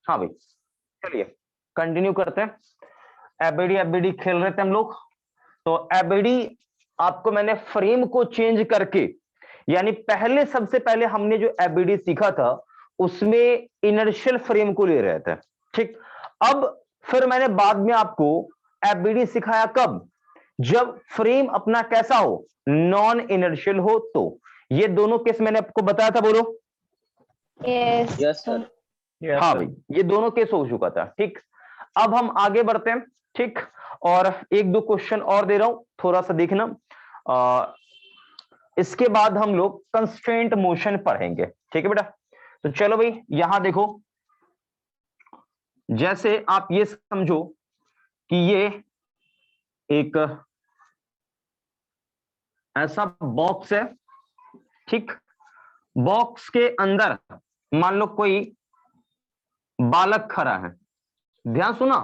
हाँ भाई, चलिए कंटिन्यू करते हैं। एबीडी एबीडी खेल रहे थे हम लोग। तो एबीडी आपको मैंने फ्रेम को चेंज करके, यानी पहले सबसे पहले हमने जो एबीडी सीखा था उसमें इनर्शियल फ्रेम को ले रहे थे, ठीक। अब फिर मैंने बाद में आपको एबीडी सिखाया कब, जब फ्रेम अपना कैसा हो, नॉन इनर्शियल हो। तो ये दोनों केस मैंने आपको बताया था, बोलो। Yes sir. हाँ भाई, ये दोनों केस हो चुका था, ठीक। अब हम आगे बढ़ते हैं, ठीक। और एक दो क्वेश्चन और दे रहा हूं, थोड़ा सा देखना। इसके बाद हम लोग कंस्ट्रेंट मोशन पढ़ेंगे, ठीक है बेटा। तो चलो भाई, यहां देखो, जैसे आप ये समझो कि ये एक ऐसा बॉक्स है, ठीक। बॉक्स के अंदर मान लो कोई बालक खड़ा है, ध्यान सुना,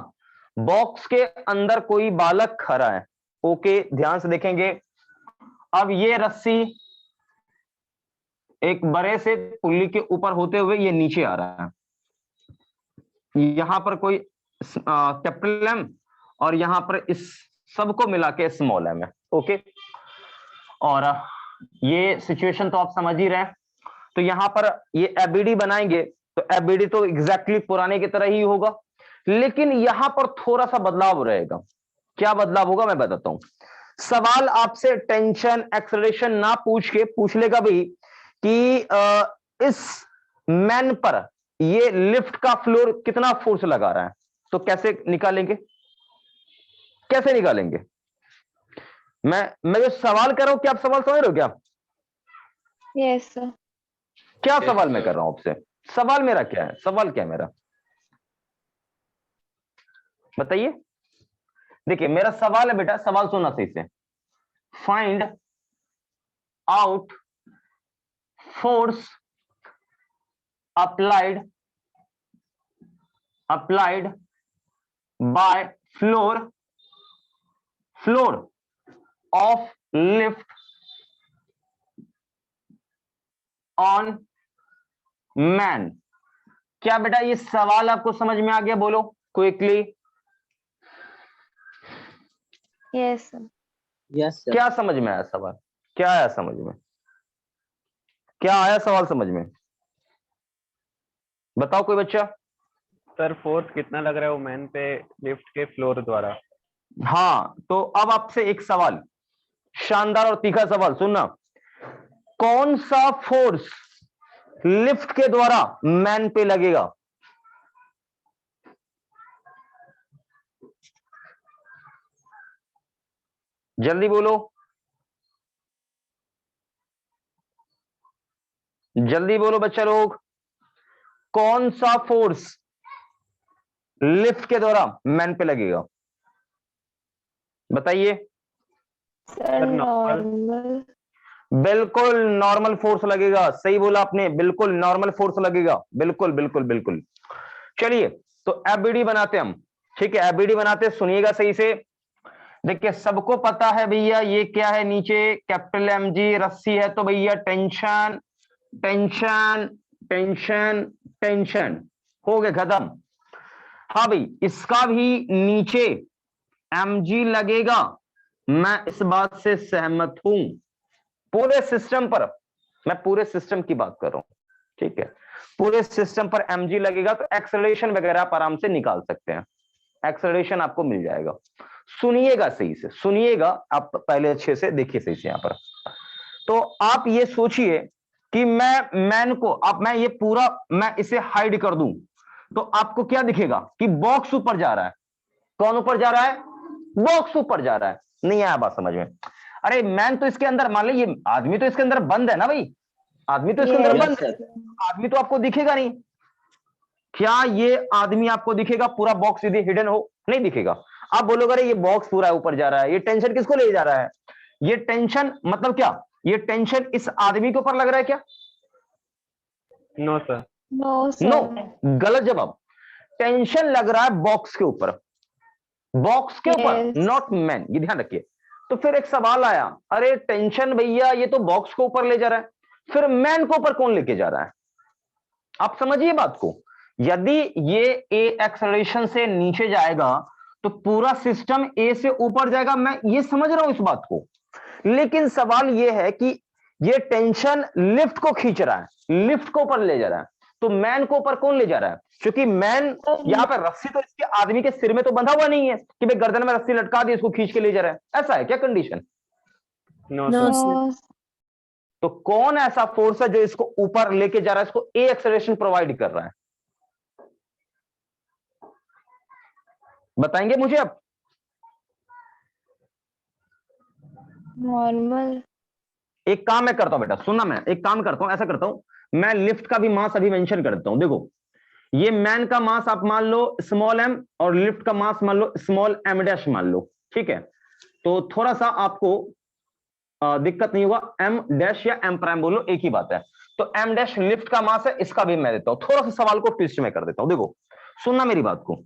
बॉक्स के अंदर कोई बालक खड़ा है। ओके, ध्यान से देखेंगे। अब ये रस्सी एक बड़े से पुल्ली के ऊपर होते हुए ये नीचे आ रहा है। यहां पर कोई कैपिटल एम और यहां पर इस सबको मिला के स्मॉल एम है। ओके, और ये सिचुएशन तो आप समझ ही रहे हैं। तो यहां पर ये एबीडी बनाएंगे, तो एबीडी तो एग्जैक्टली पुराने की तरह ही होगा, लेकिन यहां पर थोड़ा सा बदलाव रहेगा। क्या बदलाव होगा मैं बताता हूं। सवाल आपसे टेंशन एक्सेलरेशन ना पूछ के पूछ लेगा भाई कि इस मैन पर ये लिफ्ट का फ्लोर कितना फोर्स लगा रहा है। तो कैसे निकालेंगे, कैसे निकालेंगे? मैं जो सवाल कर रहा हूं, क्या आप सवाल समझ रहे हो क्या? Yes sir. क्या सवाल मैं कर रहा हूं आपसे? सवाल मेरा क्या है, सवाल क्या है मेरा, बताइए। देखिए मेरा सवाल है बेटा, सवाल सुनना सही से। Find out force applied by floor of lift on man। क्या बेटा ये सवाल आपको समझ में आ गया? बोलो quickly. Yes sir. Yes sir. क्या समझ में आया सवाल? क्या आया समझ में? क्या आया सवाल समझ में? बताओ कोई बच्चा। सर फोर्स कितना लग रहा है वो मैन पे लिफ्ट के फ्लोर द्वारा? हाँ, तो अब आपसे एक सवाल, शानदार और तीखा सवाल सुनना। कौन सा फोर्स लिफ्ट के द्वारा मैन पे लगेगा? जल्दी बोलो, जल्दी बोलो बच्चा लोग। कौन सा फोर्स लिफ्ट के द्वारा मैन पे लगेगा? बताइए। Sir normal. बिल्कुल नॉर्मल फोर्स लगेगा, सही बोला आपने, बिल्कुल नॉर्मल फोर्स लगेगा, बिल्कुल बिल्कुल बिल्कुल। चलिए तो एबीडी बनाते हम, ठीक है। एबीडी बनाते, सुनिएगा सही से। देखिए सबको पता है भैया ये क्या है, नीचे कैपिटल एमजी रस्सी है, तो भैया टेंशन टेंशन टेंशन टेंशन, हो गए खत्म। हाँ भाई, इसका भी नीचे एमजी लगेगा, मैं इस बात से सहमत हूं। पूरे सिस्टम पर, मैं पूरे सिस्टम की बात कर रहा हूं, ठीक है। पूरे सिस्टम पर एमजी लगेगा, तो एक्सेलरेशन वगैरह आप आराम से निकाल सकते हैं, एक्सेलरेशन आपको मिल जाएगा। सुनिएगा सही से, सुनिएगा आप पहले अच्छे से देखिए सही से यहां पर। तो आप ये सोचिए कि मैं मैन को, अब मैं ये पूरा मैं इसे हाइड कर दूं, तो आपको क्या दिखेगा कि बॉक्स ऊपर जा रहा है। कौन ऊपर जा रहा है? बॉक्स ऊपर जा रहा है। नहीं आया बात समझ में? अरे मैन तो इसके अंदर, मान लो ये आदमी तो इसके अंदर बंद है ना भाई, आदमी तो इसके अंदर बंद है, आदमी तो आपको दिखेगा नहीं। क्या ये आदमी आपको दिखेगा पूरा बॉक्स यदि हिडन हो? नहीं दिखेगा। आप बोलोगे अरे ये बॉक्स पूरा ऊपर जा रहा है, ये टेंशन किसको ले जा रहा है? ये टेंशन मतलब क्या, ये टेंशन इस आदमी के ऊपर लग रहा है क्या? No sir. No sir. No, गलत जवाब। टेंशन लग रहा है बॉक्स के ऊपर, बॉक्स के ऊपर, नॉट मैन, ये ध्यान रखिए। तो फिर एक सवाल आया, अरे टेंशन भैया ये तो बॉक्स को ऊपर ले जा रहा है, फिर मैन को ऊपर कौन लेके जा रहा है? आप समझिए बात को। यदि ये ए एक्सेलरेशन से नीचे जाएगा तो पूरा सिस्टम ए से ऊपर जाएगा, मैं ये समझ रहा हूं इस बात को, लेकिन सवाल ये है कि ये टेंशन लिफ्ट को खींच रहा है, लिफ्ट को ऊपर ले जा रहा है, तो मैन को ऊपर कौन ले जा रहा है? क्योंकि मैन यहां पर रस्सी तो इसके आदमी के सिर में तो बंधा हुआ नहीं है कि भाई गर्दन में रस्सी लटका दी इसको खींच के ले जा रहा है, ऐसा है क्या condition? No No, sir. sir. तो कौन ऐसा फोर्स है जो इसको ऊपर लेके जा रहा है, इसको ए एक्सेलरेशन प्रोवाइड कर रहा है? बताएंगे मुझे अब? Normal. एक काम मैं करता हूं बेटा, सुनना, मैं एक काम करता हूं, ऐसा करता हूं, मैं लिफ्ट का भी मास अभी मेंशन कर देता हूं। देखो ये मैन का मास आप मान लो स्मॉल एम और लिफ्ट का मास मान लो स्मॉल एम डैश मान लो, ठीक है? तो थोड़ा सा आपको दिक्कत नहीं होगा, एम डैश या एम प्राइम बोलो एक ही बात है। तो एम डैश लिफ्ट का मास है, इसका भी मैं देता हूं, थोड़ा सा सवाल को ट्विस्ट में कर देता हूं। देखो सुनना मेरी बात को,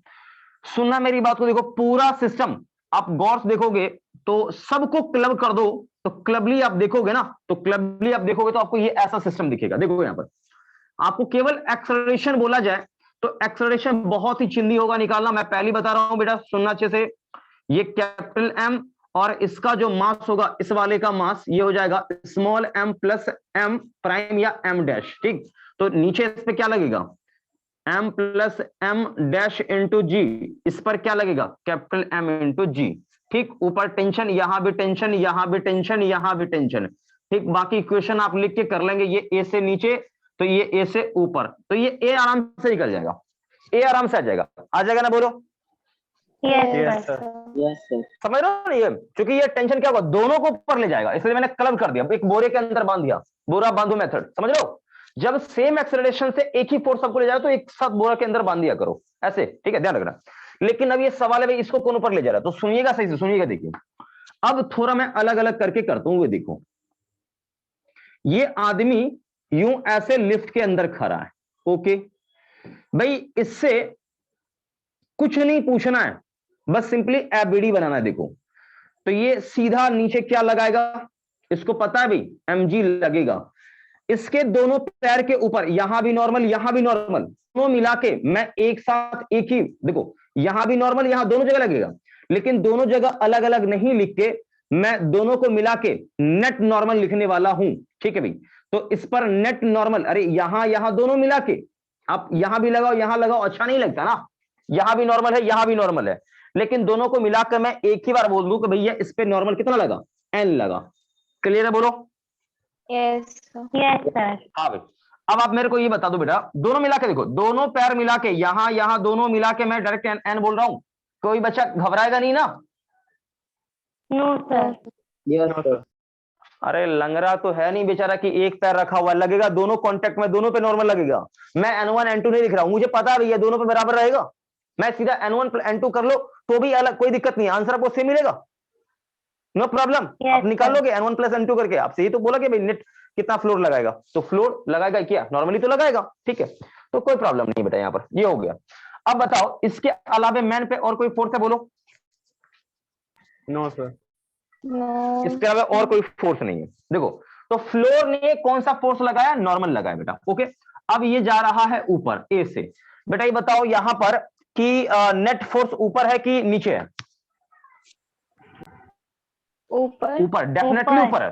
सुनना मेरी बात को, देखो पूरा सिस्टम आप गौर से देखोगे तो सबको क्लब कर दो, तो क्लबली आप देखोगे ना, तो क्लबली आप देखोगे तो आपको ये ऐसा सिस्टम दिखेगा। देखो यहां पर आपको केवल एक्सेलरेशन बोला जाए तो एक्सेलरेशन बहुत ही चिंदी होगा निकालना, मैं पहले बता रहा हूं बेटा, सुनना अच्छे से। ये कैपिटल एम और इसका जो मास होगा इस वाले का मास ये हो जाएगा small M plus M prime या एम डैश, ठीक? तो नीचे इस पे क्या लगेगा? M plus M dash into g, इस पर क्या लगेगा? कैपिटल एम इंटू जी, ठीक? ऊपर टेंशन, यहां भी टेंशन, यहां भी टेंशन, यहां भी टेंशन, ठीक? बाकी इक्वेशन आप लिख के कर लेंगे, ये ए से नीचे तो ये ए से ऊपर, तो ये ए आराम से निकल जाएगा, ए आराम से आ जाएगा ना, बोलो Yes, Yes, sir. sir. समझ रहे हो ना? ये क्योंकि ये टेंशन क्या होगा, दोनों को ऊपर ले जाएगा, इसलिए मैंने क्लब कर दिया, एक बोरे के अंदर बांध दिया, बोरा बांधो मेथड, समझ रहे हो? जब सेम एक्सेलरेशन से एक ही फोर्स सबको ले जाए तो एक साथ बोरा के अंदर बांध दिया करो, ऐसे, ठीक है? ध्यान रखना। लेकिन अब ये सवाल है भाई इसको कौन ऊपर ले जा रहा है, तो सुनिएगा सही से, सुनिएगा। देखिए अब थोड़ा मैं अलग अलग करके करता हूं, देखो ये आदमी यूं ऐसे लिफ्ट के अंदर खड़ा है, ओके भाई, इससे कुछ नहीं पूछना है, बस सिंपली एबीडी बनाना है। देखो तो ये सीधा नीचे क्या लगाएगा, इसको पता है भाई एमजी लगेगा, इसके दोनों पैर के ऊपर यहां भी नॉर्मल, यहां भी नॉर्मल, दोनों मिला के मैं एक साथ एक ही, देखो यहां भी नॉर्मल, यहां दोनों जगह लगेगा, लेकिन दोनों जगह अलग अलग नहीं लिख के मैं दोनों को मिला के नेट नॉर्मल लिखने वाला हूं, ठीक है भाई? तो इस पर नेट नॉर्मल, अरे यहां दोनों मिला के आप यहां भी लगाओ, यहां लगाओ, अच्छा नहीं लगता ना? यहां भी नॉर्मल है, यहां भी नॉर्मल है, लेकिन दोनों को मिलाकर मैं एक ही बार बोल दूं कि भैया इस पे नॉर्मल कितना लगा? एन लगा। क्लियर है? बोलो Yes, sir. Yes, sir. हाँ भाई। अब आप मेरे को ये बता दो बेटा, दोनों मिला के देखो, दोनों पैर मिला के यहां दोनों मिला के मैं डायरेक्ट एन एन बोल रहा हूं, कोई बच्चा घबराएगा नहीं ना? No, sir. Yes, sir. अरे लंगड़ा तो है नहीं बेचारा कि एक पैर रखा हुआ, लगेगा दोनों कांटेक्ट में, दोनों पे नॉर्मल लगेगा। मैं N1 N2 नहीं लिख रहा हूं, मुझे पता है भैया दोनों पे बराबर रहेगा, मैं सीधा N1 N2 कर लो तो भी अलग, कोई दिक्कत नहीं, आंसर आपको सेम मिलेगा, नो प्रॉब्लम। Yes, आप निकाल लोगे N1 प्लस N2 करके, आपसे ये तो बोला कि भाई नेट कितना फ्लोर लगाएगा, तो फ्लोर लगाएगा क्या? नॉर्मली तो लगाएगा, ठीक है? तो कोई प्रॉब्लम नहीं बेटा, यहां पर ये हो गया। अब बताओ इसके अलावा मैन पे और कोई फोर्स है? बोलो No, sir. No. इसके अलावा और कोई फोर्स नहीं है। देखो तो फ्लोर ने कौन सा फोर्स लगाया? नॉर्मल लगाया बेटा, ओके? अब ये जा रहा है ऊपर ए से, बेटा ये बताओ यहां पर कि नेट फोर्स ऊपर है कि नीचे है? ऊपर. ऊपर, डेफिनेटली ऊपर है,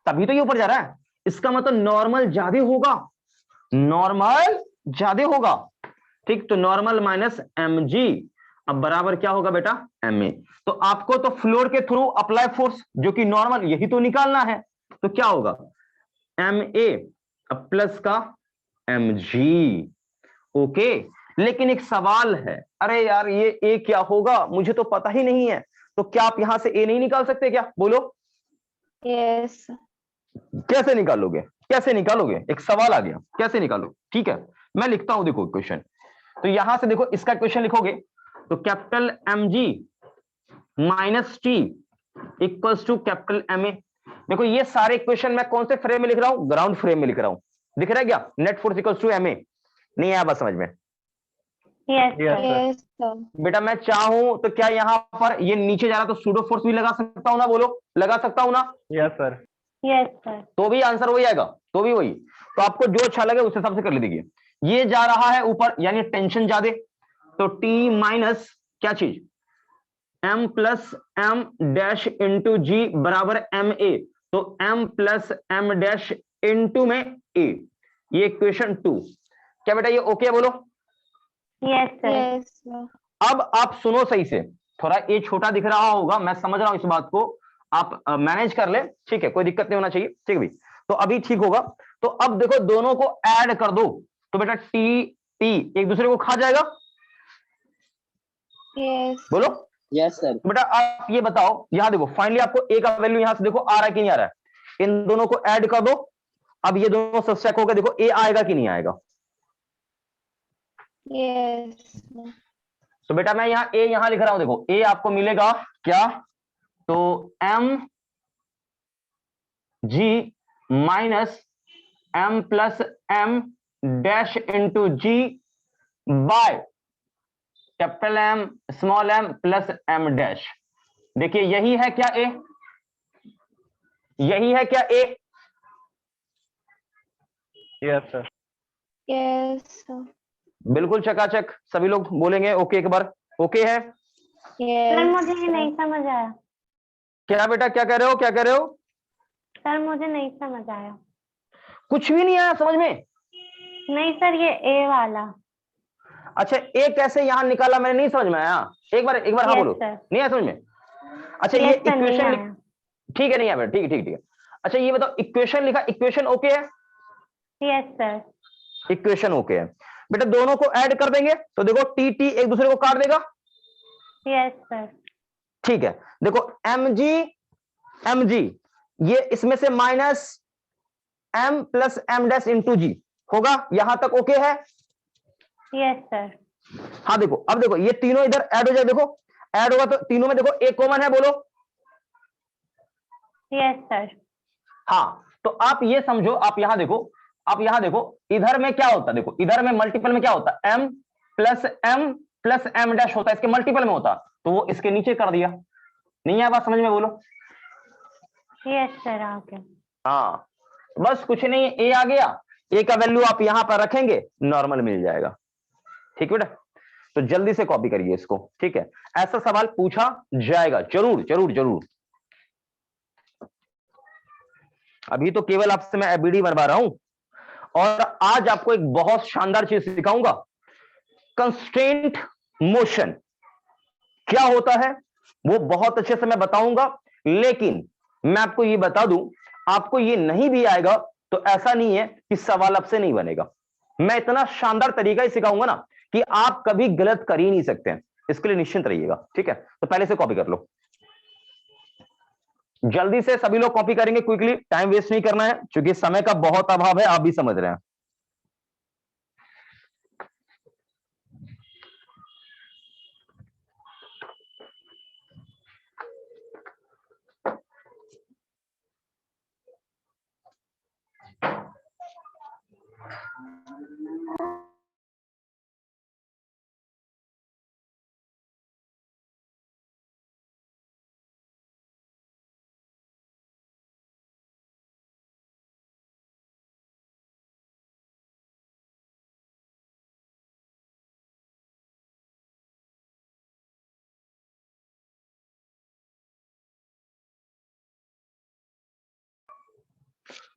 तभी तो ये ऊपर जा रहा है, इसका मतलब नॉर्मल ज्यादा होगा, नॉर्मल ज्यादा होगा, ठीक? तो नॉर्मल माइनस एम जी, अब बराबर क्या होगा बेटा? M A. तो आपको तो फ्लोर के थ्रू अप्लाई फोर्स जो कि नॉर्मल, यही तो निकालना है, तो क्या होगा? एम ए प्लस का एम जी, ओके? लेकिन एक सवाल है, अरे यार ये ए क्या होगा, मुझे तो पता ही नहीं है, तो क्या आप यहां से ए नहीं निकाल सकते क्या? बोलो Yes. कैसे निकालोगे, कैसे निकालोगे? एक सवाल आ गया, कैसे निकालो? ठीक है मैं लिखता हूं, देखो क्वेश्चन, तो यहां से देखो इसका क्वेश्चन लिखोगे तो capital M ji minus T equals to capital M A. देखो ये सारे क्वेश्चन मैं कौन से फ्रेम में लिख रहा हूं? ग्राउंड फ्रेम में लिख रहा हूं, दिख रहा है क्या? Net force equals to M A, नहीं आया बात समझ में? Yes, Yes, sir. Yes, sir. बेटा मैं चाहूं तो क्या यहां पर ये नीचे जा रहा तो सूडो फोर्स भी लगा सकता हूं ना? बोलो लगा सकता हूं ना? Yes, sir. Yes, sir. तो भी आंसर वही आएगा, तो भी वही, तो आपको जो अच्छा लगे उस हिसाब से कर लीजिए। ये जा रहा है ऊपर यानी टेंशन ज्यादा, तो टी माइनस क्या चीज m plus M dash into g बराबर एम ए, तो m plus M dash into में ए, ये इक्वेशन 2। क्या बेटा ये ओके है बोलो? Yes sir. yes sir. अब आप सुनो सही से, थोड़ा ये छोटा दिख रहा होगा, मैं समझ रहा हूं इस बात को, आप मैनेज कर ले, ठीक है, कोई दिक्कत नहीं होना चाहिए, ठीक है भाई। तो अभी ठीक होगा। तो अब देखो दोनों को ऐड कर दो, तो बेटा टी टी एक दूसरे को खा जाएगा, yes बोलो। Yes sir. तो बेटा आप ये बताओ, यहां देखो फाइनली आपको ए का वैल्यू यहां से देखो आ रहा है कि नहीं आ रहा है, इन दोनों को ऐड कर दो। अब ये दोनों सब्सट्रैक्ट होकर देखो ए आएगा कि नहीं आएगा। yes sir. तो बेटा मैं यहां ए यहां लिख रहा हूं, देखो ए आपको मिलेगा क्या, तो M ji minus M plus M dash into g by capital M small M plus M dash. देखिए यही है क्या ए, यही है क्या A? Yes sir. yes sir. बिल्कुल चकाचक, सभी लोग बोलेंगे ओके एक बार, ओके है? सर yes मुझे ये sir. नहीं समझ आया। क्या बेटा क्या कह रहे हो, क्या कह रहे हो? सर मुझे नहीं समझ आया। कुछ भी नहीं आया समझ में? नहीं सर, ये ए वाला। अच्छा ए कैसे यहां निकाला मैंने नहीं समझ में आया, एक बार हाँ यस बोलो। सर। नहीं आया समझ में? अच्छा ये यस सर, नहीं इक्वेशन आया। ठीक है, नहीं आया बेटा, ठीक है ठीक है ठीक है। अच्छा ये बताओ इक्वेशन लिखा, इक्वेशन ओके है? Yes sir. इक्वेशन ओके है बेटा, दोनों को ऐड कर देंगे तो देखो टी टी एक दूसरे को काट देगा, यस सर। ठीक है। देखो एम जी ये इसमें से minus M plus M dash into g होगा, यहां तक ओके है? Yes sir. हाँ देखो अब देखो ये तीनों इधर ऐड हो जाए, देखो ऐड होगा तो तीनों में देखो एक कॉमन है, बोलो। Yes sir. हाँ तो आप ये समझो, आप यहां देखो, आप यहां देखो इधर में क्या होता है, देखो इधर में मल्टीपल में क्या होता है, m प्लस एम डैश होता है, इसके मल्टीपल में होता, तो वो इसके नीचे कर दिया। नहीं है बात समझ में, बोलो। यस सर, आ गया। हाँ बस कुछ नहीं, ए आ गया, ए का वैल्यू आप यहां पर रखेंगे, नॉर्मल मिल जाएगा, ठीक है बेटा। तो जल्दी से कॉपी करिए इसको, ठीक है, ऐसा सवाल पूछा जाएगा जरूर जरूर जरूर। अभी तो केवल आपसे मैं एबीडी बनवा रहा हूं, और आज आपको एक बहुत शानदार चीज सिखाऊंगा, कंस्ट्रेंट मोशन क्या होता है वो बहुत अच्छे से मैं बताऊंगा। लेकिन मैं आपको ये बता दूं, आपको ये नहीं भी आएगा तो ऐसा नहीं है कि सवाल आपसे नहीं बनेगा, मैं इतना शानदार तरीका ही सिखाऊंगा ना कि आप कभी गलत कर ही नहीं सकते हैं, इसके लिए निश्चिंत रहिएगा, ठीक है। तो पहले से कॉपी कर लो, जल्दी से सभी लोग कॉपी करेंगे क्विकली, टाइम वेस्ट नहीं करना है क्योंकि समय का बहुत अभाव है, आप भी समझ रहे हैं।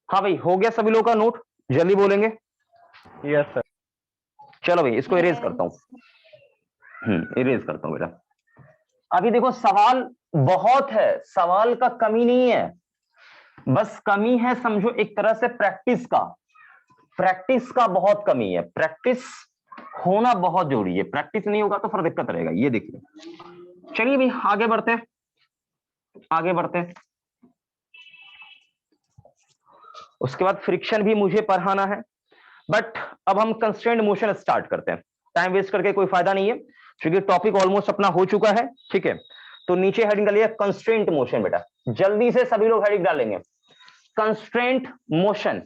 हाँ भाई हो गया सभी लोगों का नोट, जल्दी बोलेंगे। Yes sir. चलो भाई इसको इरेज करता हूं, इरेज करता हूं बेटा। अभी देखो सवाल बहुत है, सवाल का कमी नहीं है, बस कमी है समझो एक तरह से प्रैक्टिस का, प्रैक्टिस का बहुत कमी है, प्रैक्टिस होना बहुत जरूरी है, प्रैक्टिस नहीं होगा तो फिर दिक्कत रहेगा, ये देखिए। चलिए भाई आगे बढ़ते हैं, आगे बढ़ते हैं। उसके बाद फ्रिक्शन भी मुझे पढ़ाना है, बट अब हम कंस्ट्रेंट मोशन स्टार्ट करते हैं, टाइम वेस्ट करके कोई फायदा नहीं है क्योंकि टॉपिक ऑलमोस्ट अपना हो चुका है, ठीक है। तो नीचे हेडिंग डालिए कंस्ट्रेंट मोशन, बेटा जल्दी से सभी लोग हेडिंग डालेंगे, कंस्ट्रेंट मोशन।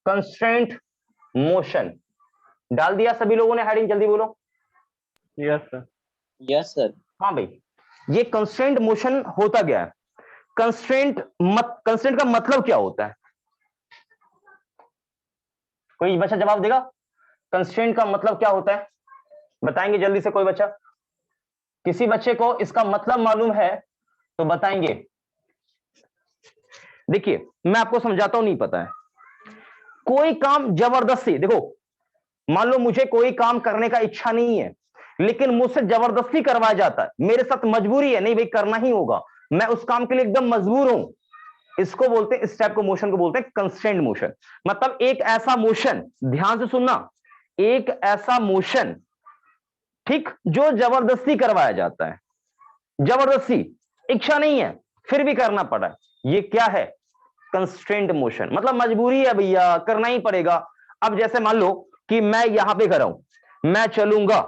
कंस्ट्रेंट मोशन डाल दिया सभी लोगों ने हेडिंग, जल्दी बोलो। Yes sir. Yes sir. हाँ भाई, ये कंस्ट्रेंट मोशन होता क्या है? कंस्ट्रेंट का मतलब क्या होता है? कोई बच्चा जवाब देगा? कंस्ट्रेंट का मतलब क्या होता है, बताएंगे जल्दी से कोई बच्चा? किसी बच्चे को इसका मतलब मालूम है तो बताएंगे। देखिए मैं आपको समझाता हूं, नहीं पता है। कोई काम जबरदस्ती, देखो मान लो मुझे कोई काम करने का इच्छा नहीं है, लेकिन मुझसे जबरदस्ती करवाया जाता है, मेरे साथ मजबूरी है, नहीं भाई करना ही होगा, मैं उस काम के लिए एकदम मजबूर हूं, इसको बोलते हैं, इस टाइप को मोशन को बोलते हैं कंस्ट्रेंट मोशन। मतलब एक ऐसा मोशन, ध्यान से सुनना, एक ऐसा मोशन, ठीक, जो जबरदस्ती करवाया जाता है, जबरदस्ती, इच्छा नहीं है फिर भी करना पड़ा है, ये क्या है? Constraint motion. मतलब मजबूरी है भैया, करना ही पड़ेगा। अब जैसे मान लो कि मैं यहां पे खड़ा हूं, मैं चलूंगा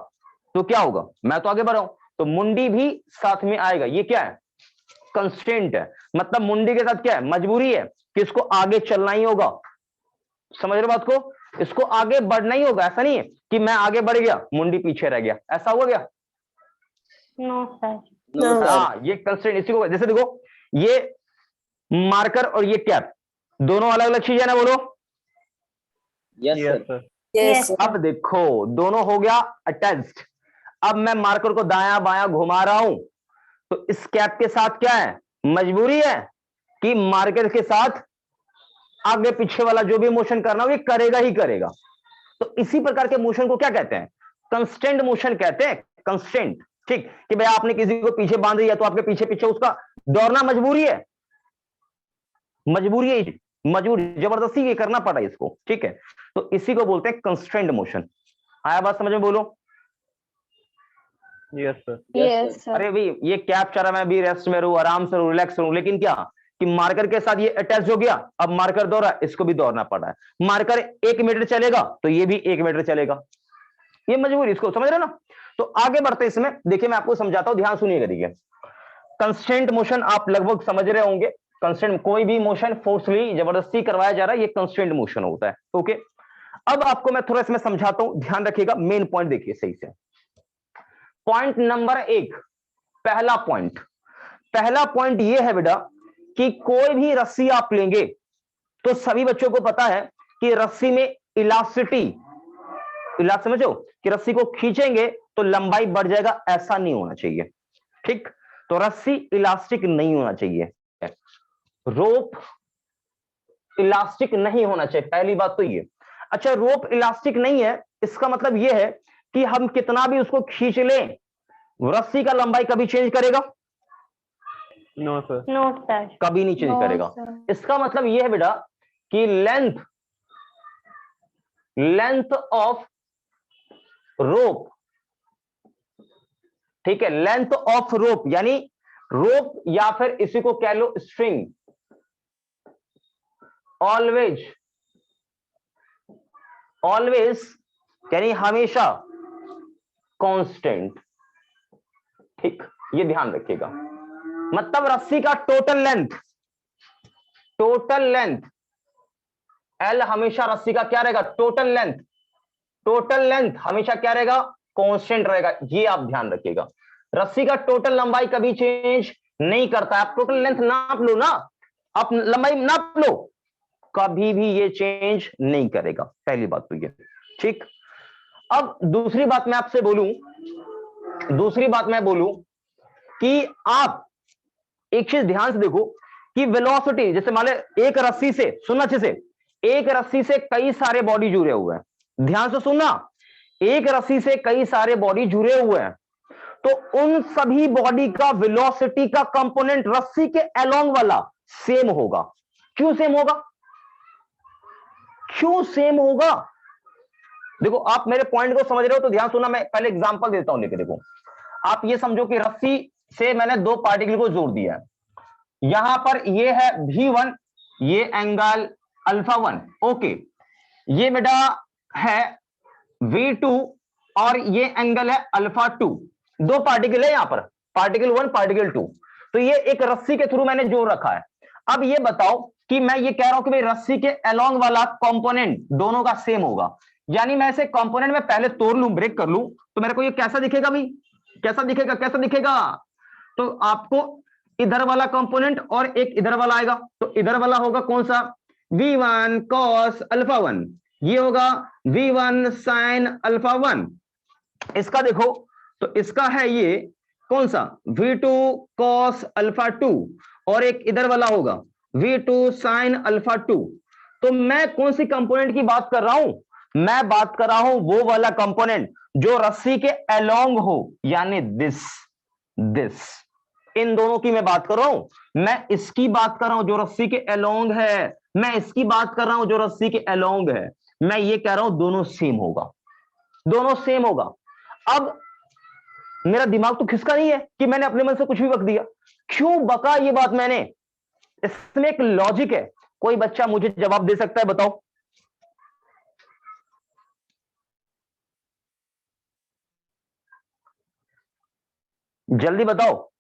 तो क्या होगा, मैं तो आगे बढ़ा हूं तो मुंडी भी साथ में आएगा, ये क्या है? कंस्ट्रेंट है। मतलब मुंडी के साथ क्या है? मजबूरी है कि इसको आगे चलना ही होगा। समझ रहे बात को? इसको आगे बढ़ना ही होगा, ऐसा नहीं है कि मैं आगे बढ़ गया मुंडी पीछे रह गया, ऐसा हुआ क्या? No sir. No sir. हाँ, ये कंस्ट्रेंट, इसी को जैसे देखो, ये मार्कर और ये कैप दोनों अलग अलग चीज है ना, बोलो। Yes yes sir. Sir. Yes अब देखो दोनों हो गया अटैच्ड। अब मैं मार्कर को दायां बायां घुमा रहा हूं तो इस कैप के साथ क्या है? मजबूरी है कि मार्कर के साथ आगे पीछे वाला जो भी मोशन करना हो ये करेगा ही करेगा। तो इसी प्रकार के मोशन को क्या कहते हैं? कंस्टेंट मोशन कहते हैं। कंस्टेंट, ठीक, कि भाई आपने किसी को पीछे बांध दिया तो आपके पीछे पीछे उसका दौड़ना मजबूरी है, मजबूरी है, मजबूरी, जबरदस्ती ये करना पड़ा इसको, ठीक है। तो इसी को बोलते हैं कंस्ट्रेंट मोशन। आया बात समझ में? बोलो। Yes sir. Yes, sir. अरे भाई ये कैप चला, मैं भी रेस्ट में रहूं, आराम से रहूं, रिलैक्स रहूं, लेकिन क्या कि मार्कर के साथ ये अटैच हो गया, अब मार्कर दौड़ा, इसको भी दौड़ना पड़ा है। मार्कर 1 मीटर चलेगा तो ये भी 1 मीटर चलेगा, ये मजबूरी, इसको समझ रहे हो ना? तो आगे बढ़ते इसमें, देखिए मैं आपको समझाता हूं, ध्यान सुनिएगा। देखिए कंस्ट्रेंट मोशन आप लगभग समझ रहे होंगे। कंस्ट्रेंट, कोई भी मोशन फोर्सली जबरदस्ती करवाया जा रहा है, ये कंस्ट्रेंट मोशन होता है। ओके, अब आपको मैं थोड़ा इसमें समझाता हूं, ध्यान रखिएगा, मेन पॉइंट देखिए सही से। पॉइंट नंबर 1, पहला पॉइंट ये है बेटा कि कोई भी रस्सी आप लेंगे तो सभी बच्चों को पता है कि रस्सी में इलास्टिसिटी, समझो कि रस्सी को खींचेंगे तो लंबाई बढ़ जाएगा, ऐसा नहीं होना चाहिए, ठीक। तो रस्सी इलास्टिक नहीं होना चाहिए, रोप इलास्टिक नहीं होना चाहिए, पहली बात तो ये। अच्छा, रोप इलास्टिक नहीं है, इसका मतलब यह है कि हम कितना भी उसको खींच लें, रस्सी का लंबाई कभी चेंज करेगा? No sir. No sir. कभी नहीं चेंज No, करेगा। sir. इसका मतलब यह है बेटा कि लेंथ ऑफ रोप, ठीक है, लेंथ ऑफ रोप, यानी रोप या फिर इसी को कह लो स्ट्रिंग, ऑलवेज यानी हमेशा कांस्टेंट, ठीक, ये ध्यान रखिएगा। मतलब रस्सी का टोटल लेंथ एल हमेशा रस्सी का क्या रहेगा? टोटल लेंथ हमेशा क्या रहेगा? कांस्टेंट रहेगा, ये आप ध्यान रखिएगा। रस्सी का टोटल लंबाई कभी चेंज नहीं करता। आप टोटल लेंथ नाप लो ना, आप लंबाई नाप लो, कभी भी ये चेंज नहीं करेगा, पहली बात तो ये, ठीक। अब दूसरी बात मैं आपसे बोलूं, कि आप एक चीज ध्यान से देखो कि वेलोसिटी, जैसे मान ले एक रस्सी से, सुनना अच्छे से, एक रस्सी से कई सारे बॉडी जुड़े हुए हैं, ध्यान से सुनना, एक रस्सी से कई सारे बॉडी जुड़े हुए हैं, तो उन सभी बॉडी का वेलोसिटी का कंपोनेंट रस्सी के अलोंग वाला सेम होगा। क्यों सेम होगा? देखो आप मेरे पॉइंट को समझ रहे हो तो ध्यान सुनना, मैं पहले एग्जांपल देता हूं लेके। देखो आप ये समझो कि रस्सी से मैंने 2 पार्टिकल को जोड़ दिया है, यहां पर ये है V1, ये एंगल अल्फा 1, ओके, ये बेटा है V2 और ये एंगल है अल्फा 2, 2 पार्टिकल है यहां पर, पार्टिकल 1 पार्टिकल 2, तो ये एक रस्सी के थ्रू मैंने जोड़ रखा है। अब ये बताओ कि मैं ये कह रहा हूं कि भाई रस्सी के अलोंग वाला कंपोनेंट दोनों का सेम होगा, यानी मैं इसे कंपोनेंट में पहले तोड़ लूं, ब्रेक कर लूं, तो मेरे को ये कैसा दिखेगा भाई, कैसा दिखेगा, कैसा दिखेगा? तो आपको इधर वाला कंपोनेंट और एक इधर वाला आएगा, तो इधर वाला होगा कौन सा, v1 cos अल्फा 1, ये होगा v1 sin अल्फा 1। इसका देखो, तो इसका है ये कौन सा, v2 cos अल्फा 2, और एक इधर वाला होगा v2 sin अल्फा 2। तो मैं कौन सी कंपोनेंट की बात कर रहा हूं, मैं बात कर रहा हूं वो वाला कंपोनेंट जो रस्सी के अलोंग हो, यानी दिस दिस, इन दोनों की मैं बात कर रहा हूं। मैं इसकी बात कर रहा हूं जो रस्सी के अलोंग है, मैं इसकी बात कर रहा हूं जो रस्सी के अलोंग है। मैं ये कह रहा हूं दोनों सेम होगा, दोनों सेम होगा। अब मेरा दिमाग तो खिसका नहीं है कि मैंने अपने मन से कुछ भी बक दिया। क्यों बका ये बात मैंने, इसमें एक लॉजिक है। कोई बच्चा मुझे जवाब दे सकता है, बताओ? जल्दी बताओ।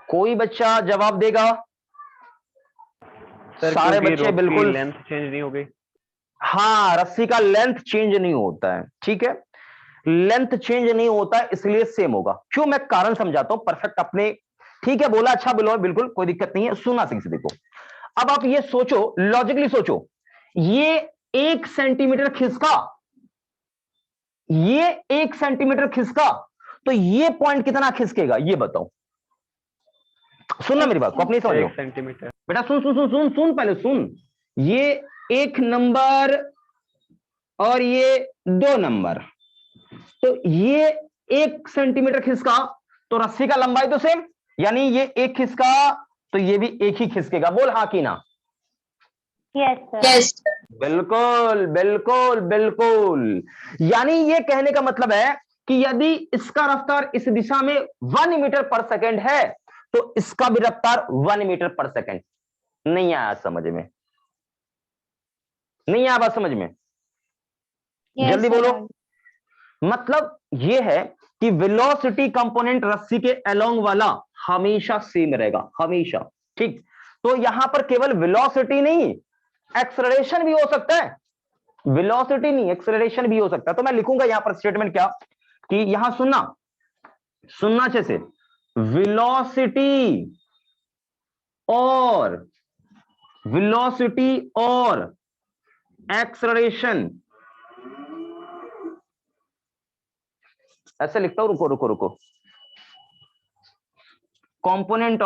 कोई बच्चा जवाब देगा? सर सारे क्योंकि बच्चे रोप की बिल्कुल, लेंथ चेंज नहीं हो गई। हाँ, रस्सी का लेंथ चेंज नहीं होता है, ठीक है, लेंथ चेंज नहीं होता है, इसलिए सेम होगा। क्यों, मैं कारण समझाता हूं परफेक्ट अपने, ठीक है, बोला, अच्छा बोलो, बिल्कुल कोई दिक्कत नहीं है, सुना सही से देखो। अब आप ये सोचो, लॉजिकली सोचो, ये 1 सेंटीमीटर खिसका, ये 1 सेंटीमीटर खिसका, तो ये पॉइंट कितना खिसकेगा, ये बताओ। सुनना मेरी बात को, अपनी समझ लो 1 सेंटीमीटर। बेटा, सुन सुन सुन सुन सुन, पहले सुन। ये 1 नंबर और ये 2 नंबर, तो ये 1 सेंटीमीटर खिसका, तो रस्सी का लंबाई तो सेम, यानी ये एक खिसका तो ये भी एक ही खिसकेगा। बोल हाँ कि ना? Yes sir. बिल्कुल बिल्कुल बिल्कुल। यानी ये कहने का मतलब है कि यदि इसका रफ्तार इस दिशा में 1 मीटर पर सेकंड है, तो इसका भी रफ्तार 1 मीटर पर सेकंड। नहीं आया समझ में, नहीं आया बात समझ में? Yes, जल्दी sir. बोलो। मतलब ये है कि वेलोसिटी कंपोनेंट रस्सी के अलोंग वाला हमेशा सेम रहेगा, हमेशा, ठीक। तो यहां पर केवल वेलोसिटी नहीं, एक्सेलरेशन भी हो सकता है, वेलोसिटी नहीं, एक्सेलरेशन भी हो सकता है। तो मैं लिखूंगा यहां पर स्टेटमेंट क्या, कि यहां सुनना, सुनना अच्छे से, वेलोसिटी और एक्सेलरेशन, ऐसे लिखता हूं, रुको रुको रुको, कंपोनेंट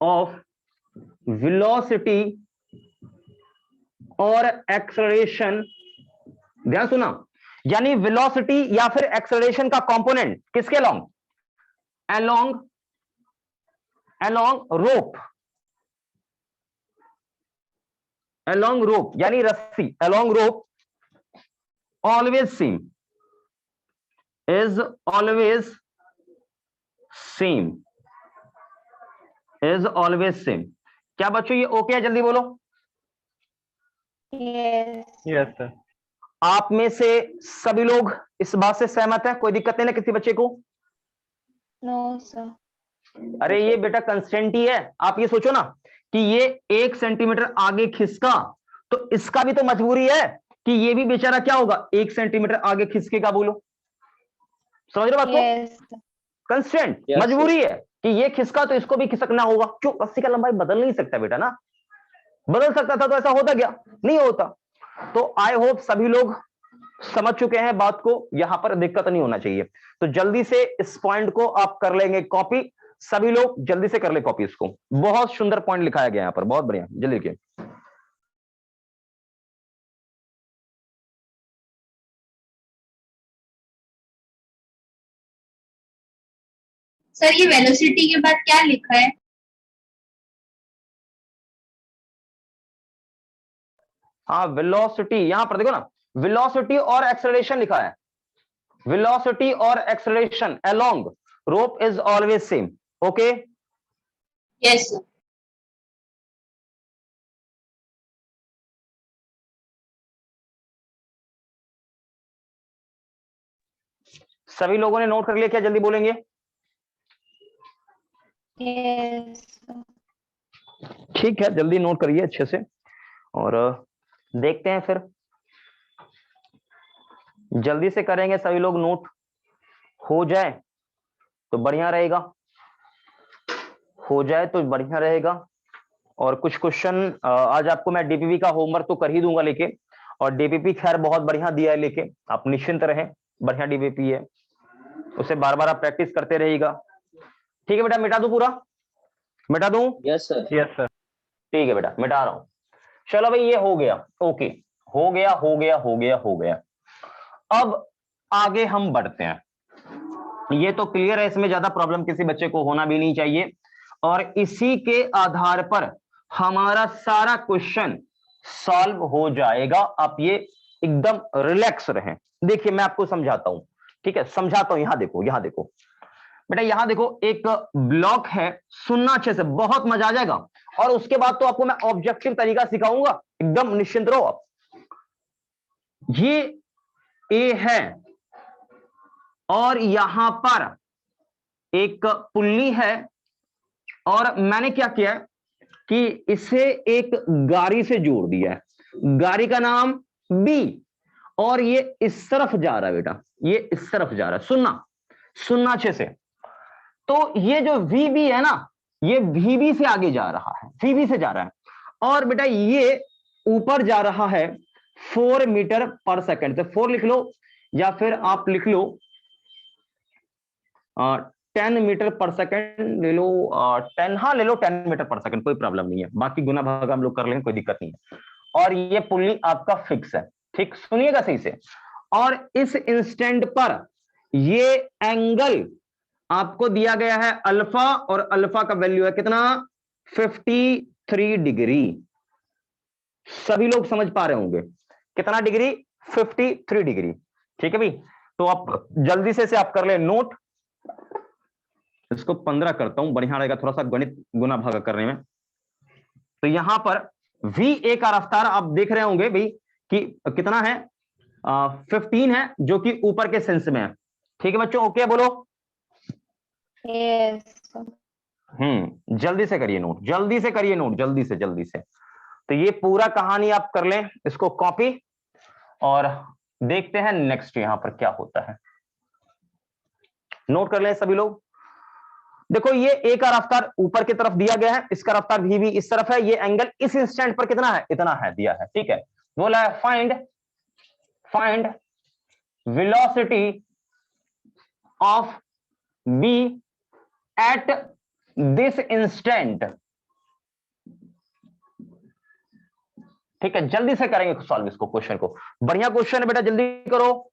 ऑफ वेलोसिटी और एक्सेलरेशन, ध्यान सुना, यानी वेलोसिटी या फिर एक्सेलरेशन का कंपोनेंट किसके अलोंग, अलोंग रोप, यानी रस्सी, along rope, always same, is always same, is always same. क्या बच्चों ये ओके है? जल्दी बोलो। Yes. Yes sir. आप में से सभी लोग इस बात से सहमत है? कोई दिक्कत नहीं ना किसी बच्चे को? No, sir. अरे ये बेटा कंस्टेंट ही है। आप ये सोचो ना कि ये 1 सेंटीमीटर आगे खिसका, तो इसका भी तो मजबूरी है कि ये भी बेचारा क्या होगा, 1 सेंटीमीटर आगे खिसकेगा। बोलो, समझ रहे हो बात को? Yes. कंस्टेंट, Yes, मजबूरी है कि ये खिसका तो इसको भी खिसकना होगा। क्यों, रस्सी का लंबाई बदल नहीं सकता बेटा ना, बदल सकता था तो ऐसा होता क्या, नहीं होता। तो आई होप सभी लोग समझ चुके हैं बात को, यहां पर दिक्कत नहीं होना चाहिए। तो जल्दी से इस पॉइंट को आप कर लेंगे कॉपी, सभी लोग जल्दी से कर ले कॉपी इसको। बहुत सुंदर पॉइंट लिखाया गया यहां पर, बहुत बढ़िया, जल्दी लिखिए। सर ये वेलोसिटी के बाद क्या लिखा है? हाँ, वेलोसिटी, यहां पर देखो ना, वेलोसिटी और एक्सेलरेशन लिखा है, वेलोसिटी और acceleration along rope is always same. Okay, yes sir. सभी लोगों ने नोट कर लिया क्या? जल्दी बोलेंगे। Yes, sir. ठीक है, जल्दी नोट करिए अच्छे से और देखते हैं फिर। जल्दी से करेंगे सभी लोग, नोट हो जाए तो बढ़िया रहेगा, हो जाए तो बढ़िया रहेगा। और कुछ क्वेश्चन आज आपको मैं डीपीपी का होमवर्क तो कर ही दूंगा लेके, और डीपीपी खैर बहुत बढ़िया दिया है लेके, आप निश्चिंत रहें, बढ़िया डीपीपी है, उसे बार बार आप प्रैक्टिस करते रहिएगा। ठीक है बेटा, मिटा दूं पूरा, मिटा दूं? Yes sir. Yes sir. ठीक है बेटा, मिटा रहा हूं। चलो भाई, ये हो गया, ओके, हो गया हो गया हो गया हो गया। अब आगे हम बढ़ते हैं। ये तो क्लियर है, इसमें ज्यादा प्रॉब्लम किसी बच्चे को होना भी नहीं चाहिए, और इसी के आधार पर हमारा सारा क्वेश्चन सॉल्व हो जाएगा। आप ये एकदम रिलैक्स रहें। देखिए मैं आपको समझाता हूं, ठीक है, समझाता हूं। यहां देखो, यहां देखो बेटा, यहां देखो, एक ब्लॉक है, सुनना अच्छे से, बहुत मजा आ जाएगा। और उसके बाद तो आपको मैं ऑब्जेक्टिव तरीका सिखाऊंगा, एकदम निश्चिंत रहो आप। ये ए है और यहां पर एक पुल्ली है, और मैंने क्या किया है कि इसे एक गाड़ी से जोड़ दिया है, गाड़ी का नाम बी, और ये इस तरफ जा रहा है बेटा, ये इस तरफ जा रहा है, सुनना सुनना अच्छे से। तो ये जो वीबी है ना, ये वीबी से आगे जा रहा है, वीबी से जा रहा है, और बेटा ये ऊपर जा रहा है 4 मीटर पर सेकंड से। 4 लिख लो, या फिर आप लिख लो 10 मीटर पर सेकंड ले लो, 10, हाँ ले लो 10 मीटर पर सेकंड, कोई प्रॉब्लम नहीं है, बाकी गुना भागा हम लोग कर लेंगे, कोई दिक्कत नहीं है। और ये पुल्ली आपका फिक्स है, ठीक, सुनिएगा सही से। और इस इंस्टेंट पर ये एंगल आपको दिया गया है अल्फा, और अल्फा का वैल्यू है कितना, 53 डिग्री। सभी लोग समझ पा रहे होंगे, कितना डिग्री, 53 डिग्री। ठीक है भाई, तो आप जल्दी से आप कर ले नोट। इसको 15 करता हूं, बढ़िया रहेगा थोड़ा सा गणित गुना भागा करने में। तो यहां पर वी ए का रफ्तार आप देख रहे होंगे भाई कि कितना है, 15 है, जो कि ऊपर के सेंस में है। ठीक है बच्चों, ओके बोलो। Yes, sir. जल्दी से करिए नोट, जल्दी से करिए नोट, जल्दी से जल्दी से। तो ये पूरा कहानी आप कर लें, इसको कॉपी, और देखते हैं नेक्स्ट यहां पर क्या होता है। नोट कर लें सभी लोग। देखो ये ए का रफ्तार ऊपर की तरफ दिया गया है, इसका रफ्तार भी इस तरफ है, ये एंगल इस इंस्टेंट पर कितना है, इतना है, दिया है, ठीक है। बोला है find velocity of B at this instant. ठीक है, जल्दी से करेंगे सॉल्व इसको, क्वेश्चन को, बढ़िया क्वेश्चन है बेटा, जल्दी करो।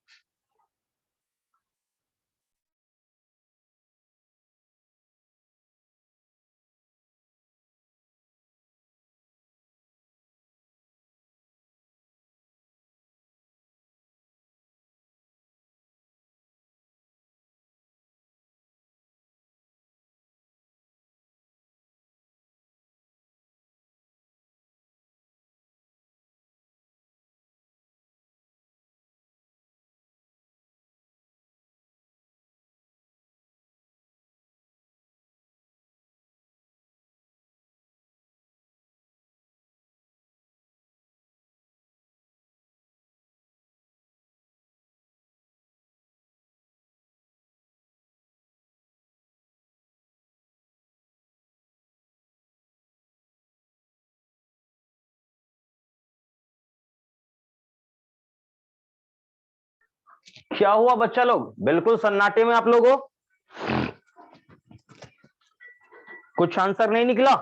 क्या हुआ बच्चा लोग, बिल्कुल सन्नाटे में आप लोगों, कुछ आंसर नहीं निकला,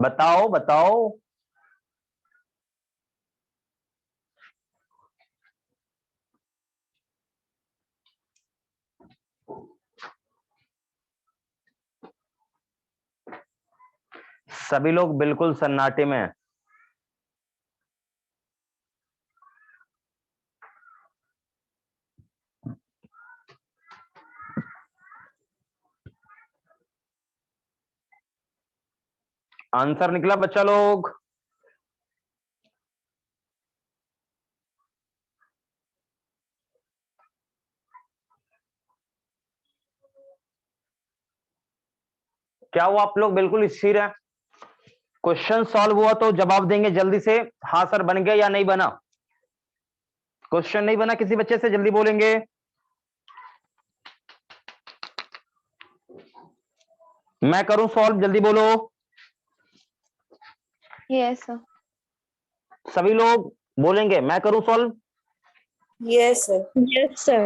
बताओ बताओ। सभी लोग बिल्कुल सन्नाटे में हैं। आंसर निकला बच्चा लोग? क्या वो आप लोग बिल्कुल स्थिर है? क्वेश्चन सॉल्व हुआ तो जवाब देंगे जल्दी से, हाँ सर बन गया या नहीं बना। क्वेश्चन नहीं बना किसी बच्चे से, जल्दी बोलेंगे। मैं करूं सॉल्व, जल्दी बोलो। Yes, sir. सभी लोग बोलेंगे मैं करूं solve. Yes, sir. Yes, sir.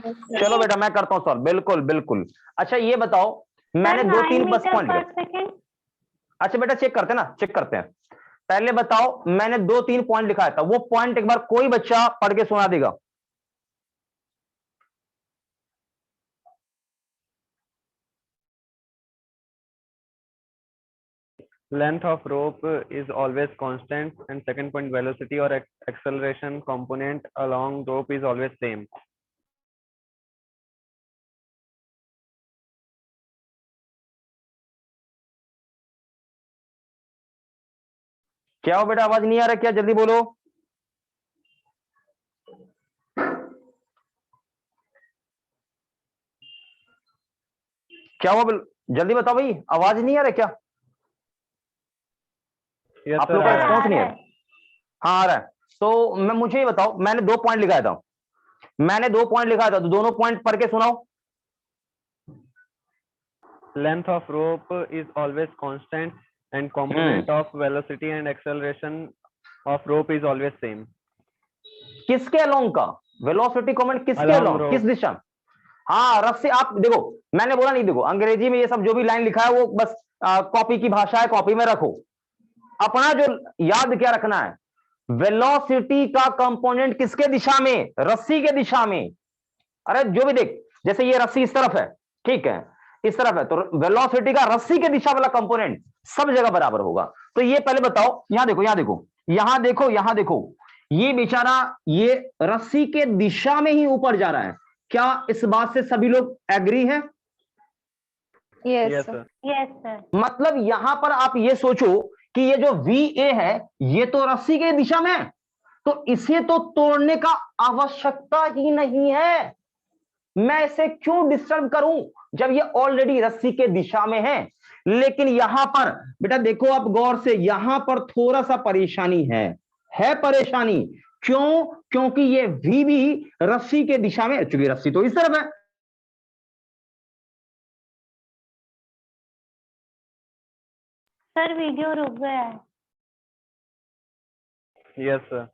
चलो बेटा मैं करता हूं सॉल्व, बिल्कुल बिल्कुल। अच्छा ये बताओ, मैंने 2-3 बस पॉइंट लिखे। अच्छा बेटा चेक करते हैं ना, चेक करते हैं। पहले बताओ, मैंने 2-3 पॉइंट लिखाया था, वो पॉइंट एक बार कोई बच्चा पढ़ के सुना देगा। Length of rope is always constant, and second point, velocity or acceleration component along rope is always same. क्या हो बेटा, आवाज नहीं आ रहा क्या? जल्दी बोलो। क्या हुआ, जल्दी बताओ भाई, आवाज नहीं आ रहा क्या? Yes, आप sir, लोग का आ रहा है। रिस्पॉन्स नहीं है? हाँ आ रहा है। तो मैं, मुझे ये बताओ, मैंने 2 पॉइंट लिखाया था, मैंने 2 पॉइंट लिखाया था, तो दोनों पॉइंट पढ़ के सुनाओ। Length of rope is always constant, and component of velocity and acceleration of rope is always same. किसके अलोंग का? वेलोसिटी कॉम्पोनेंट किसके Along अलोंग, rope. किस दिशा? हाँ रफ से, आप देखो, मैंने बोला नहीं, देखो अंग्रेजी में ये सब जो भी लाइन लिखा है वो बस कॉपी की भाषा है, कॉपी में रखो। अपना जो याद क्या रखना है, वेलोसिटी का कंपोनेंट किसके दिशा में? रस्सी के दिशा में। अरे जो भी देख, जैसे ये रस्सी इस तरफ है, ठीक है, इस तरफ है, तो वेलोसिटी का रस्सी के दिशा वाला कंपोनेंट सब जगह बराबर होगा। तो ये पहले बताओ, यहां देखो, यहां देखो, यहां देखो, यहां देखो, ये बेचारा ये रस्सी के दिशा में ही ऊपर जा रहा है। क्या इस बात से सभी लोग एग्री हैं? Yes, Yes, sir. sir. Yes, sir. मतलब यहां पर आप ये सोचो कि ये जो VA है ये तो रस्सी के दिशा में है, तो इसे तो तोड़ने का आवश्यकता ही नहीं है। मैं इसे क्यों डिस्टर्ब करूं जब ये ऑलरेडी रस्सी के दिशा में है। लेकिन यहां पर बेटा देखो आप गौर से, यहां पर थोड़ा सा परेशानी है परेशानी। क्यों? क्योंकि ये V भी रस्सी के दिशा में, चूंकि रस्सी तो इस तरफ है। सर वीडियो रुक गया है। Yes, sir.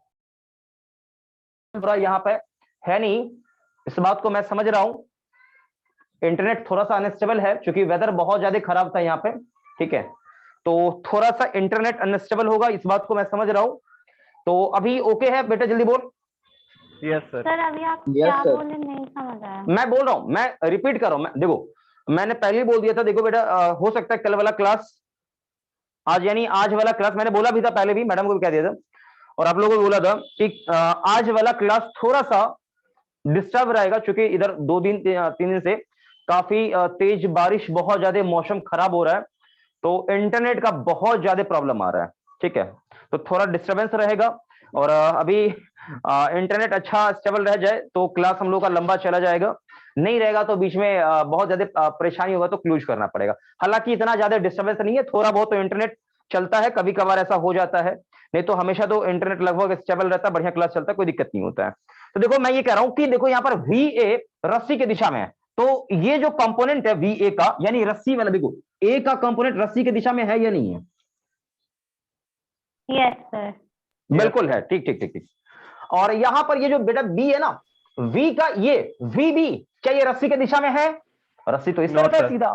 बुरा यहां पे है नहीं, इस बात को मैं समझ रहा हूं। इंटरनेट थोड़ा सा अनस्टेबल है क्योंकि वेदर बहुत ज्यादा खराब था यहाँ पे, ठीक है, तो थोड़ा सा इंटरनेट अनस्टेबल होगा, इस बात को मैं समझ रहा हूं। तो अभी ओके है बेटा, जल्दी बोल। Yes, sir. सर अभी आप Yes, क्या sir. बोले नहीं समझ आया। मैं बोल रहा हूं, मैं रिपीट कर रहा हूं, मैं देखो, मैंने पहले ही बोल दिया था, देखो बेटा हो सकता है कल वाला क्लास आज, यानी आज वाला क्लास मैंने बोला भी था पहले भी, मैडम को भी कह दिया था और आप लोगों को बोला था कि आज वाला क्लास थोड़ा सा डिस्टर्ब रहेगा, क्योंकि इधर 2-3 दिन से काफी तेज बारिश, बहुत ज्यादा मौसम खराब हो रहा है, तो इंटरनेट का बहुत ज्यादा प्रॉब्लम आ रहा है, ठीक है, तो थोड़ा डिस्टरबेंस रहेगा। और अभी इंटरनेट अच्छा स्टेबल रह जाए तो क्लास हम लोग का लंबा चला जाएगा, नहीं रहेगा तो बीच में बहुत ज्यादा परेशानी होगा तो क्लोज करना पड़ेगा। हालांकि इतना ज्यादा डिस्टरबेंस नहीं है, थोड़ा बहुत तो इंटरनेट चलता है, कभी कभार ऐसा हो जाता है, नहीं तो हमेशा तो इंटरनेट लगभग स्टेबल रहता है, बढ़िया क्लास चलता है, कोई दिक्कत नहीं होता है। तो देखो मैं ये कह रहा हूं कि देखो यहाँ पर VA रस्सी के दिशा में है, तो ये जो कंपोनेंट है VA का, यानी रस्सी वाला, देखो A का कंपोनेंट रस्सी के दिशा में है या नहीं है? Yes sir. बिल्कुल है, ठीक ठीक ठीक ठीक। और यहां पर ये जो बेटा B है ना, V का ये VB, क्या ये रस्सी के दिशा में है? रस्सी तो इस No, तरफ है sir. सीधा।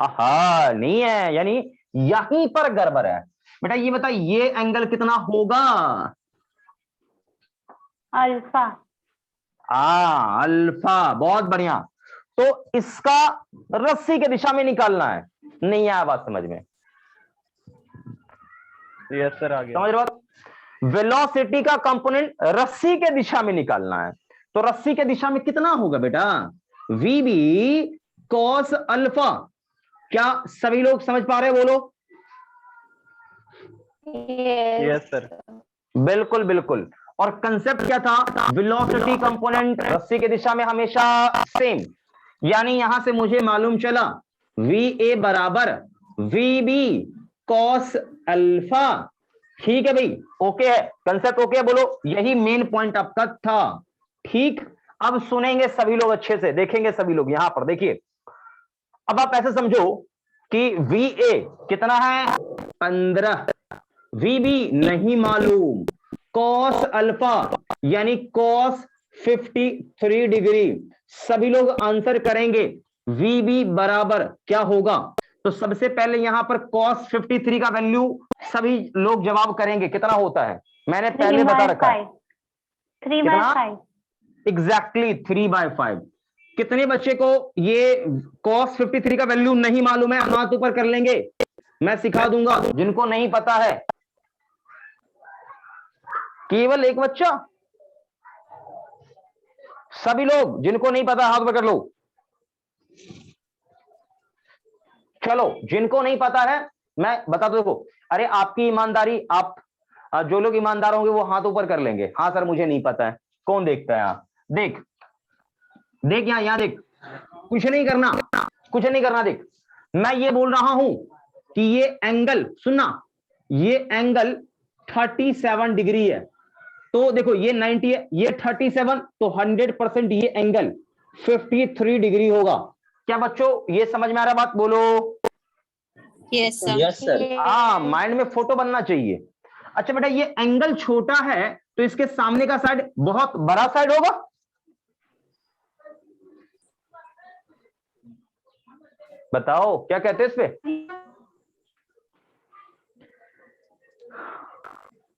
आहा, नहीं है, यानी यहीं पर गड़बड़ है। बेटा ये बता, ये एंगल कितना होगा? अल्फा। अल्फा, बहुत बढ़िया। तो इसका रस्सी के दिशा में निकालना है, नहीं आया बात समझ में? Yes, sir, आ गया। समझ रहे हो? वेलोसिटी का कंपोनेंट रस्सी के दिशा में निकालना है, तो रस्सी के दिशा में कितना होगा बेटा? VB cos alpha. क्या सभी लोग समझ पा रहे हैं? बोलो। Yes, sir. बिल्कुल बिल्कुल। और कंसेप्ट क्या था? वेलोसिटी कंपोनेंट रस्सी के दिशा में हमेशा सेम, यानी यहां से मुझे मालूम चला वी ए बराबर वी बी कॉस अल्फा। ठीक है भाई, ओके है, कंसेप्ट ओके है, बोलो यही मेन पॉइंट आपका था। ठीक, अब सुनेंगे सभी लोग अच्छे से, देखेंगे सभी लोग यहां पर, देखिए अब आप ऐसे समझो कि वी ए कितना है 15, वी बी नहीं मालूम, कॉस अल्फा यानी कॉस 53 डिग्री। सभी लोग आंसर करेंगे वी बी बराबर क्या होगा। तो सबसे पहले यहां पर cos 53 का वैल्यू सभी लोग जवाब करेंगे कितना होता है, मैंने पहले बता रखा है 3/5 एग्जैक्टली 3/5। कितने बच्चे को ये cos 53 का वैल्यू नहीं मालूम है, हाथ ऊपर कर लेंगे, मैं सिखा दूंगा। जिनको नहीं पता है, केवल एक बच्चा, सभी लोग जिनको नहीं पता हाथ पकड़ लो। चलो जिनको नहीं पता है मैं बता दो, देखो अरे आपकी ईमानदारी, आप जो लोग ईमानदार होंगे वो हाथ ऊपर कर लेंगे, हाँ सर मुझे नहीं पता है। कौन देखता है यहाँ, देख देख यहाँ देख, कुछ नहीं करना, कुछ नहीं करना। देख मैं ये बोल रहा हूं कि ये एंगल सुनना, ये एंगल 37 डिग्री है, तो देखो ये 90 है, ये 37, तो 100% ये एंगल 53 डिग्री होगा। क्या बच्चों ये समझ में आ रहा बात, बोलो यस सर। Yes sir. हाँ, माइंड में फोटो बनना चाहिए। अच्छा बेटा ये एंगल छोटा है तो इसके सामने का साइड बहुत बड़ा साइड होगा। बताओ क्या कहते हैं इस पे,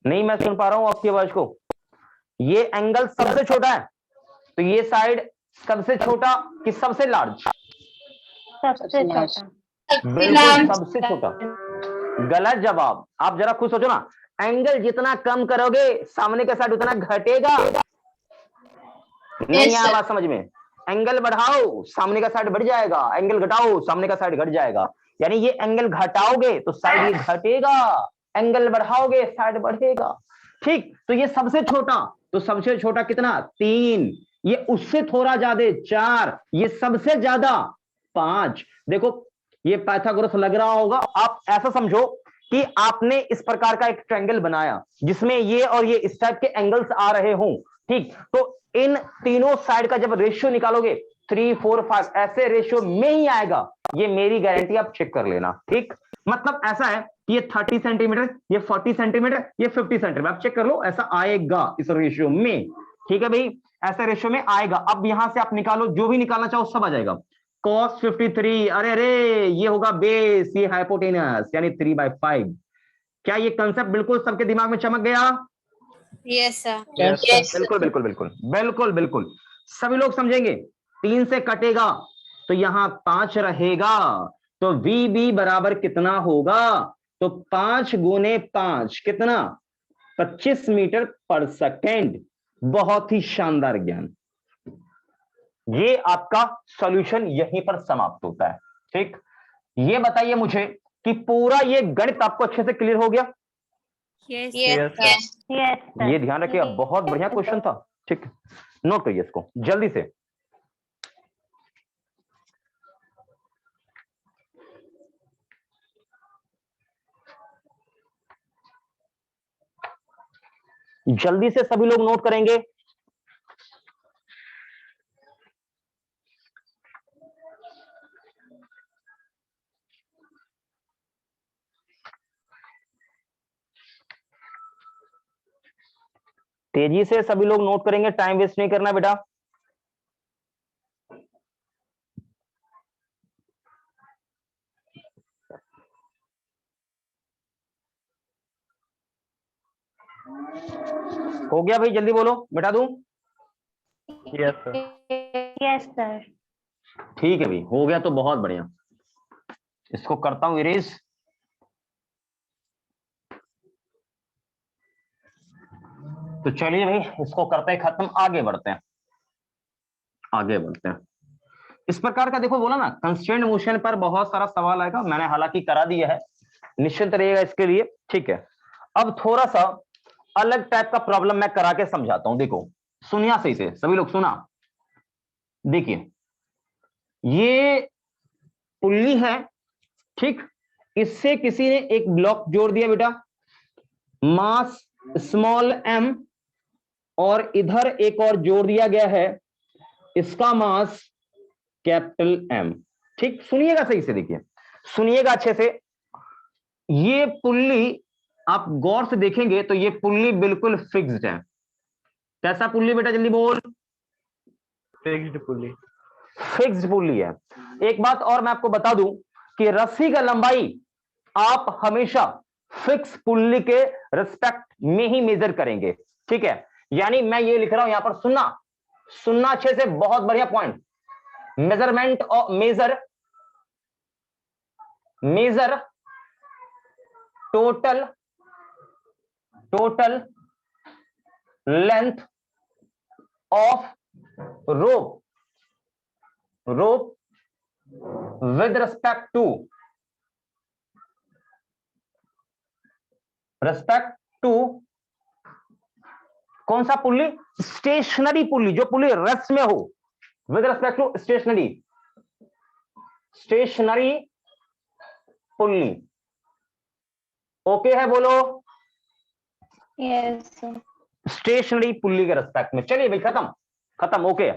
नहीं मैं सुन पा रहा हूं आपकी आवाज को। ये एंगल सबसे छोटा है तो ये साइड सबसे छोटा कि सबसे लार्ज, सबसे छोटा। बिल्कुल सबसे छोटा। गलत जवाब, आप जरा खुद सोचो ना, एंगल जितना कम करोगे सामने का साइड उतना घटेगा। नहीं आया बात समझ में, एंगल बढ़ाओ सामने का साइड बढ़ जाएगा, एंगल घटाओ सामने का साइड घट जाएगा। यानी ये एंगल घटाओगे तो साइड ये घटेगा, एंगल बढ़ाओगे साइड बढ़ेगा। ठीक, तो ये सबसे छोटा, तो सबसे छोटा कितना 3, ये उससे थोड़ा ज्यादा 4, ये सबसे ज्यादा 5। देखो ये पाइथागोरस लग रहा होगा, आप ऐसा समझो कि आपने इस प्रकार का एक ट्रायंगल बनाया जिसमें ये और ये इस टाइप के एंगल्स आ रहे हों। ठीक, तो इन तीनों साइड का जब रेशियो निकालोगे 3, 4, 5 ऐसे रेशियो में ही आएगा, ये मेरी गारंटी, आप चेक कर लेना। ठीक, मतलब ऐसा है कि ये 30 सेंटीमीटर, ये 40 सेंटीमीटर, ये 50 सेंटीमीटर, आप चेक कर लो, ऐसा आएगा इस रेशियो में। ठीक है भाई, ऐसे रेशियो में आएगा। अब यहां से आप निकालो, जो भी निकालना चाहो सब आ जाएगा। cos 53, अरे अरे ये होगा बेस, ये हाइपोटेनस यानी 3/5। क्या ये कंसेप्ट बिल्कुल सबके दिमाग में चमक गया? Yes sir. बिल्कुल बिल्कुल बिल्कुल बिल्कुल बिल्कुल, सभी लोग समझेंगे। 3 से कटेगा तो यहां 5 रहेगा, तो वी बी बराबर कितना होगा, तो 5 गुने 5 कितना 25 मीटर पर सेकेंड। बहुत ही शानदार ज्ञान, ये आपका सॉल्यूशन यहीं पर समाप्त होता है। ठीक, ये बताइए मुझे कि पूरा ये गणित आपको अच्छे से क्लियर हो गया? Yes Yes, sir. Yes. Yes sir. ये ध्यान रखिएगा, बहुत बढ़िया क्वेश्चन था। ठीक, नोट करिए इसको जल्दी से। जल्दी से सभी लोग नोट करेंगे। तेजी से सभी लोग नोट करेंगे, टाइम वेस्ट नहीं करना बेटा। हो गया भाई, जल्दी बोलो, मिटा दूं? Yes, sir. Yes sir. ठीक है भाई, हो गया तो बहुत बढ़िया। इसको करता हूं इरेज। तो चलिए भाई इसको करते हैं खत्म, आगे बढ़ते हैं, आगे बढ़ते हैं। इस प्रकार का देखो, बोला ना कंस्ट्रेंट मोशन पर बहुत सारा सवाल आएगा, मैंने हालांकि करा दिया है, निश्चिंत रहिएगा इसके लिए। ठीक है, अब थोड़ा सा अलग टाइप का प्रॉब्लम मैं करा के समझाता हूं। देखो सुनिया सही से, सभी लोग सुना। देखिए ये पुल्ली है, ठीक, इससे किसी ने एक ब्लॉक जोड़ दिया बेटा, मास स्मॉल m, और इधर एक और जोड़ दिया गया है, इसका मास कैपिटल M। ठीक, सुनिएगा सही से, देखिए सुनिएगा अच्छे से। ये पुल्ली आप गौर से देखेंगे तो ये पुल्ली बिल्कुल फिक्स्ड है। कैसा पुल्ली बेटा, जल्दी बोल। Fixed pulley. फिक्स्ड पुल्ली है। एक बात और मैं आपको बता दूं कि रस्सी का लंबाई आप हमेशा फिक्स पुल्ली के रिस्पेक्ट में ही मेजर करेंगे, ठीक है। यानी मैं ये लिख रहा हूं यहां पर, सुनना अच्छे से, बहुत बढ़िया पॉइंट। मेजरमेंट और measure total length of rope with respect to कौन सा पुल्ली, स्टेशनरी पुल्ली, जो पुल्ली रेस्ट में हो, with respect to stationary pulley. Okay है, बोलो। Yes, sir. स्टेशनरी पुल्ली के रेस्पेक्ट में। चलिए भाई, खत्म, ओके।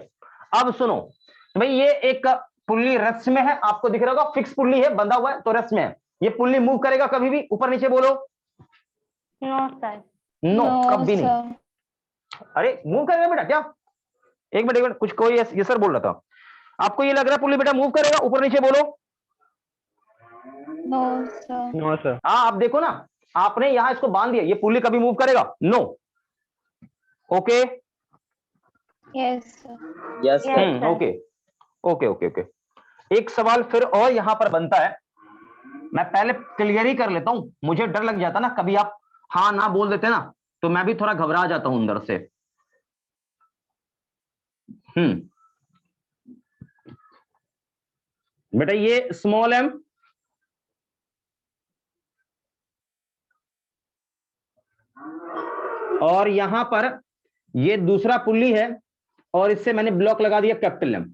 अब सुनो भाई, ये एक पुल्ली रेस्ट में है, आपको दिख रहा होगा, फिक्स पुल्ली है, बंधा हुआ है तो रेस्ट में है। ये पुल्ली मूव करेगा कभी भी, ऊपर नीचे बोलो। No sir. नो, No, कभी नहीं। sir. अरे मूव करेगा बेटा क्या? एक मिनट, कुछ कोई ये सर बोल रहा था, आपको ये लग रहा है पुल्ली बेटा मूव करेगा, ऊपर नीचे बोलो। No, sir. No sir. हाँ, आप देखो ना, आपने यहां इसको बांध दिया, ये पुल्ली कभी मूव करेगा? No. Okay, Yes, sir. Yes, sir. Yes. Okay. एक सवाल फिर और यहां पर बनता है, मैं पहले क्लियर ही कर लेता हूं, मुझे डर लग जाता ना, कभी आप हाँ ना बोल देते ना तो मैं भी थोड़ा घबरा जाता हूं अंदर से। बेटा ये स्मॉल m, और यहां पर ये दूसरा पुल्ली है, और इससे मैंने ब्लॉक लगा दिया कैपिटल M।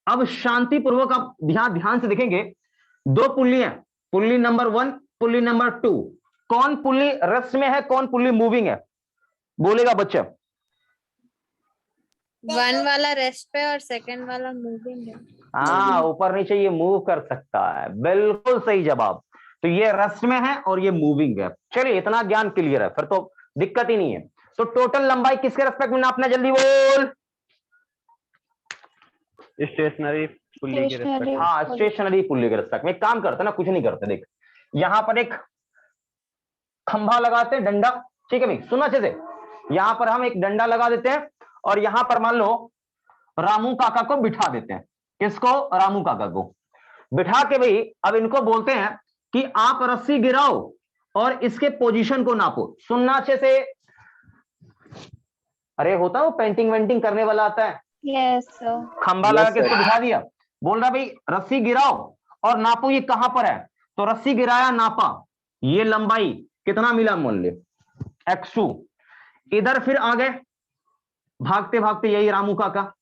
अब शांतिपूर्वक आप ध्यान से देखेंगे, दो पुल्ली हैं, पुल्ली नंबर 1, पुल्ली नंबर 2। कौन पुल्ली रेस्ट में है, कौन पुल्ली मूविंग है, बोलेगा बच्चा। 1 वाला रेस्ट पे और सेकंड वाला मूविंग है। हाँ, ऊपर नीचे ये मूव कर सकता है, बिल्कुल सही जवाब। तो ये रेस्ट में है और ये मूविंग है। चलिए, इतना ज्ञान क्लियर है, फिर तो दिक्कत ही नहीं है। तो टोटल लंबाई किसके रेस्पेक्ट में नापना, जल्दी बोल। स्टेशनरी पुली के Stationary. रेस्पेक्ट। हाँ, स्टेशनरी पुल्ली के रेस्पेक्ट में। एक काम करते ना, कुछ नहीं करते, देख यहां पर एक खंभा लगाते हैं, डंडा, ठीक है भाई, सुना अच्छे से। यहां पर हम एक डंडा लगा देते हैं, और यहां पर मान लो रामू काका को बिठा देते हैं। किसको? रामू काका को बिठा के भाई अब इनको बोलते हैं कि आप रस्सी गिराओ और इसके पोजीशन को नापो। सुनना अच्छे से। अरे होता है वो पेंटिंग वेंटिंग करने वाला आता है, Yes, sir. खंभा Yes, लगा के sir. इसको बिठा दिया, बोल रहा भाई रस्सी गिराओ और नापो ये कहां पर है। तो रस्सी गिराया, नापा, ये लंबाई कितना मिला, मूल्य x2। इधर फिर आ गए भागते भागते, यही रामू काका,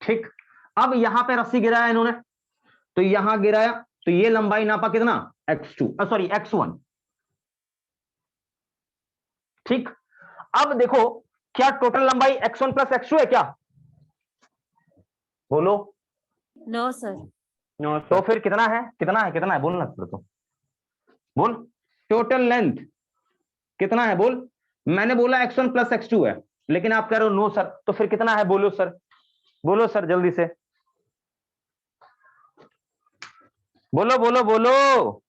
ठीक। अब यहां पे रस्सी गिराया इन्होंने, तो यहां गिराया, तो ये लंबाई नापा कितना, x2, सॉरी x1, ठीक। अब देखो, क्या टोटल लंबाई x1 प्लस x2 है क्या, बोलो। No sir. नो तो सर। फिर कितना है बोलना, फिर तो बोल। टोटल लेंथ कितना है बोल। मैंने बोला x1 प्लस x2 है, लेकिन आप कह रहे हो नो सर, तो फिर कितना है, बोलो सर, बोलो सर जल्दी से, बोलो।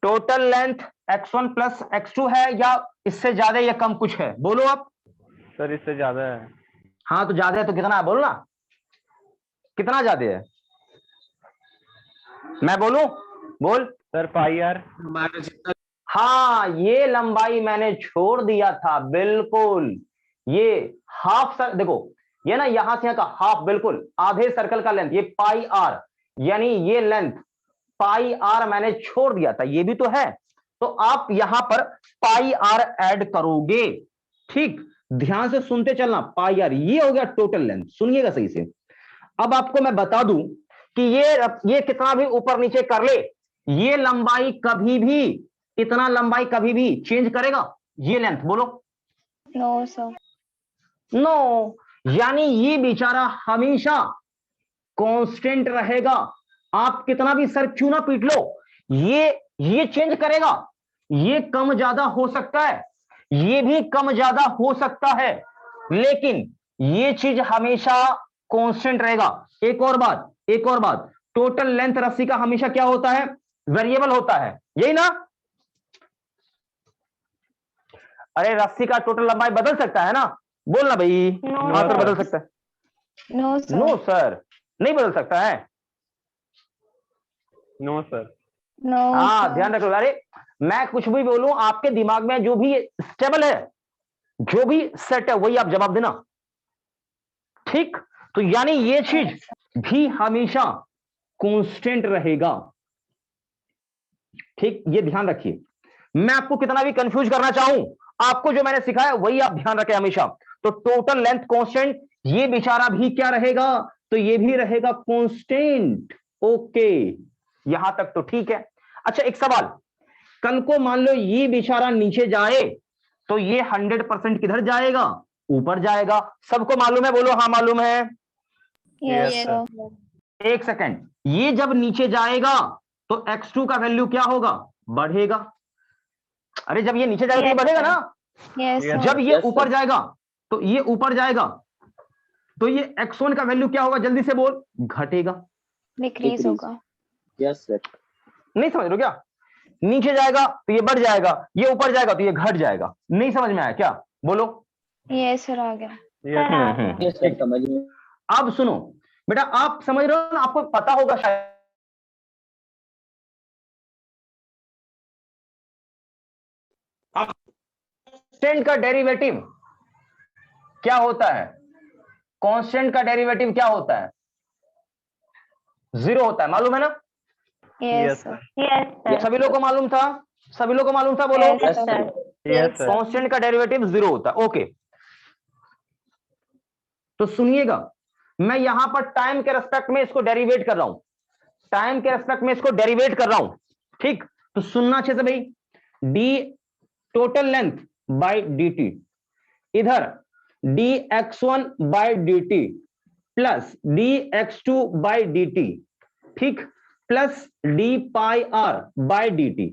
Total length x1 plus x2 है, या इससे ज्यादा या कम कुछ है, बोलो आप। सर इससे ज्यादा है। हाँ, तो ज्यादा है तो कितना है, बोलना, कितना ज्यादा है, मैं बोलूं, बोल। Sir pi R. हाँ, ये लंबाई मैंने छोड़ दिया था, बिल्कुल। ये हाफ सर, देखो ये ना, यहां से यहां का हाफ, बिल्कुल आधे सर्कल का लेंथ, ये पाई आर, यानी ये लेंथ पाई आर मैंने छोड़ दिया था, ये भी तो है। तो आप यहां पर पाई आर ऐड करोगे, ठीक। ध्यान से सुनते चलना, पाई आर ये हो गया टोटल लेंथ, सुनिएगा सही से। अब आपको मैं बता दूं कि ये कितना भी ऊपर नीचे कर ले, ये लंबाई कभी भी, इतना लंबाई कभी भी चेंज करेगा ये लेंथ? बोलो नो सर। नो, यानी ये बेचारा हमेशा कांस्टेंट रहेगा। आप कितना भी सर क्यों ना पीट लो, ये चेंज करेगा, ये कम ज्यादा हो सकता है, ये भी कम ज्यादा हो सकता है, लेकिन ये चीज हमेशा कांस्टेंट रहेगा। एक और बात, टोटल लेंथ रस्सी का हमेशा क्या होता है? वेरिएबल होता है, यही ना? अरे रस्सी का टोटल लंबाई बदल सकता है ना? बोलना भाई। हाँ सर बदल सकता है। No sir. नो सर, नहीं बदल सकता है। No sir. नो हाँ सर। ध्यान रखो। अरे मैं कुछ भी बोलूं, आपके दिमाग में जो भी स्टेबल है, जो भी सेट है, वही आप जवाब देना, ठीक? तो यानी ये चीज भी हमेशा कांस्टेंट रहेगा, ठीक? ये ध्यान रखिए। मैं आपको कितना भी कंफ्यूज करना चाहूं, आपको जो मैंने सिखाया वही आप ध्यान रखें हमेशा। तो टोटल लेंथ कांस्टेंट, ये बेचारा भी क्या रहेगा? तो ये भी रहेगा कांस्टेंट। ओके, यहां तक तो ठीक है। अच्छा एक सवाल, कल को मान लो ये बेचारा नीचे जाए तो ये 100% किधर जाएगा? ऊपर जाएगा। सबको मालूम है? बोलो हाँ मालूम है। Yes Yes, sir. एक सेकंड, ये जब नीचे जाएगा तो x2 का वैल्यू क्या होगा? बढ़ेगा। अरे जब ये नीचे जाएगा तो ये Yes, बढ़ेगा sir. ना? Yes Yes, sir. जब ये Yes, sir. ऊपर जाएगा तो ये ऊपर जाएगा तो ये x1 का वैल्यू क्या होगा? जल्दी से बोल। घटेगा। Decrease Decrease. होगा। Yes, sir. नहीं समझ रहे हो क्या? नीचे जाएगा तो ये बढ़ जाएगा, ये ऊपर जाएगा तो ये घट जाएगा। नहीं समझ में आया क्या? बोलो। यस सर, आ गया। Yes, सर, आ गया। Yes, sir. समझ में। अब सुनो बेटा, आप समझ रहे हो ना? आपको पता होगा शायद कांस्टेंट का डेरिवेटिव क्या होता है? कांस्टेंट का डेरिवेटिव क्या होता है? 0 होता है, मालूम है ना? Yes Yes, sir. Yes sir. सभी लोगों को मालूम था? सभी लोगों को मालूम था? बोलो। Yes, Yes, sir. sir. yes, sir. Constant का डेरिवेटिव 0 होता है। ओके, तो सुनिएगा, मैं यहां पर टाइम के रेस्पेक्ट में इसको डेरिवेट कर रहा हूं, टाइम के रेस्पेक्ट में इसको डेरिवेट कर रहा हूं, ठीक? तो सुनना अच्छे से भाई। D total length by dt, इधर dx1 बाय dt plus dx2 by dt, ठीक? Plus d pi r by dt।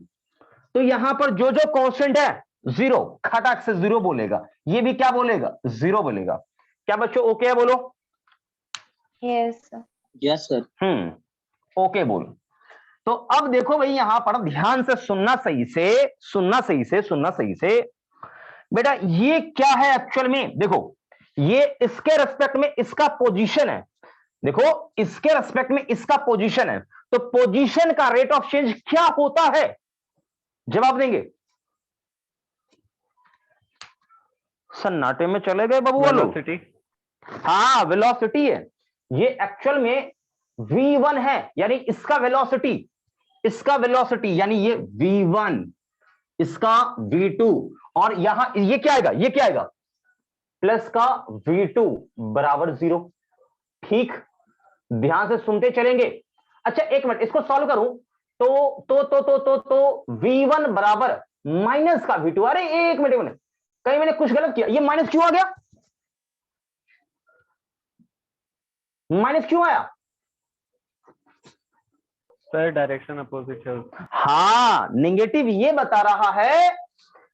तो यहां पर जो जो कांस्टेंट है 0, खटाक से 0 बोलेगा, ये भी क्या बोलेगा? 0 बोलेगा। क्या बच्चों ओके है? बोलो। Yes sir. Yes, sir. Okay बोल। तो अब देखो भाई, यहां पर ध्यान से सुनना, सही से सुनना, सही से सुनना, सही से बेटा। ये क्या है एक्चुअल में? देखो, ये इसके रेस्पेक्ट में इसका पोजीशन है। देखो, इसके रेस्पेक्ट में इसका पोजीशन है, तो पोजीशन का रेट ऑफ चेंज क्या होता है? जवाब देंगे। सन्नाटे में चले गए बाबू वालों। Velocity. हाँ, वेलोसिटी है। ये एक्चुअल में v1 है, यानी इसका वेलोसिटी, इसका वेलोसिटी यानी ये v1, इसका v2, और यहां ये क्या आएगा? ये क्या आएगा? प्लस का v2 बराबर 0, ठीक? ध्यान से सुनते चलेंगे। अच्छा एक मिनट, इसको सॉल्व करूं तो v1 बराबर माइनस का v2। अरे एक मिनट, कहीं मैंने कुछ गलत किया? ये माइनस क्यों आ गया? माइनस क्यों आया? Sir, direction opposite है। हाँ, नेगेटिव ये बता रहा है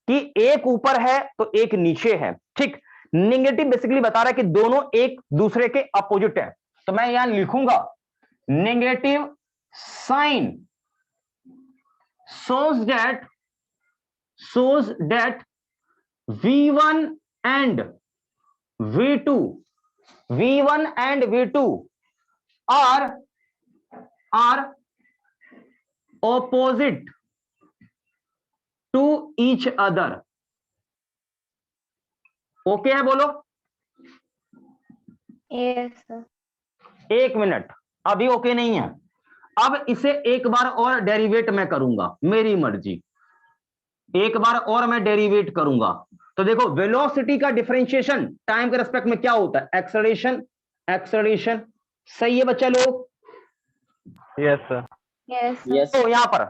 कि एक ऊपर है तो एक नीचे है, ठीक? नेगेटिव बेसिकली बता रहा है कि दोनों एक दूसरे के अपोजिट है। तो मैं यहां लिखूंगा negative sign shows that v1 and v2 are opposite to each other। Okay है? बोलो। Yes sir. एक मिनट, अभी ओके नहीं है। अब इसे एक बार और डेरिवेट मैं करूंगा, मेरी मर्जी। एक बार और मैं डेरिवेट करूंगा तो देखो वेलोसिटी का डिफरेंशिएशन टाइम के रेस्पेक्ट में क्या होता है? Acceleration, acceleration. सही है बच्चा लोग? Yes, sir. Yes, sir. Yes. तो यहां पर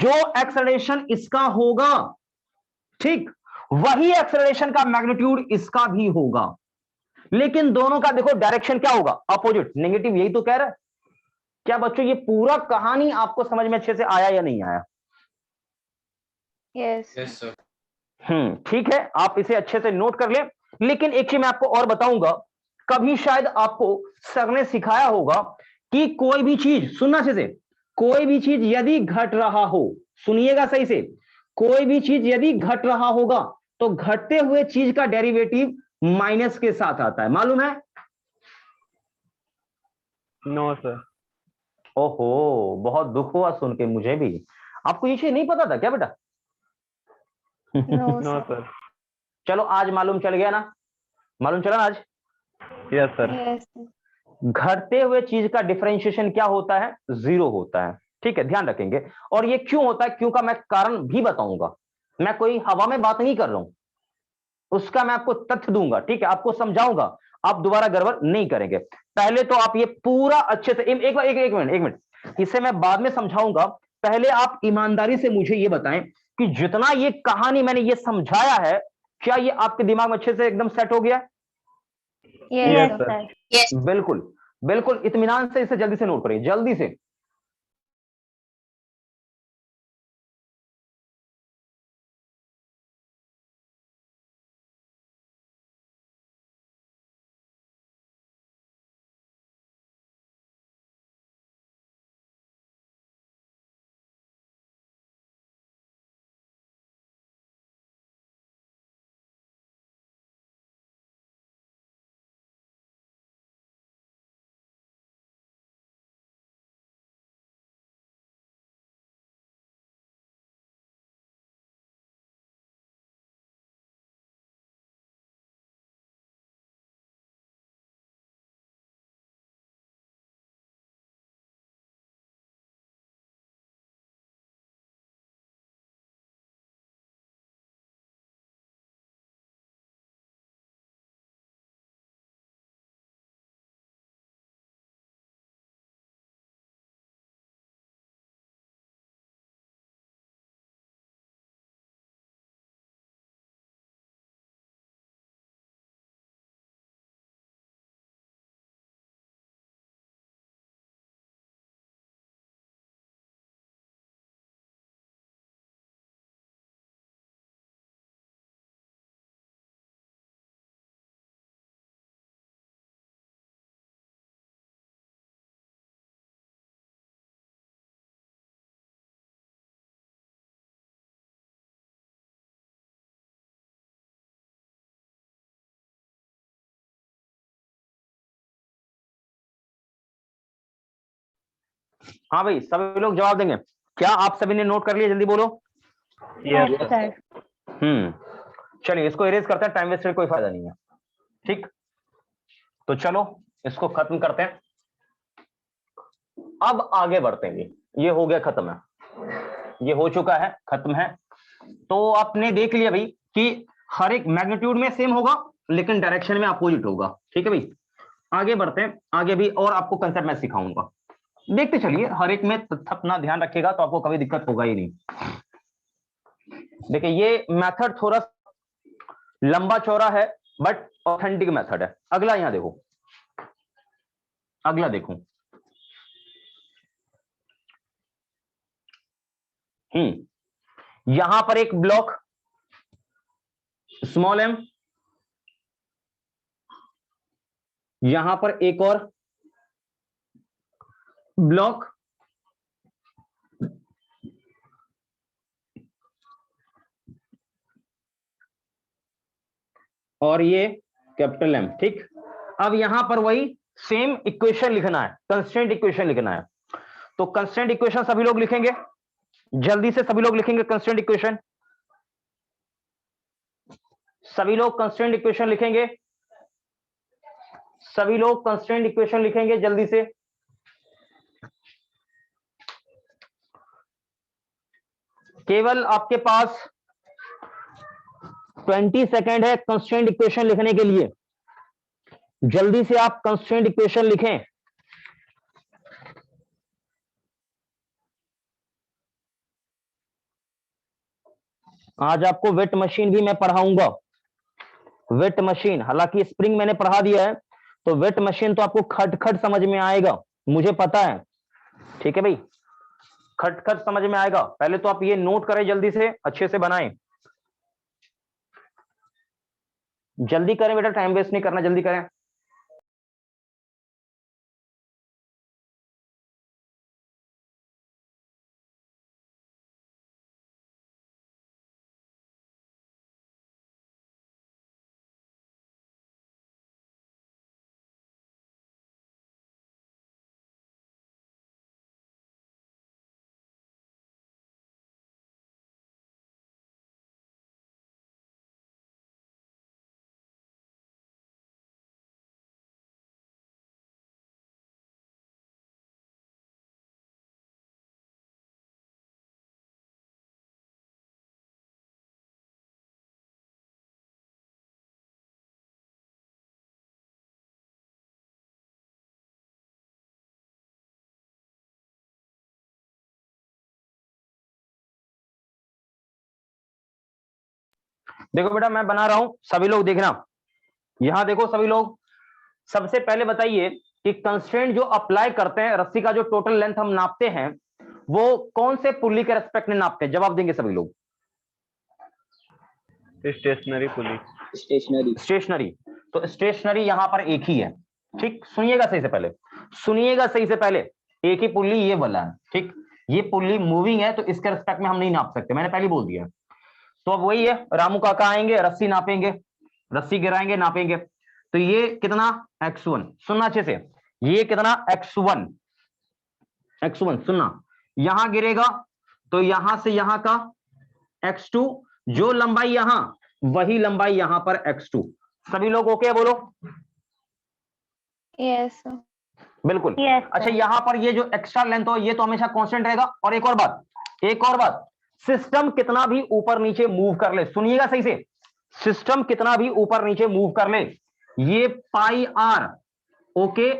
जो एक्सेलरेशन इसका होगा, ठीक, वही एक्सेलरेशन का मैग्नीट्यूड इसका भी होगा, लेकिन दोनों का देखो डायरेक्शन क्या होगा? Opposite, negative. यही तो कह रहा है। क्या बच्चों ये पूरा कहानी आपको समझ में अच्छे से आया या नहीं आया? Yes. Yes, sir. ठीक है, आप इसे अच्छे से नोट कर ले। लेकिन एक चीज मैं आपको और बताऊंगा, कभी शायद आपको सर ने सिखाया होगा कि कोई भी चीज, सुनना अच्छे से, कोई भी चीज यदि घट रहा हो, सुनिएगा सही से, कोई भी चीज यदि घट रहा होगा तो घटते हुए चीज का डेरिवेटिव माइनस के साथ आता है, मालूम है? No, sir. ओहो, बहुत दुख हुआ सुन के मुझे भी। आपको ये चीज नहीं पता था क्या बेटा? No, No, sir. sir. चलो आज मालूम चल गया ना? मालूम चला ना आज? Yes, sir. Yes, sir. घटते हुए चीज का डिफरेंशिएशन क्या होता है? जीरो होता है। ठीक है, ध्यान रखेंगे। और ये क्यों होता है, क्यों का मैं कारण भी बताऊंगा। मैं कोई हवा में बात नहीं कर रहा हूं, उसका मैं आपको तथ्य दूंगा। ठीक है, आपको समझाऊंगा, आप दोबारा गड़बड़ नहीं करेंगे। पहले तो आप ये पूरा अच्छे से एक मिनट, इसे मैं बाद में समझाऊंगा। पहले आप ईमानदारी से मुझे ये बताएं कि जितना ये कहानी मैंने ये समझाया है, क्या ये आपके दिमाग में अच्छे से एकदम सेट हो गया? Yes, Yes, sir. sir. Yes. बिल्कुल बिल्कुल, इत्मीनान से इसे जल्दी से नोट करिए, जल्दी से। हाँ भाई, सभी लोग जवाब देंगे। क्या आप सभी ने नोट कर लिया? जल्दी बोलो। Yes, Yes, sir. sir. चलिए इसको इरेज करते हैं, टाइम वेस्ट से कोई फायदा नहीं है। ठीक, तो चलो इसको खत्म करते हैं। अब आगे बढ़ते हैं। ये हो गया खत्म है, ये हो चुका है, खत्म है। तो आपने देख लिया भाई कि हर एक मैग्नीट्यूड में सेम होगा लेकिन डायरेक्शन में अपोजिट होगा। ठीक है भाई, आगे बढ़ते हैं। आगे भी और आपको कंसेप्ट मैं सिखाऊंगा, देखते चलिए। हर एक में अपना ध्यान रखिएगा तो आपको कभी दिक्कत होगा ही नहीं। देखिए ये मेथड थोड़ा लंबा चौड़ा है बट ऑथेंटिक मेथड है। अगला यहां देखो, अगला देखो। यहां पर एक ब्लॉक स्मॉल m, यहां पर एक और ब्लॉक और ये कैपिटल M। ठीक, अब यहां पर वही सेम इक्वेशन लिखना है, कंस्ट्रेंट इक्वेशन लिखना है। तो कंस्ट्रेंट इक्वेशन सभी लोग लिखेंगे, जल्दी से सभी लोग लिखेंगे कंस्ट्रेंट इक्वेशन। सभी लोग कंस्ट्रेंट इक्वेशन लिखेंगे, सभी लोग कंस्ट्रेंट इक्वेशन लिखेंगे जल्दी से। केवल आपके पास 20 सेकेंड है कंस्ट्रेंट इक्वेशन लिखने के लिए, जल्दी से आप कंस्ट्रेंट इक्वेशन लिखें। आज आपको वेट मशीन भी मैं पढ़ाऊंगा, वेट मशीन। हालांकि स्प्रिंग मैंने पढ़ा दिया है, तो वेट मशीन तो आपको खट खट समझ में आएगा, मुझे पता है। ठीक है भाई, खट खट समझ में आएगा। पहले तो आप ये नोट करें, जल्दी से अच्छे से बनाएं, जल्दी करें बेटा, टाइम वेस्ट नहीं करना, जल्दी करें। देखो बेटा मैं बना रहा हूं, सभी लोग देखना, यहां देखो सभी लोग। सबसे पहले बताइए कि कंस्ट्रेंट जो अप्लाई करते हैं, रस्सी का जो टोटल लेंथ हम नापते हैं, वो कौन से पुल्ली के रेस्पेक्ट में नापते हैं? जवाब देंगे सभी लोग। स्टेशनरी पुली। स्टेशनरी। स्टेशनरी, तो स्टेशनरी यहां पर एक ही है। ठीक, सुनिएगा सही से पहले, सुनिएगा सही से पहले, एक ही पुल्ली ये वाला है। ठीक, ये पुल्ली मूविंग है तो इसके रेस्पेक्ट में हम नहीं नाप सकते, मैंने पहले बोल दिया। तो अब वही है, रामू काका आएंगे, रस्सी नापेंगे, रस्सी गिराएंगे, नापेंगे। तो ये कितना x1, सुनना अच्छे से, ये कितना x1, x1 सुनना, यहां गिरेगा तो यहां से यहां का x2, जो लंबाई यहां वही लंबाई यहां पर x2। सभी लोग ओके बोलो? यस बिल्कुल। Yes, अच्छा, sir. यहां पर ये जो एक्स्ट्रा लेंथ हो ये तो हमेशा कांस्टेंट रहेगा। और एक और बात, एक और बात, सिस्टम कितना भी ऊपर नीचे मूव कर ले, सुनिएगा सही से, सिस्टम कितना भी ऊपर नीचे मूव कर ले, ये पाई आर, ओके,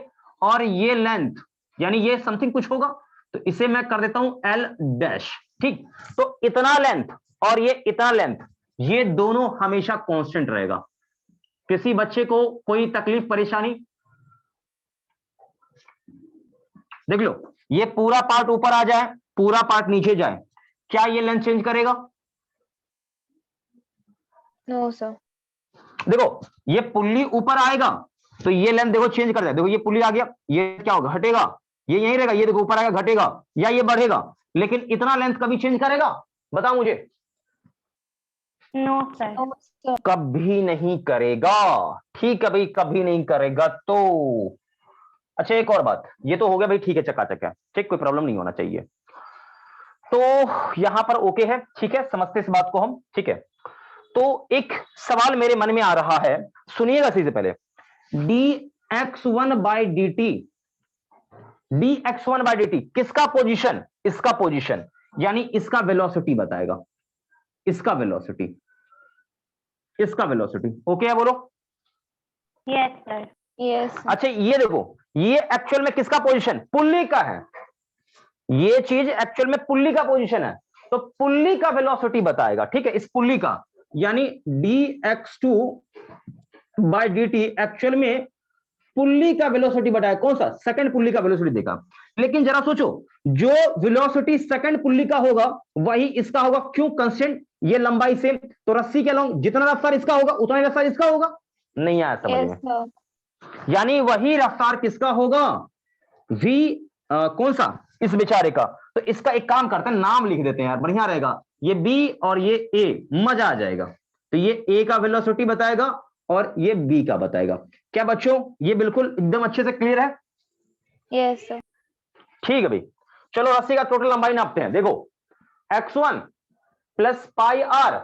और ये लेंथ यानी ये समथिंग कुछ होगा, तो इसे मैं कर देता हूं एल डैश। ठीक, तो इतना लेंथ और ये इतना लेंथ, ये दोनों हमेशा कांस्टेंट रहेगा। किसी बच्चे को कोई तकलीफ परेशानी? देख लो, ये पूरा पार्ट ऊपर आ जाए, पूरा पार्ट नीचे जाए, क्या ये लेंथ चेंज करेगा? No sir. देखो, ये पुल्ली ऊपर आएगा तो ये लेंथ देखो चेंज कर जाए। देखो ये पुल्ली आ गया, ये क्या होगा, हटेगा, ये यहीं रहेगा, ये देखो ऊपर आएगा, घटेगा, या ये बढ़ेगा, लेकिन इतना लेंथ कभी चेंज करेगा? बताओ मुझे। No, sir. No sir. कभी नहीं करेगा। ठीक है भाई, कभी नहीं करेगा। तो अच्छा, एक और बात, ये तो हो गया भाई, ठीक है, चकाचक है, ठीक, कोई प्रॉब्लम नहीं होना चाहिए। तो यहां पर ओके है, ठीक है, समझते इस बात को हम, ठीक है। तो एक सवाल मेरे मन में आ रहा है, सुनिएगा सही से पहले, dx1 by D T, dx1 by D T किसका पोजीशन? इसका पोजीशन, यानी इसका वेलोसिटी बताएगा, इसका वेलोसिटी, इसका वेलोसिटी। ओके है बोलो? Yes, sir. यस अच्छा, ये देखो, ये एक्चुअल में किसका पोजीशन? पुल्ली का है, ये चीज एक्चुअल में पुल्ली का पोजीशन है, तो पुल्ली का वेलोसिटी बताएगा। ठीक है, इस पुल्ली का, यानी dx2 by D T actual में पुल्ली का वेलोसिटी बताएगा। कौन सा? सेकंड पुल्ली का वेलोसिटी देगा। लेकिन जरा सोचो, जो वेलोसिटी सेकंड पुल्ली का होगा वही इसका होगा, क्यों? कांस्टेंट, ये लंबाई से, तो रस्सी के अलॉन्ग जितना रफ्तार इसका होगा उतना ही रफ्तार इसका होगा। नहीं आया समझ में? सर। यानी वही रफ्तार किसका होगा? v कौन सा? इस बेचारे का। तो इसका एक काम करते हैं, नाम लिख देते हैं यार, बढ़िया रहेगा, ये b और ये a, मजा आ जाएगा। तो ये a का वेलोसिटी बताएगा और ये b का बताएगा। क्या बच्चों, ये बिल्कुल एकदम अच्छे से क्लियर है? Yes sir. ठीक है भाई, चलो रस्सी का टोटल लंबाई नापते हैं। देखो, x1 plus pi R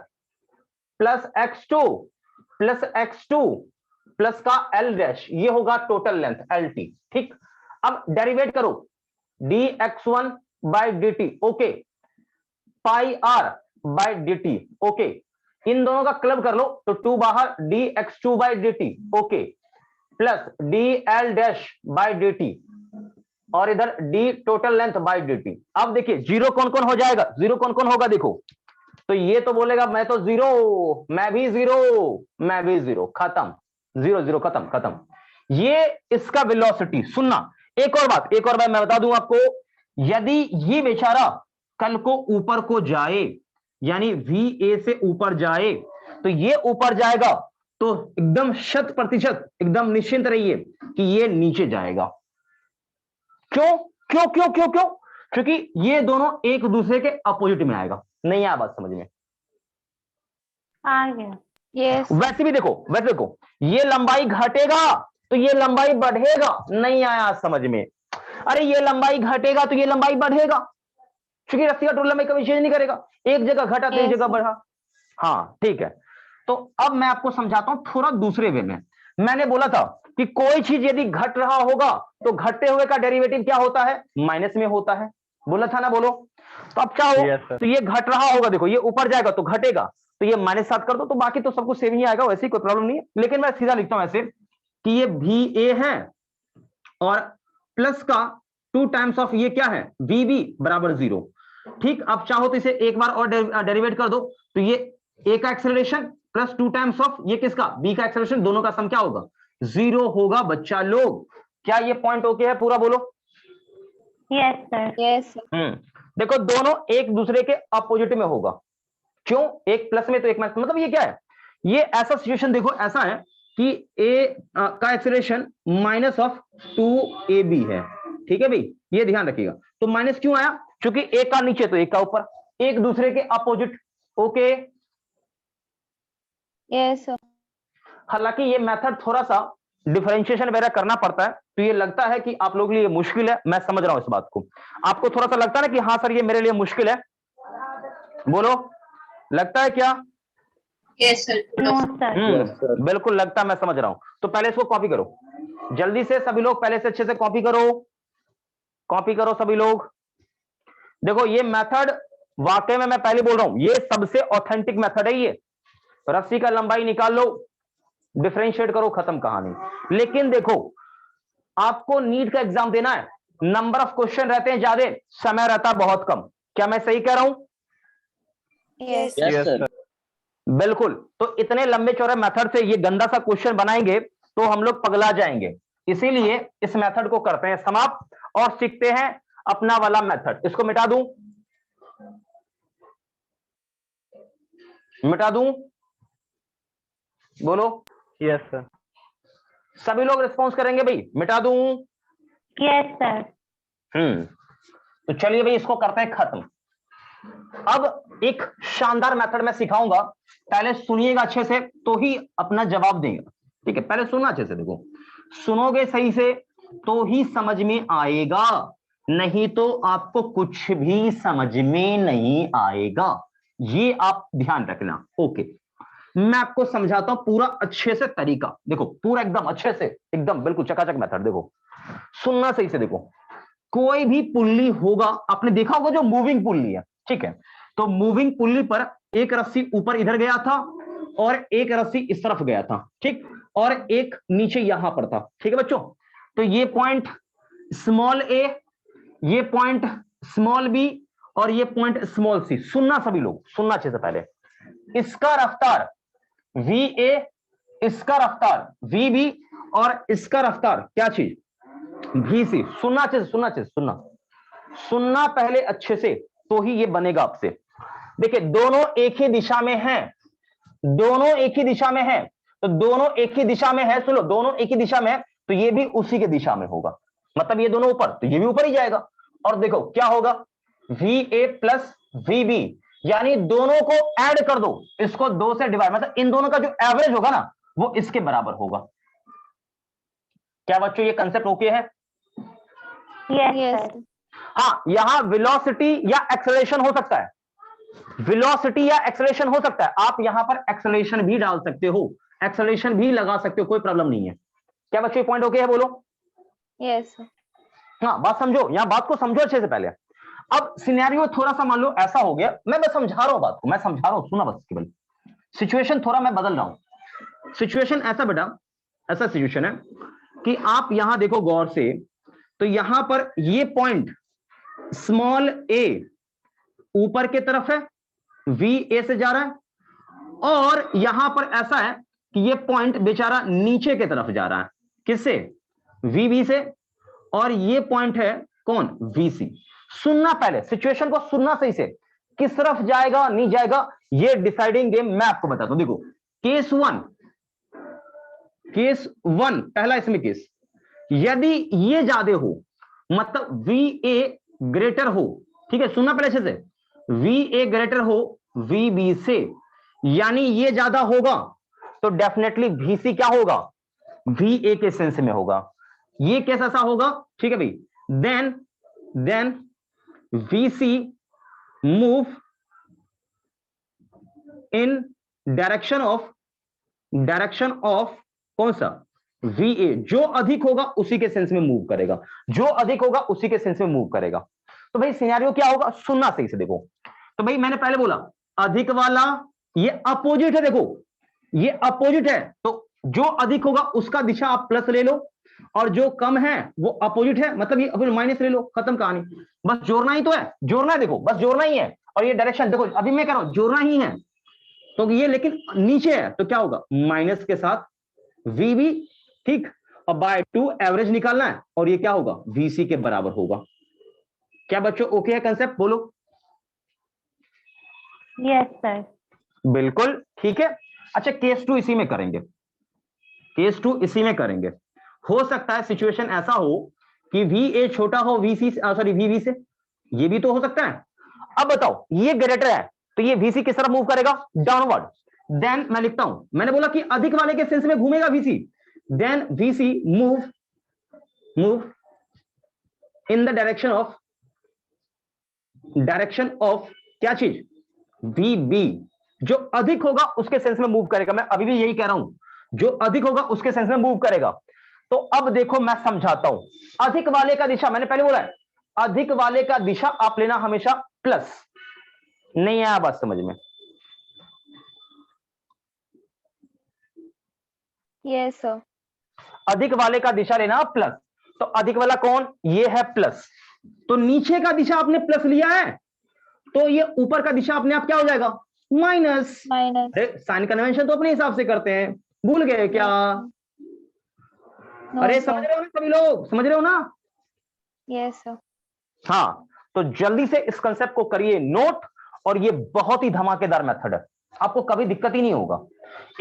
plus x2 plus x2 plus का एल डैश, ये होगा टोटल लेंथ LT। ठीक, अब डेरिवेट करो, dx1 by dt, okay, pi R by dt, okay, इन दोनों का क्लब कर लो तो 2 बाहर, dx2 by dt, okay, plus dl dash by dt, और इधर d total length by dt। अब देखिए जीरो कौन कौन हो जाएगा, जीरो कौन कौन होगा, देखो तो ये तो बोलेगा मैं तो जीरो, मैं भी जीरो, मैं भी जीरो, खत्म, जीरो जीरो, खत्म खत्म। ये इसका वेलोसिटी। सुनना एक और बात मैं बता दूं आपको, यदि ये बेचारा कल को ऊपर को जाए, यानी VA से ऊपर जाए, तो ये ऊपर जाएगा तो एकदम 100% एकदम निश्चिंत रहिए कि ये नीचे जाएगा। क्यों क्यों क्यों क्यों क्यों? क्योंकि ये दोनों एक दूसरे के अपोजिट में आएगा। नहीं आया बात समझ में? आ गया। Yes. वैसे भी देखो, वैसे देखो, ये लंबाई घटेगा तो ये लंबाई बढ़ेगा। नहीं आया समझ में? अरे ये लंबाई घटेगा तो ये लंबाई बढ़ेगा, क्योंकि रस्सी का टोल लंबाई कभी चेंज नहीं करेगा, एक जगह घटा तो एक जगह बढ़ा। हाँ ठीक है, तो अब मैं आपको समझाता हूं थोड़ा दूसरे वे में। मैंने बोला था कि कोई चीज यदि घट रहा होगा तो घटते हुए का डेरिवेटिव क्या होता है, माइनस में होता है। बोला था ना, बोलो। तो अब क्या हो, तो ये घट रहा होगा, देखो ये ऊपर जाएगा तो घटेगा, तो ये -7 कर दो, तो बाकी तो सब कुछ सेम ही आएगा, वैसे कोई प्रॉब्लम नहीं है। लेकिन मैं सीधा लिखता हूं ऐसे कि ये VA है और प्लस का 2 टाइम्स ऑफ ये क्या है, VB बराबर 0। ठीक, अब चाहो तो इसे एक बार और डेरिवेट कर दो, तो ये A का एक्सेलरेशन प्लस 2 टाइम्स ऑफ ये किसका, B का एक्सेलरेशन, दोनों का सम क्या होगा, 0 होगा बच्चा लोग। क्या ये पॉइंट ओके है पूरा, बोलो। Yes sir. Yes. देखो दोनों एक दूसरे के अपोजिट में होगा। क्यों, एक प्लस में तो एक माइनस, मतलब ये क्या है, ये ऐसा सिचुएशन देखो ऐसा है कि A का एक्सेलरेशन -2AB है। ठीक है भाई, ये ध्यान रखिएगा। तो माइनस क्यों आया, क्योंकि एक का नीचे तो एक का ऊपर, एक दूसरे के अपोजिट। Okay, Yes. Sir. हालांकि ये मेथड थोड़ा सा डिफरेंशिएशन वगैरह करना पड़ता है, तो ये लगता है कि आप लोगों के लिए मुश्किल है, मैं समझ रहा हूं इस बात को। आपको थोड़ा सा लगता है ना कि हाँ सर ये मेरे लिए मुश्किल है, बोलो, लगता है क्या? Yes sir. No sir. Yes, sir. बिल्कुल लगता है, मैं समझ रहा हूं। तो पहले इसको कॉपी करो जल्दी से, सभी लोग पहले से अच्छे से कॉपी करो, कॉपी करो सभी लोग। देखो ये मेथड वाकई में मैं पहले बोल रहा हूं, ये सबसे ऑथेंटिक मेथड है। ये रस्सी का लंबाई निकाल लो, डिफरेंशिएट करो, खत्म कहानी। लेकिन देखो आपको नीट का एग्जाम देना है, नंबर ऑफ क्वेश्चन रहते हैं ज्यादा, समय रहता है बहुत कम। क्या मैं सही कह रहा हूं? Yes. Yes, Yes, sir. sir. बिल्कुल। तो इतने लंबे चौड़े मेथड से ये गंदा सा क्वेश्चन बनाएंगे तो हम लोग पगला जाएंगे, इसीलिए इस मेथड को करते हैं समाप्त और सीखते हैं अपना वाला मेथड। इसको मिटा दूं, मिटा दूं, बोलो। Yes, sir. सभी लोग रिस्पॉन्स करेंगे भाई, मिटा दूं? Yes sir. तो चलिए भाई इसको करते हैं खत्म। अब एक शानदार मेथड मैं सिखाऊंगा, पहले सुनिएगा अच्छे से तो ही अपना जवाब देंगे। ठीक है, पहले सुनना अच्छे से, देखो सुनोगे सही से तो ही समझ में आएगा, नहीं तो आपको कुछ भी समझ में नहीं आएगा, ये आप ध्यान रखना। ओके, मैं आपको समझाता हूं पूरा अच्छे से तरीका, देखो पूरा एकदम अच्छे से, एकदम बिल्कुल चकाचक मेथड। देखो सुनना सही से, देखो कोई भी पुल्ली होगा, आपने देखा होगा जो मूविंग पुल्ली है, ठीक है, तो मूविंग पुल्ली पर एक रस्सी ऊपर इधर गया था और एक रस्सी इस तरफ गया था, ठीक, और एक नीचे यहां पर था। ठीक है बच्चों, तो ये पॉइंट स्मॉल ए, ये पॉइंट स्मॉल बी और ये पॉइंट स्मॉल सी। सुनना सभी लोग, सुनना अच्छे से पहले, इसका रफ्तार VA, इसका रफ्तार VB और इसका रफ्तार क्या चीज, VC। सुनना अच्छे से, सुनना अच्छे से, सुनना पहले अच्छे से तो ही ये बनेगा आपसे। देखिए दोनों एक ही दिशा में हैं, दोनों एक ही दिशा में है, तो दोनों एक ही दिशा में है, सुनो दोनों एक ही दिशा में है तो ये भी उसी के दिशा में होगा, मतलब ये दोनों ऊपर तो ये भी ऊपर ही जाएगा। और देखो क्या होगा, VA प्लस VB, यानी दोनों को ऐड कर दो, इसको 2 से डिवाइड, मतलब इन दोनों का जो एवरेज होगा ना वो इसके बराबर होगा। क्या बच्चों ये कंसेप्ट ओके है? Yes Yes. सर। हाँ, यहां वेलोसिटी या एक्सेलरेशन हो सकता है, वेलोसिटी या एक्सेलरेशन हो सकता है, आप यहां पर एक्सेलरेशन भी डाल सकते हो, एक्सेलरेशन भी लगा सकते हो, कोई प्रॉब्लम नहीं है। क्या बच्चों ये पॉइंट ओके है, बोलो। Yes. Sir. हाँ बात समझो, यहां बात को समझो अच्छे से पहले। अब सिनेरियो थोड़ा सा मान लो ऐसा हो गया, मैं समझा रहा हूं बात को, मैं समझा रहा हूं, सुना बस केवल सिचुएशन थोड़ा मैं बदल रहा हूं। सिचुएशन ऐसा बेटा, ऐसा सिचुएशन है कि आप यहां देखो गौर से, तो यहां पर ये पॉइंट स्मॉल ए ऊपर के तरफ है, वी ए से जा रहा है, और यहां पर ऐसा है कि ये पॉइंट बेचारा नीचे की तरफ जा रहा है, किससे? वी बी से, और ये पॉइंट है कौन? वी सी। सुनना, पहले सिचुएशन को सुनना सही से, किस तरफ जाएगा नहीं जाएगा ये डिसाइडिंग गेम मैं आपको बताता हूं। देखो केस वन, पहला इसमें केस, यदि ये ज्यादा हो, मतलब वी ए ग्रेटर हो, ठीक है, सुनना पहले अच्छे से, वी ए ग्रेटर हो वी बी से, यानी ये ज्यादा होगा तो डेफिनेटली वी सी क्या होगा? वी ए के सेंस में होगा। ये केस ऐसा होगा, ठीक है भाई। Then V C move in direction of कौन सा? V A. जो अधिक होगा उसी के सेंस में मूव करेगा, जो अधिक होगा उसी के सेंस में मूव करेगा। तो भाई सिनेरियो क्या होगा, सुनना सही से। देखो तो भाई मैंने पहले बोला अधिक वाला ये अपोजिट है, देखो ये अपोजिट है, तो जो अधिक होगा उसका दिशा आप प्लस ले लो, और जो कम है वो अपोजिट है, मतलब ये अभी माइनस ले लो, खत्म कहानी। बस जोड़ना ही तो है, जोड़ना है, देखो बस जोड़ना ही है। और ये डायरेक्शन देखो, अभी मैं कह रहा हूं जोड़ना ही है, तो ये लेकिन नीचे है तो क्या होगा? माइनस के साथ वी बी, ठीक, और बाय 2 एवरेज निकालना है, और ये क्या होगा? वीसी के बराबर होगा। क्या बच्चों ओके है कंसेप्ट? बोलो। Yes sir. बिल्कुल ठीक है। अच्छा केस 2 इसी में करेंगे, केस 2 इसी में करेंगे। हो सकता है सिचुएशन ऐसा हो कि वी ए छोटा हो वीसी, सॉरी वी बी से, ये भी तो हो सकता है। अब बताओ ये ग्रेटर है तो ये वीसी किस तरफ मूव करेगा? डाउनवर्ड। देन मैं लिखता हूं, मैंने बोला कि अधिक वाले के सेंस में घूमेगा VC, then VC move in the direction of क्या चीज? V B. जो अधिक होगा उसके सेंस में मूव करेगा, मैं अभी भी यही कह रहा हूं, जो अधिक होगा उसके सेंस में मूव करेगा। तो अब देखो मैं समझाता हूं, अधिक वाले का दिशा मैंने पहले बोला है, अधिक वाले का दिशा आप लेना हमेशा प्लस। नहीं आया बात समझ में? Yes sir. अधिक वाले का दिशा लेना प्लस, तो अधिक वाला कौन? ये है प्लस, तो नीचे का दिशा आपने प्लस लिया है, तो ये ऊपर का दिशा अपने आप क्या हो जाएगा? माइनस। माइनस। अरे साइन कन्वेंशन तो अपने हिसाब से करते हैं, भूल गए क्या? अरे समझ रहे हो ना सभी लोग, समझ रहे हो ना? Yes sir. हाँ, तो जल्दी से इस कंसेप्ट को करिए नोट, और ये बहुत ही धमाकेदार मेथड है, आपको कभी दिक्कत ही नहीं होगा।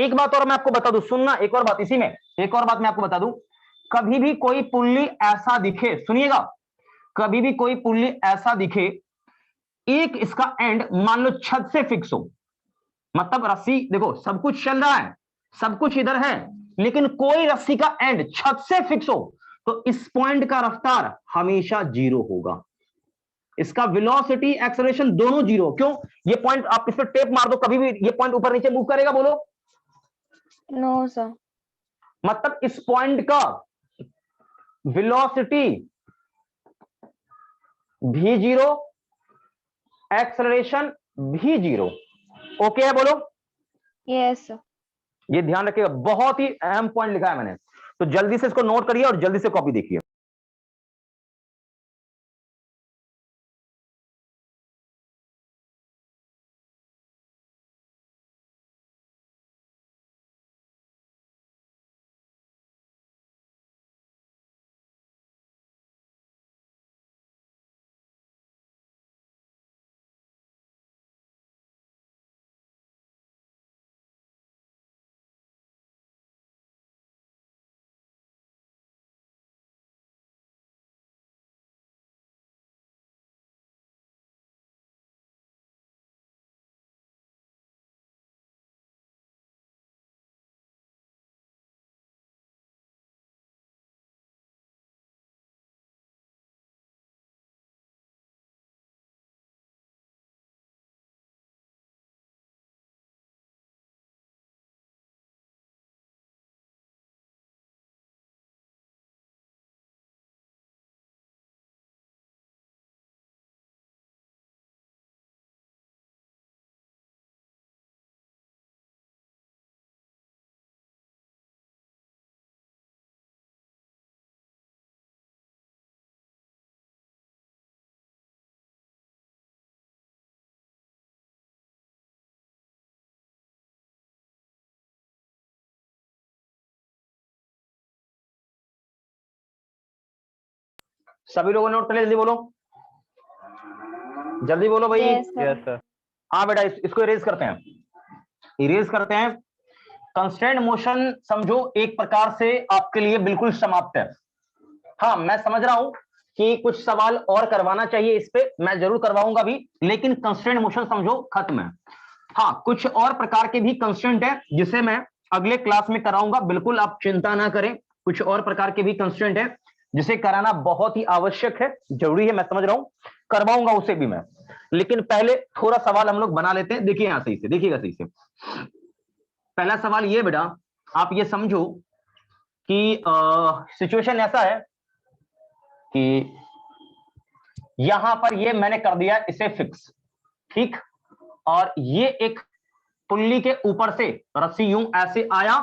एक बात और मैं आपको बता दूं, सुनना, एक और बात इसी में, एक और बात मैं आपको बता दूं, कभी भी कोई पुल्ली ऐसा दिखे, सुनिएगा, कभी भी कोई पुल्ली ऐसा दिखे, एक इसका एंड मान लो छत से फिक्स हो, मतलब रस्सी देखो सब कुछ चल रहा है, सब कुछ इधर है, लेकिन कोई रस्सी का एंड छत से फिक्स हो, तो इस पॉइंट का रफ्तार हमेशा 0 होगा, इसका वेलोसिटी एक्सेलरेशन दोनों 0। क्यों? ये पॉइंट आप इस पर टेप मार दो, कभी भी ये पॉइंट ऊपर नीचे मूव करेगा? बोलो। No sir. मतलब इस पॉइंट का वेलोसिटी भी 0, एक्सेलरेशन भी 0। ओके है? बोलो। Yes sir. ये ध्यान रखिएगा, बहुत ही अहम पॉइंट लिखा है मैंने, तो जल्दी से इसको नोट करिए और जल्दी से कॉपी देखिए। सभी लोगों ने नोट कर लिया? जल्दी बोलो, जल्दी बोलो भाई। Yes, sir. Yes, sir. हाँ बेटा, इसको इरेज करते हैं, इरेज करते हैं। कंस्ट्रेंट मोशन समझो एक प्रकार से आपके लिए बिल्कुल समाप्त है। हाँ, मैं समझ रहा हूं कि कुछ सवाल और करवाना चाहिए इस पे, मैं जरूर करवाऊंगा भी, लेकिन कंस्ट्रेंट मोशन समझो खत्म है। हाँ, कुछ और प्रकार के भी कंस्ट्रेंट है जिसे मैं अगले क्लास में कराऊंगा, बिल्कुल आप चिंता ना करें। कुछ और प्रकार के भी कंस्ट्रेंट है जिसे कराना बहुत ही आवश्यक है, जरूरी है, मैं समझ रहा हूं, करवाऊंगा उसे भी मैं। लेकिन पहले थोड़ा सवाल हम लोग बना लेते हैं। देखिए यहां सही से, देखिएगा सही से। पहला सवाल ये बेटा, आप ये समझो कि सिचुएशन ऐसा है कि यहां पर ये मैंने कर दिया इसे फिक्स, ठीक, और ये एक पुल्ली के ऊपर से रस्सी यूं ऐसे आया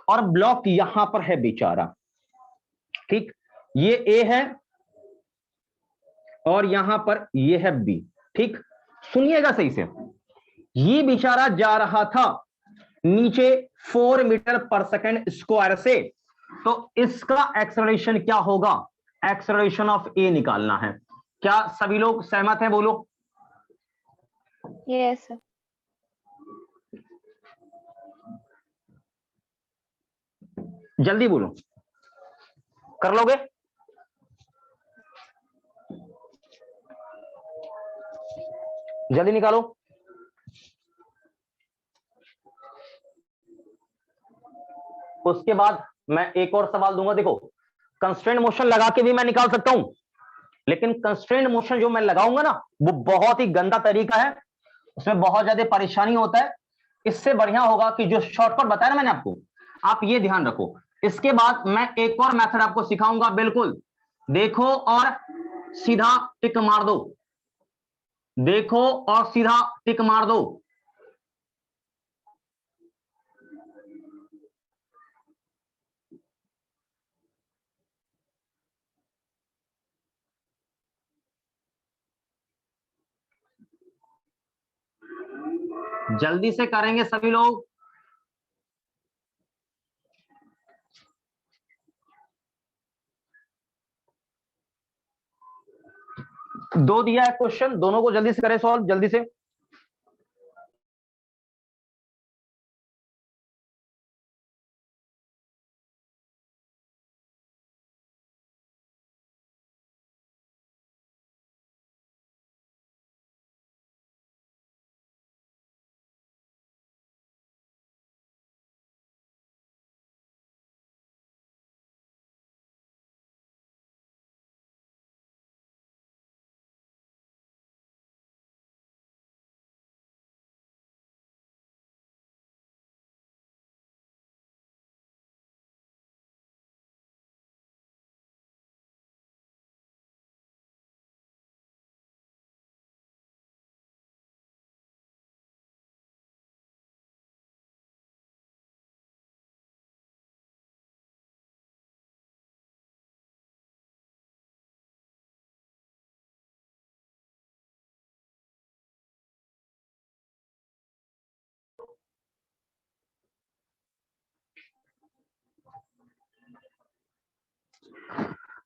और ब्लॉक यहां पर है बेचारा, ठीक, ये ए है और यहां पर ये है बी, ठीक। सुनिएगा सही से, ये बेचारा जा रहा था नीचे 4 मीटर पर सेकेंड स्क्वायर से, तो इसका एक्सेलरेशन क्या होगा? एक्सेलरेशन ऑफ ए निकालना है। क्या सभी लोग सहमत हैं? बोलो। Yes, sir. जल्दी बोलो, कर लोगे? जल्दी निकालो। उसके बाद मैं एक और सवाल दूंगा। देखो, कंस्ट्रेंट मोशन लगा के भी मैं निकाल सकता हूं, लेकिन कंस्ट्रेंट मोशन जो मैं लगाऊंगा ना, वो बहुत ही गंदा तरीका है, उसमें बहुत ज्यादा परेशानी होता है। इससे बढ़िया होगा कि जो शॉर्टकट बताया ना मैंने आपको, आप ये ध्यान रखो। इसके बाद मैं एक और मेथड आपको सिखाऊंगा, बिल्कुल देखो और सीधा टिक मार दो, देखो और सीधा टिक मार दो। जल्दी से करेंगे सभी लोग। दो दिया है क्वेश्चन, दोनों को जल्दी से करें सॉल्व, जल्दी से।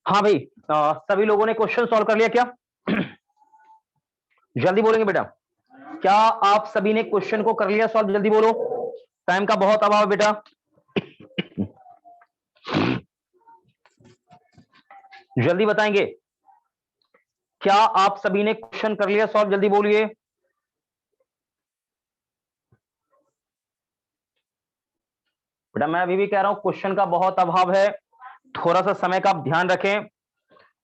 हाँ भाई, सभी लोगों ने क्वेश्चन सॉल्व कर लिया क्या? जल्दी बोलेंगे बेटा, क्या आप सभी ने क्वेश्चन को कर लिया सॉल्व? जल्दी बोलो, टाइम का बहुत अभाव है बेटा। जल्दी बताएंगे, क्या आप सभी ने क्वेश्चन कर लिया सॉल्व? जल्दी बोलिए। बेटा मैं अभी भी कह रहा हूं क्वेश्चन का बहुत अभाव है, थोड़ा सा समय का आप ध्यान रखें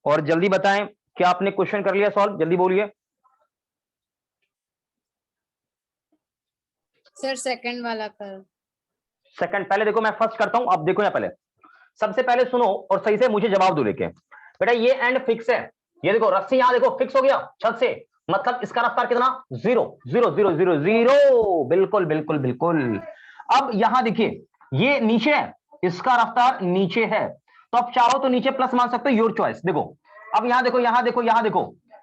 और जल्दी बताएं, क्या आपने क्वेश्चन कर लिया सॉल्व? जल्दी बोलिए। सर सेकंड वाला कर। सेकंड पहले देखो, मैं फर्स्ट करता हूं, आप देखो यहाँ पहले। सबसे पहले सुनो और सही से मुझे जवाब दो लेके। बेटा ये एंड फिक्स है, ये देखो रस्सी यहां देखो फिक्स हो गया छत से, मतलब इसका रफ्तार कितना? 0 0 0 0 0, बिल्कुल बिल्कुल बिल्कुल। अब यहां देखिए ये नीचे है, इसका रफ्तार नीचे है, तो आप चाहो तो नीचे प्लस मान सकते हो, योर चॉइस। देखो अब यहां देखो, यहां देखो, यहां देखो,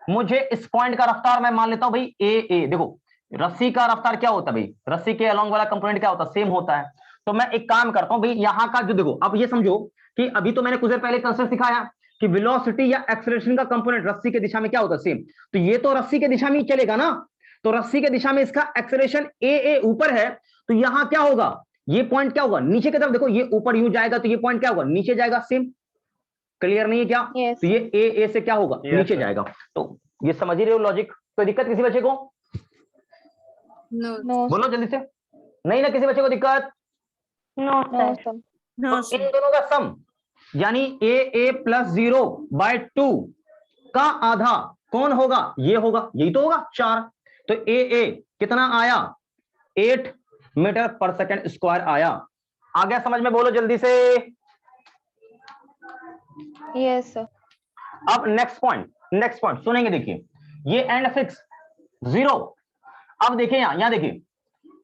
मुझे इस पॉइंट का रफ्तार मैं मान लेता हूं भाई ए। देखो रस्सी का रफ्तार क्या होता है भाई, रस्सी के अलोंग वाला कंपोनेंट क्या होता है? सेम होता है। तो मैं एक काम करता हूं भाई, यहां का जो देखो, अब ये समझो कि अभी तो मैंने कुछ देर पहले कंसेप्ट सिखाया कि वेलोसिटी या एक्सेलरेशन का कंपोनेंट रस्सी के दिशा में क्या होता है, सेम। तो ये तो रस्सी के दिशा में ही चलेगा ना, तो रस्सी के दिशा में इसका एक्सेलरेशन ए ऊपर है, तो यहां क्या होगा, ये पॉइंट क्या होगा, नीचे की तरफ देखो, ये ऊपर यूं जाएगा तो ये पॉइंट क्या होगा, नीचे जाएगा। सेम, क्लियर नहीं है क्या? Yes. तो ये ए से क्या होगा, Yes, नीचे sir. जाएगा। तो ये समझ ही रहे हो लॉजिक? कोई दिक्कत किसी बच्चे को? No. No, बोलो जल्दी से। नहीं ना किसी बच्चे को दिक्कत? No no, sir. sir. No, तो इन sir. दोनों का सम यानी ए प्लस 0/2 का आधा कौन होगा, ये होगा, यही तो होगा 4। तो ए कितना आया, 8 मीटर पर सेकंड स्क्वायर आया। आ गया समझ में? बोलो जल्दी से। Yes, sir. अब नेक्स्ट पॉइंट सुनेंगे। देखिए ये एंड फिक्स 0। अब देखिए यहां देखिए,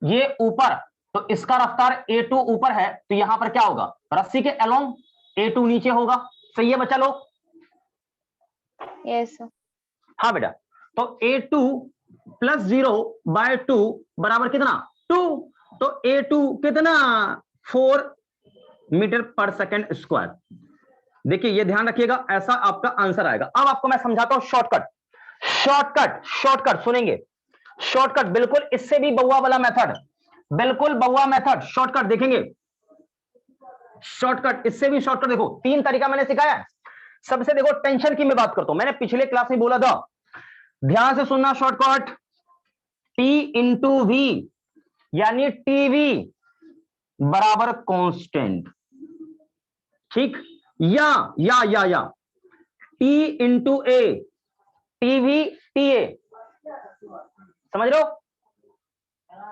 ये ऊपर, तो इसका रफ्तार a2 ऊपर है, तो यहां पर क्या होगा, रस्सी के अलोंग a2 नीचे होगा। सही है बच्चा लोग? Yes, sir. हाँ बेटा, तो a2 प्लस 0/2 बराबर कितना, 2। तो a2 कितना, 4 मीटर पर सेकंड स्क्वायर। देखिए ये ध्यान रखिएगा, ऐसा आपका आंसर आएगा। अब आपको मैं समझाता हूं शॉर्टकट सुनेंगे। शॉर्टकट बिल्कुल इससे भी बउआ वाला मेथड, बिल्कुल बउआ मेथड, शॉर्टकट देखेंगे। शॉर्टकट इससे भी शॉर्टकट देखो, 3 तरीका मैंने सिखाया है। सबसे देखो टेंशन की मैं बात करता हूं, मैंने पिछले क्लास में बोला था, ध्यान से सुनना। शॉर्टकट T इंटू वी यानी टीवी बराबर कांस्टेंट, ठीक, या T into A, TV T A, समझ रहे हो,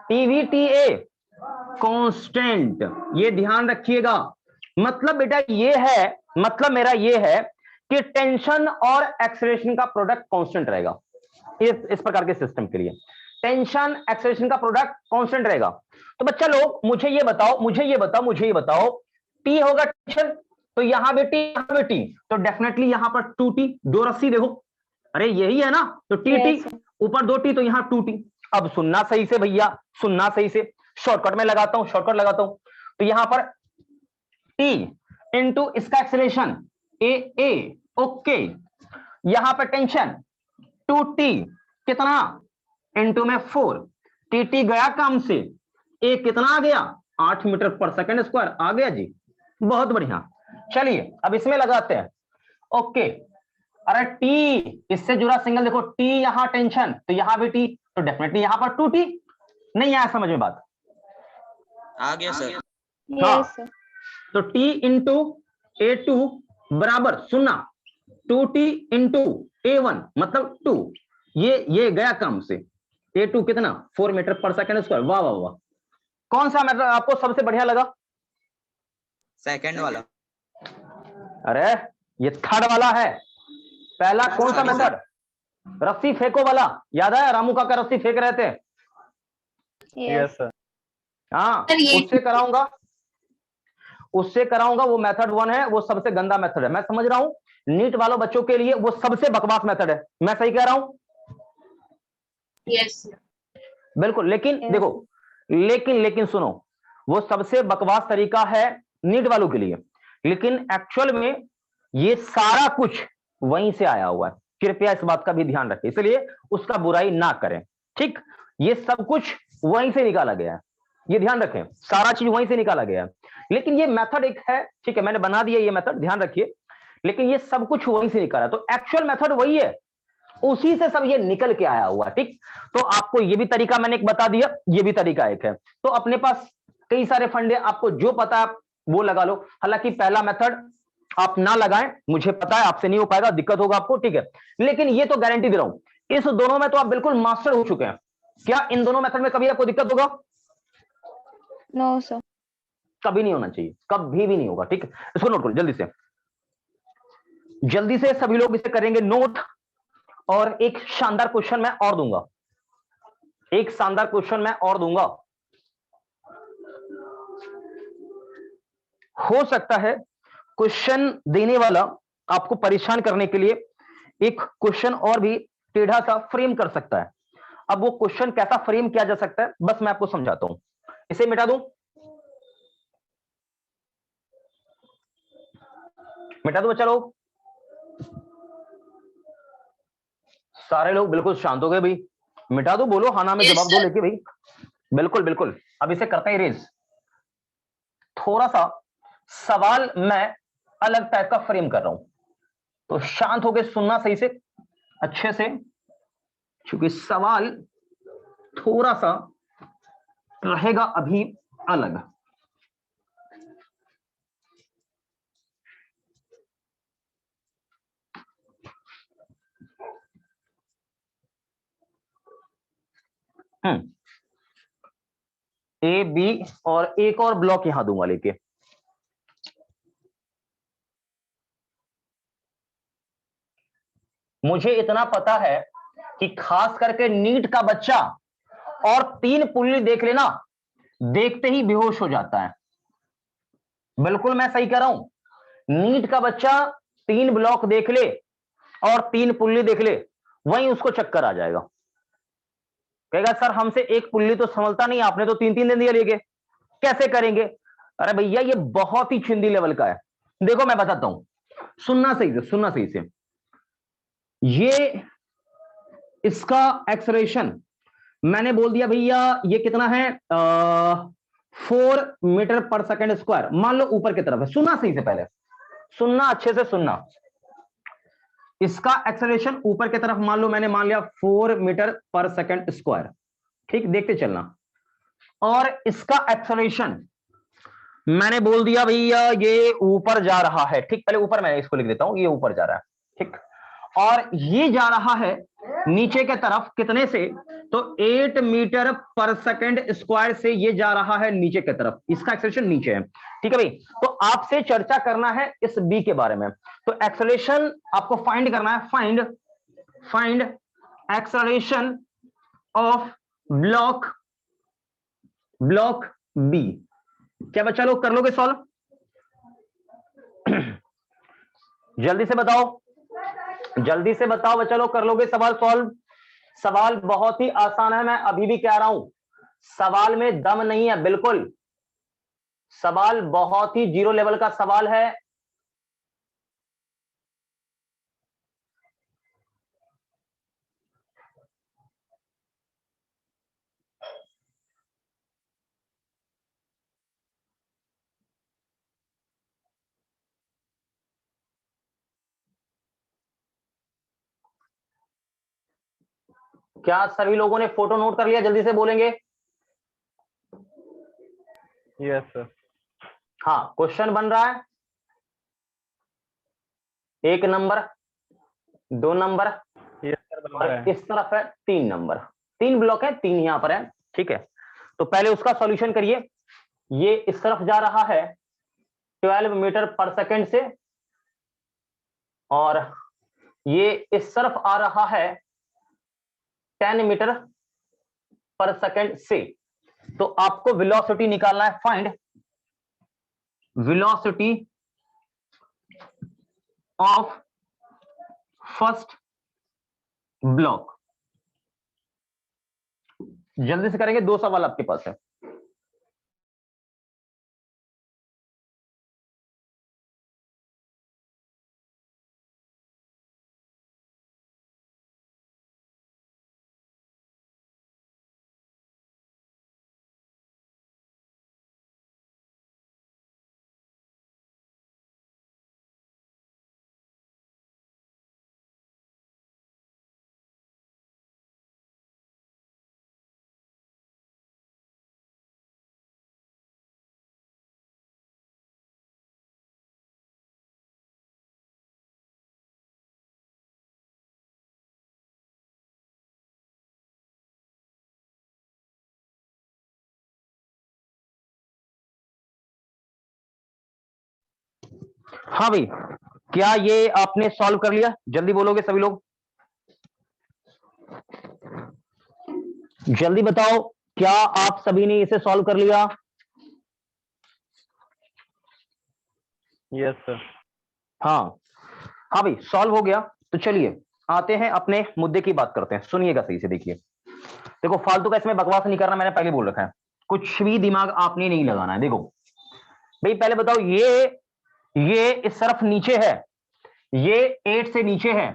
टीवी टी ए कांस्टेंट। ये ध्यान रखिएगा। मतलब बेटा ये है, मतलब मेरा ये है कि टेंशन और एक्सेलरेशन का प्रोडक्ट कांस्टेंट रहेगा। इस प्रकार के सिस्टम के लिए टेंशन एक्सेलरेशन का प्रोडक्ट कांस्टेंट रहेगा। तो बच्चा लोग मुझे ये बताओ, टी होगा टेंशन, तो यहां भी टी, यहां भी टी, तो डेफिनेटली यहां पर 2t, 2 रस्सी देखो, अरे यही है ना, तो टी Yes, टी ऊपर 2t, तो यहां 2t। अब सुनना सही से भैया, सुनना सही से, शॉर्टकट में लगाता हूं, तो यहां पर t इंटू इसका एक्सेलरेशन ए, ओके, यहां पर टेंशन 2t कितना, इंटू में 4, टी गया काम से, ए कितना आ गया, 8 मीटर पर सेकंड स्क्वायर आ गया जी, बहुत बढ़िया। चलिए अब इसमें लगाते हैं, ओके। अरे टी इससे जुड़ा सिंगल देखो, टी यहां टेंशन, तो यहां भी टी, तो डेफिनेटली यहां पर 2t। नहीं आया समझ में बात? आ गया सर। Yes, sir. तो t इंटू a2 बराबर, सुनना, 2t इंटू a1 मतलब 2, ये गया काम से, a2 कितना, 4 मीटर पर सेकंड स्क्वायर। वाह वाह वाह, कौन सा मेथड आपको सबसे बढ़िया लगा? सेकंड वाला। अरे ये थर्ड वाला है। पहला कौन सा Sorry, मेथड, रस्सी फेंको वाला, याद है रामू काका रस्सी फेंक रहे थे? Yes. Yes, sir. हाँ, सर, ये- उससे कराऊंगा, वो मेथड 1 है, वो सबसे गंदा मेथड है। मैं समझ रहा हूं नीट वालों बच्चों के लिए वो सबसे बकवास मेथड है, मैं सही कह रहा हूं? यस बिल्कुल, लेकिन Yes. देखो, लेकिन सुनो, वो सबसे बकवास तरीका है नीट वालों के लिए, लेकिन एक्चुअल में ये सारा कुछ वहीं से आया हुआ है। कृपया इस बात का भी ध्यान रखें, इसलिए उसका बुराई ना करें, ठीक। ये सब कुछ वहीं से निकाला गया है, ये ध्यान रखें, सारा चीज वहीं से निकाला गया है। लेकिन ये मेथड एक है, ठीक है, मैंने बना दिया ये मेथड, ध्यान रखिए, लेकिन ये सब कुछ वहीं से निकाला, तो एक्चुअल मेथड वही है, उसी से सब ये निकल के आया हुआ, ठीक। तो आपको ये भी तरीका मैंने एक बता दिया, ये भी तरीका एक है। तो अपने पास कई सारे फंडे, आपको जो पता है वो लगा लो। हालांकि पहला मेथड आप ना लगाएं, मुझे पता है आपसे नहीं हो पाएगा, दिक्कत होगा आपको, ठीक है, लेकिन ये तो गारंटी दे रहा हूं, इस दोनों में तो आप बिल्कुल मास्टर हो चुके हैं। क्या इन दोनों मेथड में कभी आपको दिक्कत होगा? No, sir. कभी नहीं होना चाहिए, कभी भी नहीं होगा, ठीक है। इसको नोट करो जल्दी से सभी लोग इसे करेंगे नोट। और एक शानदार क्वेश्चन मैं और दूंगा, हो सकता है क्वेश्चन देने वाला आपको परेशान करने के लिए एक क्वेश्चन और भी टेढ़ा सा फ्रेम कर सकता है। अब वो क्वेश्चन कैसा फ्रेम किया जा सकता है, बस मैं आपको समझाता हूं। इसे मिटा दूं, बच्चा लोग? सारे लोग बिल्कुल शांत हो गए भाई, मिटा दो, बोलो हाँ ना में Yes, जवाब दो sir. लेके भाई। बिल्कुल बिल्कुल, अब इसे करते हैं इरेज। थोड़ा सा सवाल मैं अलग टाइप का फ्रेम कर रहा हूं, तो शांत होकर सुनना सही से, अच्छे से, क्योंकि सवाल थोड़ा सा रहेगा अभी अलग। ए बी और एक और ब्लॉक यहां दूंगा लेके। मुझे इतना पता है कि खास करके नीट का बच्चा और 3 पुल्ली देख लेना, देखते ही बेहोश हो जाता है। बिल्कुल मैं सही कह रहा हूं, नीट का बच्चा 3 ब्लॉक देख ले और 3 पुल्ली देख ले, वहीं उसको चक्कर आ जाएगा, कहेगा सर हमसे एक पुल्ली तो संभलता नहीं, आपने तो 3-3 दिन दिया लेके, कैसे करेंगे? अरे भैया ये बहुत ही छिंदी लेवल का है। देखो मैं बताता हूं, सुनना सही से, सुनना सही से। ये इसका एक्सेलरेशन मैंने बोल दिया भैया, ये कितना है, 4 मीटर पर सेकेंड स्क्वायर, मान लो ऊपर की तरफ है। सुनना सही से, पहले सुनना, अच्छे से सुनना। इसका एक्सेलरेशन ऊपर की तरफ मान लो, मैंने मान लिया 4 मीटर पर सेकेंड स्क्वायर, ठीक, देखते चलना। और इसका एक्सेलरेशन मैंने बोल दिया भैया ये ऊपर जा रहा है, ठीक, पहले ऊपर मैं इसको लिख देता हूं, ये ऊपर जा रहा है, ठीक, और ये जा रहा है नीचे के तरफ कितने से, तो 8 मीटर पर सेकेंड स्क्वायर से ये जा रहा है नीचे की तरफ, इसका एक्सेलरेशन नीचे है, ठीक है भाई। तो आपसे चर्चा करना है इस बी के बारे में, तो एक्सेलरेशन आपको फाइंड करना है, find acceleration of block B. क्या बच्चा लोग कर लोगे सॉल्व? जल्दी से बताओ, जल्दी से बताओ बच्चा लोग, कर लोगे सवाल सॉल्व? सवाल बहुत ही आसान है, मैं अभी भी कह रहा हूं, सवाल में दम नहीं है, बिल्कुल सवाल बहुत ही जीरो लेवल का सवाल है। क्या सभी लोगों ने फोटो नोट कर लिया? जल्दी से बोलेंगे। Yes sir. हाँ, क्वेश्चन बन रहा है, 1 नंबर, 2 नंबर, यस सर, बन और रहा है। इस तरफ है 3 नंबर, 3 ब्लॉक है, 3 यहां पर है, ठीक है। तो पहले उसका सॉल्यूशन करिए। ये इस तरफ जा रहा है 12 मीटर पर सेकेंड से, और ये इस तरफ आ रहा है 10 मीटर पर सेकेंड से। तो आपको वेलोसिटी निकालना है, find velocity of first block. जल्दी से करेंगे, 2 सवाल आपके पास है। हाँ भाई, क्या ये आपने सॉल्व कर लिया? जल्दी बोलोगे सभी लोग, जल्दी बताओ, क्या आप सभी ने इसे सॉल्व कर लिया? Yes sir. हाँ हाँ भाई, सॉल्व हो गया। तो चलिए आते हैं अपने मुद्दे की बात करते हैं, सुनिएगा सही से, देखिए। देखो फालतू का इसमें बकवास नहीं करना, मैंने पहले बोल रखा है, कुछ भी दिमाग आपने नहीं लगाना है। देखो भाई, पहले बताओ, ये इस तरफ नीचे है, ये 8 से नीचे है,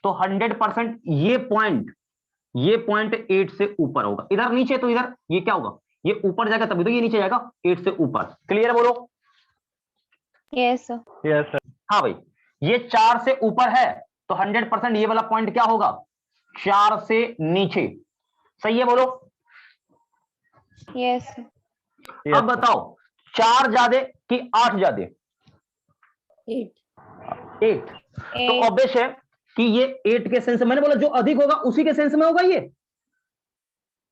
तो 100% ये पॉइंट 8 से ऊपर होगा। इधर नीचे तो इधर ये क्या होगा, ये ऊपर जाएगा तभी तो ये नीचे जाएगा, 8 से ऊपर। क्लियर बोलो? Yes, sir. Yes, sir. हाँ भाई, ये 4 से ऊपर है तो 100% ये वाला पॉइंट क्या होगा, 4 से नीचे। सही है बोलो? Yes, sir. Yes, अब sir. बताओ 4 ज्यादा कि 8 ज्यादा? 8। तो 8. ऑब्वियस है कि ये 8 के सेंस में, मैंने बोला जो अधिक होगा उसी के सेंस में होगा, ये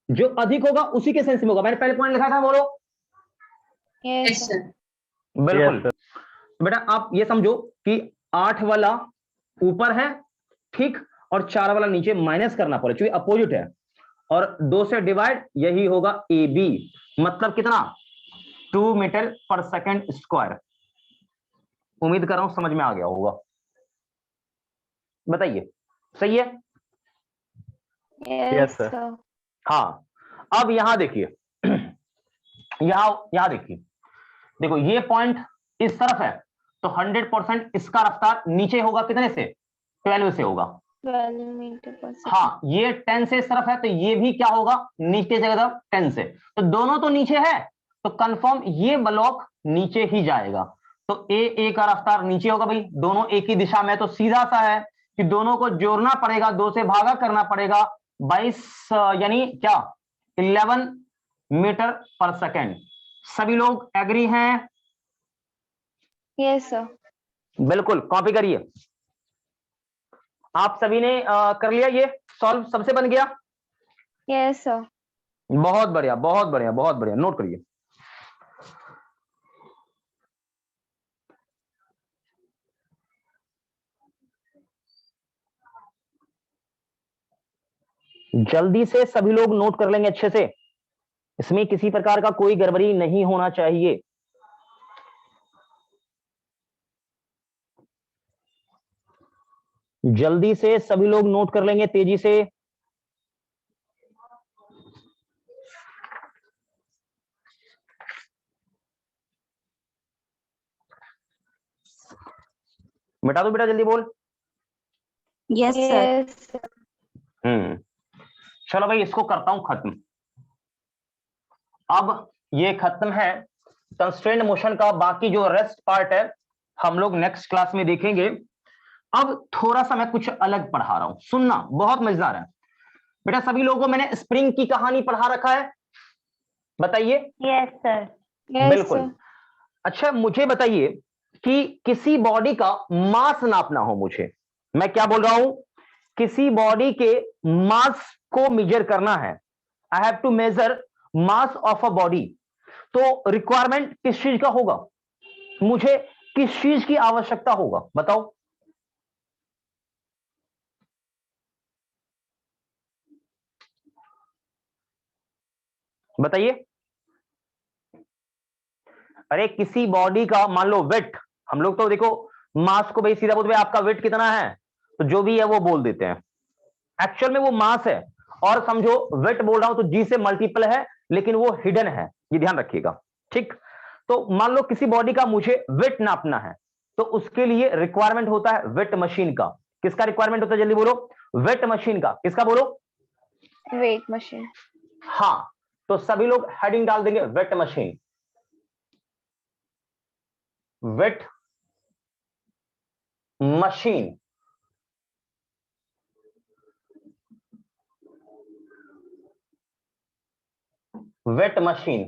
जो अधिक होगा उसी के सेंस में होगा। मैंने पहले पॉइंट लिखा था, बोलो। Yes, Yes, sir. sir. बिल्कुल। Yes, sir. बेटा आप ये समझो कि 8 वाला ऊपर है, ठीक, और 4 वाला नीचे, माइनस करना पड़े क्योंकि अपोजिट है, और 2 से डिवाइड, यही होगा ए बी। मतलब कितना, 2 मीटर पर सेकंड स्क्वायर। उम्मीद कर रहा हूं समझ में आ गया होगा। बताइए, सही है? Yes, Yes, sir. sir. हाँ, अब यहां देखिए, यहां देखिए, देखो ये पॉइंट इस तरफ है तो 100% इसका रफ्तार नीचे होगा, कितने से, 12 से होगा। 12 meter per second. हाँ, ये 10 से इस तरफ है तो ये भी क्या होगा, नीचे जाएगा 10 से। तो दोनों तो नीचे है तो कंफर्म ये ब्लॉक नीचे ही जाएगा। तो ए का रफ्तार नीचे होगा भाई, दोनों एक ही दिशा में, तो सीधा सा है कि दोनों को जोड़ना पड़ेगा, 2 से भागा करना पड़ेगा, 22 यानी क्या, 11 मीटर पर सेकेंड। सभी लोग एग्री हैं? Yes, sir. बिल्कुल, कॉपी करिए। आप सभी ने कर लिया, ये सॉल्व सबसे बन गया? Yes, sir. बहुत बढ़िया, बहुत बढ़िया, बहुत बढ़िया, नोट करिए। जल्दी से सभी लोग नोट कर लेंगे अच्छे से, इसमें किसी प्रकार का कोई गड़बड़ी नहीं होना चाहिए। जल्दी से सभी लोग नोट कर लेंगे, तेजी से। बता दो बेटा, जल्दी बोल। Yes, sir. Yes, sir. चलो भाई, इसको करता हूं खत्म। अब ये खत्म है कंस्ट्रेंट मोशन का, बाकी जो रेस्ट पार्ट है हम लोग नेक्स्ट क्लास में देखेंगे। अब थोड़ा सा मैं कुछ अलग पढ़ा रहा हूं, सुनना, बहुत मजेदार है बेटा। सभी लोगों को मैंने स्प्रिंग की कहानी पढ़ा रखा है, बताइए। Yes, sir. Yes, बिल्कुल। sir. अच्छा, मुझे बताइए कि किसी बॉडी का मास नापना हो मुझे, मैं क्या बोल रहा हूं, किसी बॉडी के मास को मेजर करना है, I have to measure mass of a body, तो रिक्वायरमेंट किस चीज का होगा, मुझे किस चीज की आवश्यकता होगा, बताओ। बताइए। अरे किसी बॉडी का, मान लो वेट, हम लोग तो देखो मास को भाई सीधा बोलते हैं आपका वेट कितना है, तो जो भी है वो बोल देते हैं, एक्चुअल में वो मास है। और समझो वेट बोल रहा हूं तो जी से मल्टीपल है, लेकिन वो हिडन है, ये ध्यान रखिएगा, ठीक। तो मान लो किसी बॉडी का मुझे वेट नापना है, तो उसके लिए रिक्वायरमेंट होता है वेट मशीन का। किसका रिक्वायरमेंट होता है, जल्दी बोलो। वेट मशीन का। किसका बोलो? Weight machine. हाँ, तो सभी लोग हेडिंग डाल देंगे weight machine. Weight machine, weight machine,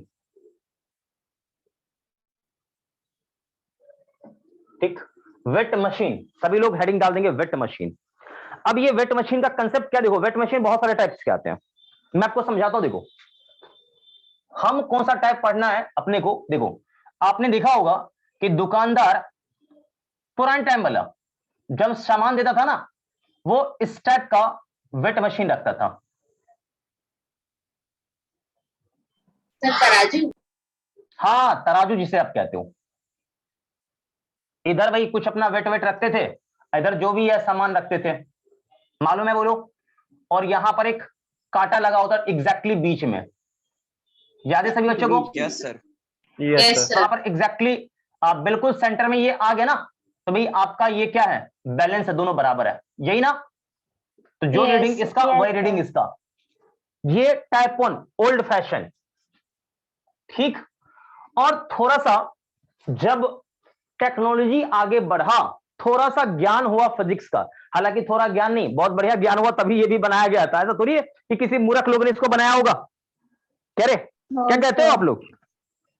ठीक, वेट मशीन, सभी लोग हेडिंग डाल देंगे वेट मशीन। अब ये वेट मशीन का कंसेप्ट क्या, देखो वेट मशीन बहुत सारे टाइप्स के आते हैं, मैं आपको समझाता हूं। देखो हम कौन सा टाइप पढ़ना है अपने को, देखो आपने देखा होगा कि दुकानदार पुराने टाइम वाला जब सामान देता था ना, वो इस टाइप का वेट मशीन रखता था। सर तराजू। हाँ, तराजू जिसे आप कहते हो। इधर भाई कुछ अपना वेट रखते थे, इधर जो भी है सामान रखते थे, मालूम है बोलो। और यहां पर एक कांटा लगा होता है एग्जैक्टली बीच में, याद है सभी बच्चों को? Yes sir. Yes, Yes, sir. sir. यहां पर एग्जैक्टली आप बिल्कुल सेंटर में ये आ गया ना, तो भाई आपका ये क्या है, बैलेंस है, दोनों बराबर है, यही ना। तो जो Yes, रीडिंग इसका yes, वही रीडिंग sir. इसका। ये टाइप 1 ओल्ड फैशन, ठीक। और थोड़ा सा जब टेक्नोलॉजी आगे बढ़ा, थोड़ा सा ज्ञान हुआ फिजिक्स का, हालांकि थोड़ा ज्ञान नहीं, बहुत बढ़िया ज्ञान हुआ, तभी ये भी बनाया गया था। ऐसा थोड़ी है कि किसी मूर्ख लोग ने इसको बनाया होगा। कह रहे No, क्या कहते हो sir. आप लोग?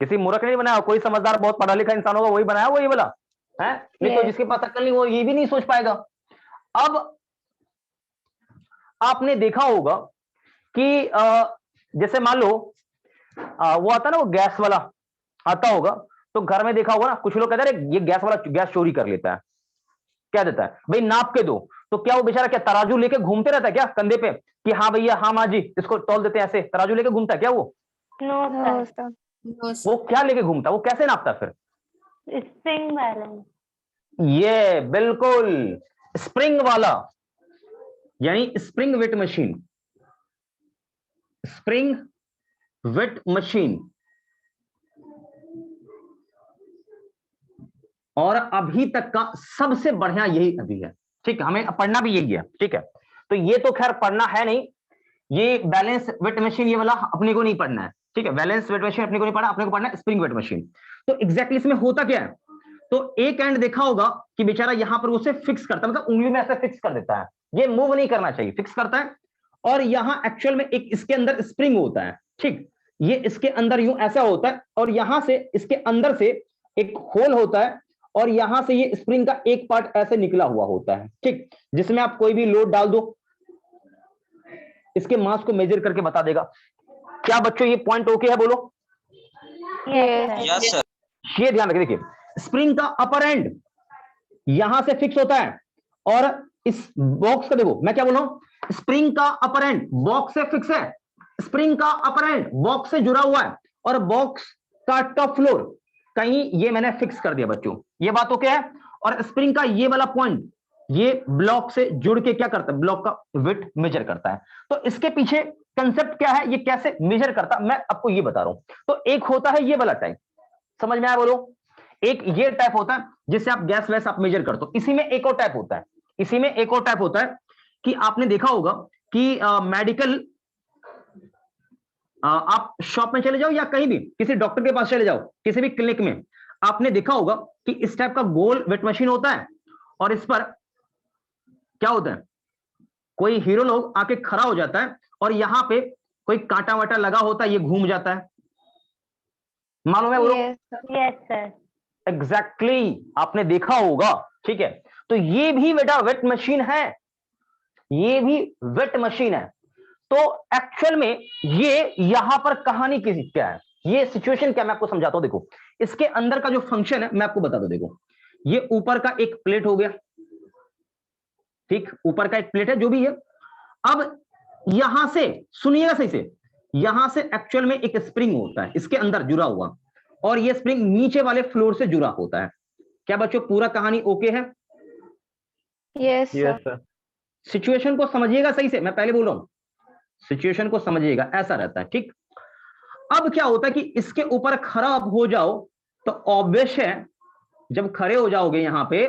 किसी मूर्ख ने नहीं बनाया, कोई समझदार बहुत पढ़ा लिखा इंसान होगा वही बनाया, वही बोला है। नहीं तो Yes. जिसके पास अक्ल नहीं वो ये भी नहीं सोच पाएगा। अब आपने देखा होगा कि जैसे मान लो वो आता ना, वो गैस वाला आता होगा, तो घर में देखा होगा ना, कुछ लोग कहते हैं ये गैस वाला गैस चोरी कर लेता है, क्या देता है भाई नाप के दो, तो क्या वो बेचारा क्या तराजू लेके घूमते रहता है क्या कंधे पे कि हाँ भैया हाँ माँ जी इसको तौल देते हैं, ऐसे तराजू लेके घूमता है क्या वो? No, No, sir. sir. No, sir. वो क्या लेके घूमता है, वो कैसे नापता है फिर? Spring balance. ये बिल्कुल स्प्रिंग वाला, यानी spring weight machine, spring weight machine. और अभी तक का सबसे बढ़िया यही अभी है, ठीक है। हमें पढ़ना भी यही है, ठीक है। तो ये तो खैर पढ़ना है नहीं, ये बैलेंस वेट मशीन ये वाला अपने को नहीं पढ़ना है, ठीक है। बैलेंस वेट मशीन अपने को नहीं पढ़ना, अपने को पढ़ना है स्प्रिंग वेट मशीन। तो एग्जैक्टली इसमें होता क्या है, तो एक एंड देखा होगा कि बेचारा यहां पर उसे फिक्स करता है, मतलब उंगली में ऐसे फिक्स कर देता है, ये मूव नहीं करना चाहिए, फिक्स करता है। और यहां एक्चुअल में एक इसके अंदर स्प्रिंग होता है, ठीक। ये इसके अंदर यूं ऐसा होता है, और यहां से इसके अंदर से एक होल होता है, और यहां से ये स्प्रिंग का एक पार्ट ऐसे निकला हुआ होता है, ठीक, जिसमें आप कोई भी लोड डाल दो, इसके मास को मेजर करके बता देगा। क्या बच्चों ये पॉइंट ओके है, बोलो? Yes. Yes, sir. ये ध्यान रखिए, देखिए स्प्रिंग का अपर एंड यहां से फिक्स होता है, और इस बॉक्स का देखो मैं क्या बोल रहा हूं, स्प्रिंग का अपर एंड बॉक्स से फिक्स है, स्प्रिंग का अपर एंड बॉक्स से जुड़ा हुआ है, और बॉक्स का टॉप फ्लोर कहीं ये मैंने फिक्स कर दिया बच्चों, ये बात ओके है। और स्प्रिंग का ये वाला पॉइंट ये ब्लॉक से जुड़ के क्या करता है, ब्लॉक का वेट मेजर करता है। तो इसके पीछे कंसेप्ट क्या है, ये कैसे मेजर करता है मैं आपको ये बता रहा हूं। तो एक होता है ये वाला टाइप, समझ में आया बोलो? एक ये टाइप होता है जिससे आप गैस वैस आप मेजर करते हो। इसी में एक और टाइप होता है, इसी में एक और टाइप होता है कि आपने देखा होगा कि मेडिकल आप शॉप में चले जाओ या कहीं भी किसी डॉक्टर के पास चले जाओ, किसी भी क्लिनिक में, आपने देखा होगा कि इस टाइप का गोल वेट मशीन होता है, और इस पर क्या होता है, कोई हीरो लोग आके खड़ा हो जाता है, और यहां पे कोई कांटा वाटा लगा होता है, ये घूम जाता है, मालूम है बोलो? Yes, sir. Yes, sir. Exactly आपने देखा होगा, ठीक है। तो ये भी बेटा वेट मशीन है, ये भी वेट मशीन है। तो एक्चुअल में ये यहां पर कहानी क्या है, ये सिचुएशन क्या, मैं आपको समझाता हूं। देखो इसके अंदर का जो फंक्शन है मैं आपको बता दूं। देखो ये ऊपर का एक प्लेट हो गया, ठीक, ऊपर का एक प्लेट है जो भी है। अब यहां से सुनिएगा सही से, यहां से एक्चुअल में एक स्प्रिंग होता है इसके अंदर जुड़ा हुआ, और ये स्प्रिंग नीचे वाले फ्लोर से जुड़ा होता है। क्या बच्चों पूरा कहानी ओके है? Yes, sir. Yes, sir. Situation को समझिएगा सही से, मैं पहले बोल रहा हूं, सिचुएशन को समझिएगा, ऐसा रहता है, ठीक। अब क्या होता है कि इसके ऊपर खड़ा आप हो जाओ तो ऑब्वियस है, जब खड़े हो जाओगे यहां पे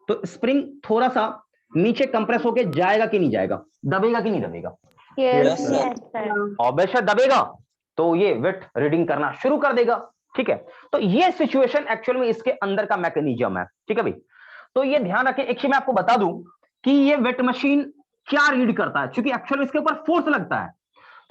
तो स्प्रिंग थोड़ा सा नीचे कंप्रेस होके जाएगा कि नहीं जाएगा, दबेगा कि नहीं दबेगा? Yes. Yes, sir. Yes, sir. Obvious है दबेगा, तो ये वेट रीडिंग करना शुरू कर देगा, ठीक है। तो ये सिचुएशन एक्चुअल में इसके अंदर का मैकेनिज्म है, ठीक है भाई। तो ये ध्यान रखें। एक ही मैं आपको बता दूं कि ये वेट मशीन क्या रीड करता है, क्योंकि एक्चुअली इसके ऊपर फोर्स लगता है,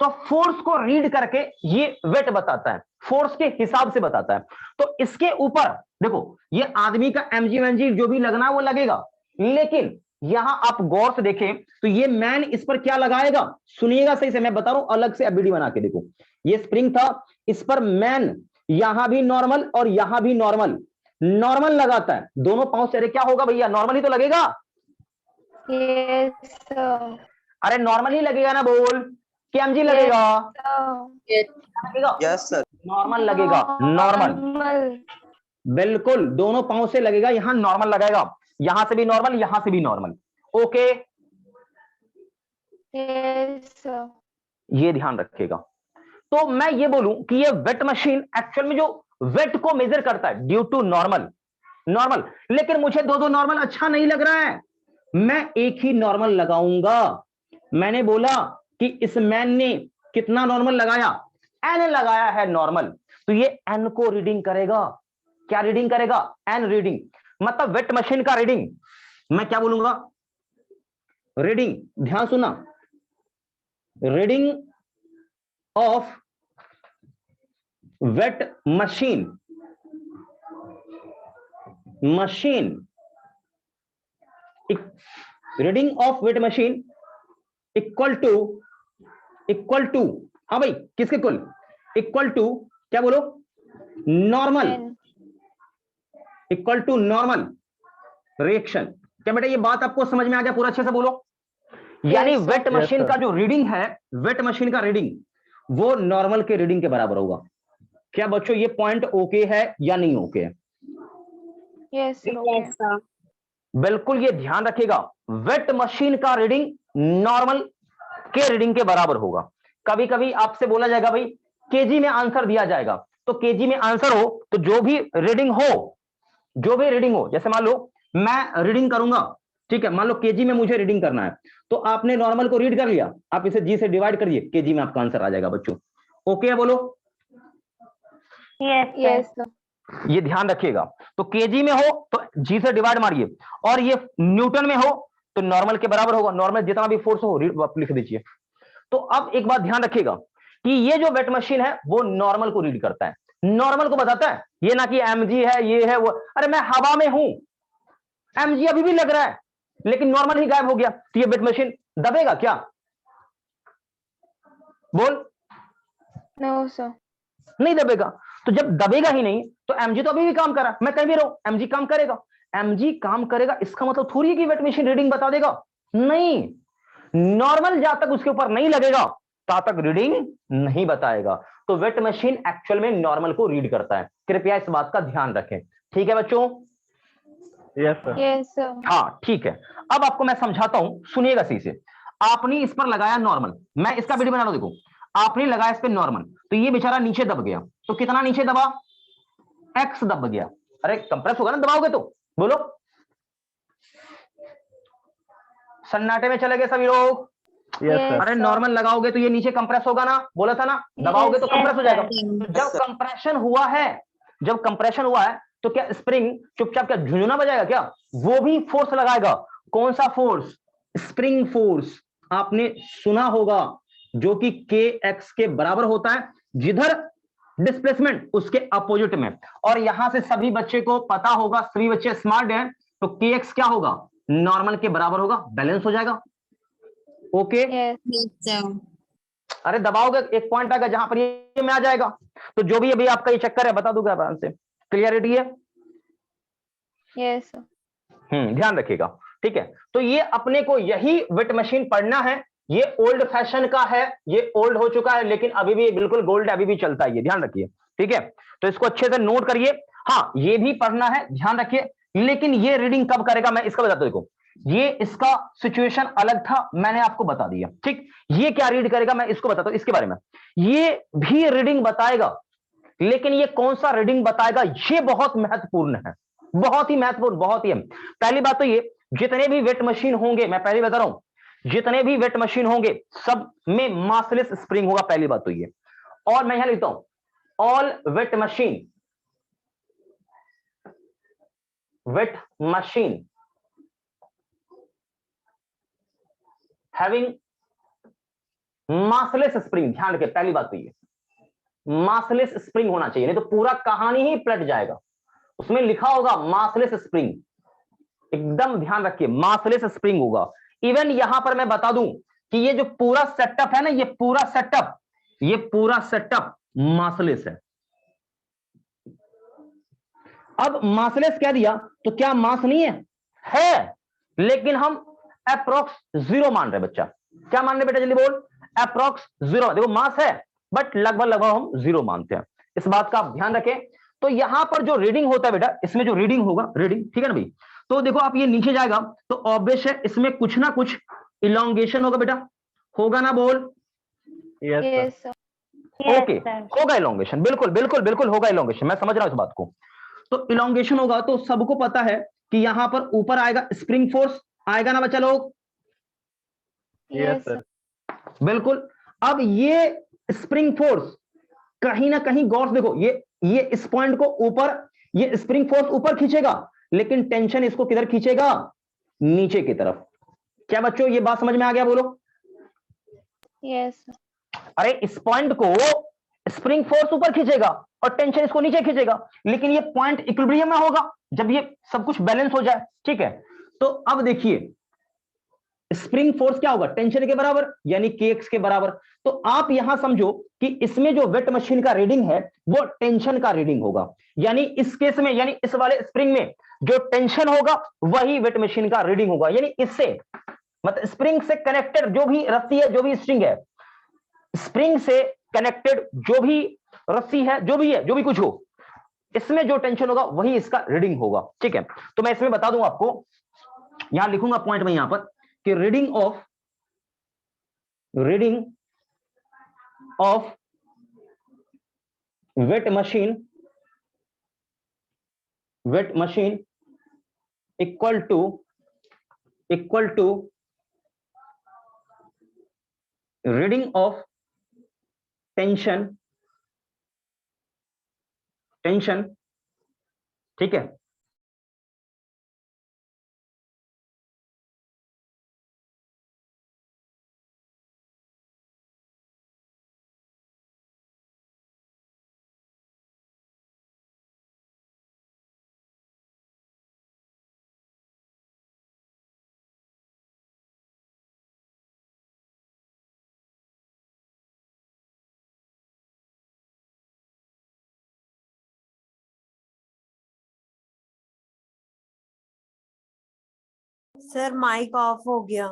तो फोर्स को रीड करके ये वेट बताता है, फोर्स के हिसाब से बताता है। तो इसके ऊपर देखो ये आदमी का mg जो भी लगना है वो लगेगा, लेकिन यहां आप गौर से देखें तो ये मैन इस पर क्या लगाएगा, सुनिएगा सही से, मैं बता रहा हूं अलग से एबीडी बना के। देखो ये स्प्रिंग था, इस पर मैन यहां भी नॉर्मल और यहां भी नॉर्मल, नॉर्मल लगाता है दोनों पांव से। अरे क्या होगा भैया, नॉर्मल ही तो लगेगा। Yes, sir. अरे नॉर्मल ही लगेगा ना, बोल कि mg लगेगा? Yes. लगेगा, Yes, sir. नॉर्मल लगेगा, नॉर्मल, Normal. बिल्कुल दोनों पांव से लगेगा, यहां नॉर्मल लगेगा, यहां से भी नॉर्मल, यहां से भी नॉर्मल, ओके। Yes, sir. ये ध्यान रखिएगा। तो मैं ये बोलूं कि ये वेट मशीन एक्चुअल में जो वेट को मेजर करता है ड्यू टू नॉर्मल, लेकिन मुझे दो नॉर्मल अच्छा नहीं लग रहा है, मैं एक ही नॉर्मल लगाऊंगा, मैंने बोला कि इस मैन ने कितना नॉर्मल लगाया, एन लगाया है नॉर्मल, तो ये एन को रीडिंग करेगा। क्या रीडिंग करेगा? एन रीडिंग, मतलब वेट मशीन का रीडिंग। मैं क्या बोलूंगा? रीडिंग, ध्यान सुना, reading of weight machine, reading of weight machine equal to हाँ भाई, किसके इक्वल? इक्वल टू क्या बोलो? Normal, N. Equal to normal reaction. क्या बेटा ये बात आपको समझ में आ गया? पूरा अच्छे से बोलो। यानी Yes, sir. Weight machine sir. का जो रीडिंग है, वेट मशीन का रीडिंग वो नॉर्मल के रीडिंग के बराबर होगा। क्या बच्चों ये पॉइंट ओके है या नहीं ओके है? Yes, sir. Okay. Yes, sir. बिल्कुल ये ध्यान रखिएगा, वेट मशीन का रीडिंग नॉर्मल के रीडिंग के बराबर होगा। कभी कभी आपसे बोला जाएगा भाई केजी में आंसर दिया जाएगा, तो केजी में आंसर हो तो जो भी रीडिंग हो, जैसे मान लो मैं रीडिंग करूंगा, ठीक है, मान लो केजी में मुझे रीडिंग करना है, तो आपने नॉर्मल को रीड कर लिया, आप इसे जी से डिवाइड करिए, केजी में आपका आंसर आ जाएगा बच्चों। ओके है बोलो? Yes Yes, sir. ये ध्यान रखिएगा। तो केजी में हो तो जी से डिवाइड मारिए, और ये न्यूटन में हो तो नॉर्मल के बराबर होगा। नॉर्मल जितना भी फोर्स हो आप लिख दीजिए। तो अब एक बात ध्यान रखिएगा कि ये जो वेट मशीन है वो नॉर्मल को रीड करता है, नॉर्मल को बताता है, ये ना कि एमजी है, ये है वो। अरे मैं हवा में हूं, एमजी अभी भी लग रहा है लेकिन नॉर्मल ही गायब हो गया, तो ये वेट मशीन दबेगा क्या? बोल। No, sir. नहीं दबेगा। तो जब दबेगा ही नहीं तो एमजी तो अभी भी काम कर रहा है, मैं कहीं भी रहूं एमजी काम करेगा। एमजी काम करेगा इसका मतलब थोड़ी है कि वेट मशीन रीडिंग बता देगा, नहीं। नॉर्मल जब तक उसके ऊपर नहीं लगेगा तब तक रीडिंग नहीं बताएगा। तो वेट मशीन एक्चुअल में नॉर्मल को रीड करता है, कृपया इस बात का ध्यान रखें। ठीक है बच्चों? Yes, sir. Yes, sir. हाँ ठीक है। अब आपको मैं समझाता हूं, सुनिएगा सही से। आपने इस पर लगाया नॉर्मल, मैं इसका वीडियो बना रहा हूं, देखो आपने लगाया इस पे नॉर्मल, तो ये बेचारा नीचे दब गया। तो कितना नीचे दबा? एक्स दब गया। अरे कंप्रेस होगा ना दबाओगे तो, बोलो। सन्नाटे में चले गए सभी लोग। Yes, sir. अरे sir. नॉर्मल लगाओगे तो ये नीचे कंप्रेस होगा ना, बोला था ना, दबाओगे तो Yes, कंप्रेस हो जाएगा। sir. जब कंप्रेशन हुआ है, जब कंप्रेशन हुआ है तो क्या स्प्रिंग चुपचाप क्या झुंझुना बजाएगा क्या? वो भी फोर्स लगाएगा। कौन सा फोर्स? Spring force. आपने सुना होगा, जो कि के एक्स के बराबर होता है, जिधर डिस्प्लेसमेंट उसके अपोजिट में। और यहां से सभी बच्चे को पता होगा, सभी बच्चे स्मार्ट हैं, तो के एक्स क्या होगा? नॉर्मल के बराबर होगा, बैलेंस हो जाएगा। ओके? Yes. Yes, sir. अरे दबाओगे एक पॉइंट आएगा जहां पर ये में आ जाएगा। तो जो भी अभी आपका ये चक्कर है बता दूंगा आराम से, क्लियरिटी है? Yes, sir. ध्यान रखिएगा, ठीक है। तो ये अपने को यही वेट मशीन पढ़ना है। ये ओल्ड फैशन का है, ये ओल्ड हो चुका है, लेकिन अभी भी बिल्कुल गोल्ड, अभी भी चलता है, ये ध्यान रखिए, ठीक है। तो इसको अच्छे से नोट करिए। हाँ ये भी पढ़ना है, ध्यान रखिए। लेकिन ये रीडिंग कब करेगा मैं इसका बताता हूं। देखो ये इसका सिचुएशन अलग था, मैंने आपको बता दिया, ठीक। ये क्या रीड करेगा मैं इसको बताता हूं, इसके बारे में। ये भी रीडिंग बताएगा, लेकिन ये कौन सा रीडिंग बताएगा ये बहुत महत्वपूर्ण है, बहुत ही महत्वपूर्ण, बहुत ही। पहली बात तो ये, जितने भी वेट मशीन होंगे, मैं पहले बता रहा हूं, जितने भी वेट मशीन होंगे सब में मासलेस स्प्रिंग होगा, पहली बात तो ये। और मैं यहां लिखता हूं all weight machine having massless spring. ध्यान रखिए, पहली बात तो ये मासलेस स्प्रिंग होना चाहिए, नहीं तो पूरा कहानी ही पलट जाएगा। उसमें लिखा होगा मासलेस स्प्रिंग, एकदम ध्यान रखिए, मासलेस स्प्रिंग होगा। इवन यहां पर मैं बता दूं कि ये जो पूरा सेटअप है ना, ये पूरा सेटअप मासलेस है। अब मासलेस कह दिया तो क्या मास नहीं है? लेकिन हम अप्रोक्स 0 मान रहे बच्चा। क्या मान रहे बेटा, जल्दी बोल। अप्रोक्स 0। देखो मास है बट लगभग हम 0 मानते हैं, इस बात का आप ध्यान रखें। तो यहां पर जो रीडिंग होता है बेटा, इसमें जो रीडिंग होगा, रीडिंग, ठीक है ना भाई। तो देखो आप ये नीचे जाएगा तो ऑब्वियस है इसमें कुछ ना कुछ इलोंगेशन होगा बेटा, होगा ना, बोल। Yes, sir. Yes, sir. Okay, होगा इलोंगेशन, बिल्कुल बिल्कुल बिल्कुल होगा इलोंगेशन, मैं समझ रहा हूं इस बात को। तो इलोंगेशन होगा तो सबको पता है कि यहां पर ऊपर आएगा स्प्रिंग फोर्स, आएगा ना बच्चा लोग? Yes, sir. sir. बिल्कुल। अब ये स्प्रिंग फोर्स कहीं ना कहीं गौर से देखो, ये इस पॉइंट को ऊपर, ये स्प्रिंग फोर्स ऊपर खींचेगा, लेकिन टेंशन इसको किधर खींचेगा? नीचे की तरफ। क्या बच्चों ये बात समझ में आ गया? बोलो। Yes, sir. अरे इस पॉइंट को स्प्रिंग फोर्स ऊपर खींचेगा और टेंशन इसको नीचे खींचेगा, लेकिन ये पॉइंट इक्विलिब्रियम में होगा जब ये सब कुछ बैलेंस हो जाए। ठीक है, तो अब देखिए स्प्रिंग फोर्स क्या होगा? टेंशन के बराबर, यानी kx के बराबर। तो आप यहां समझो कि इसमें जो वेट मशीन का रीडिंग है वो टेंशन का रीडिंग होगा, यानी इस केस में, यानी इस वाले स्प्रिंग में जो टेंशन होगा वही वेट मशीन का रीडिंग होगा। यानी इससे मतलब स्प्रिंग से कनेक्टेड जो भी रस्सी है, जो भी स्ट्रिंग है, स्प्रिंग से कनेक्टेड जो भी रस्सी है, जो भी है, जो भी कुछ हो, इसमें जो टेंशन होगा वही इसका रीडिंग होगा। ठीक है, तो मैं इसमें बता दूं आपको, यहां लिखूंगा पॉइंट में यहां पर कि reading of weight machine equal to reading of tension. ठीक है, सर माइक ऑफ हो गया।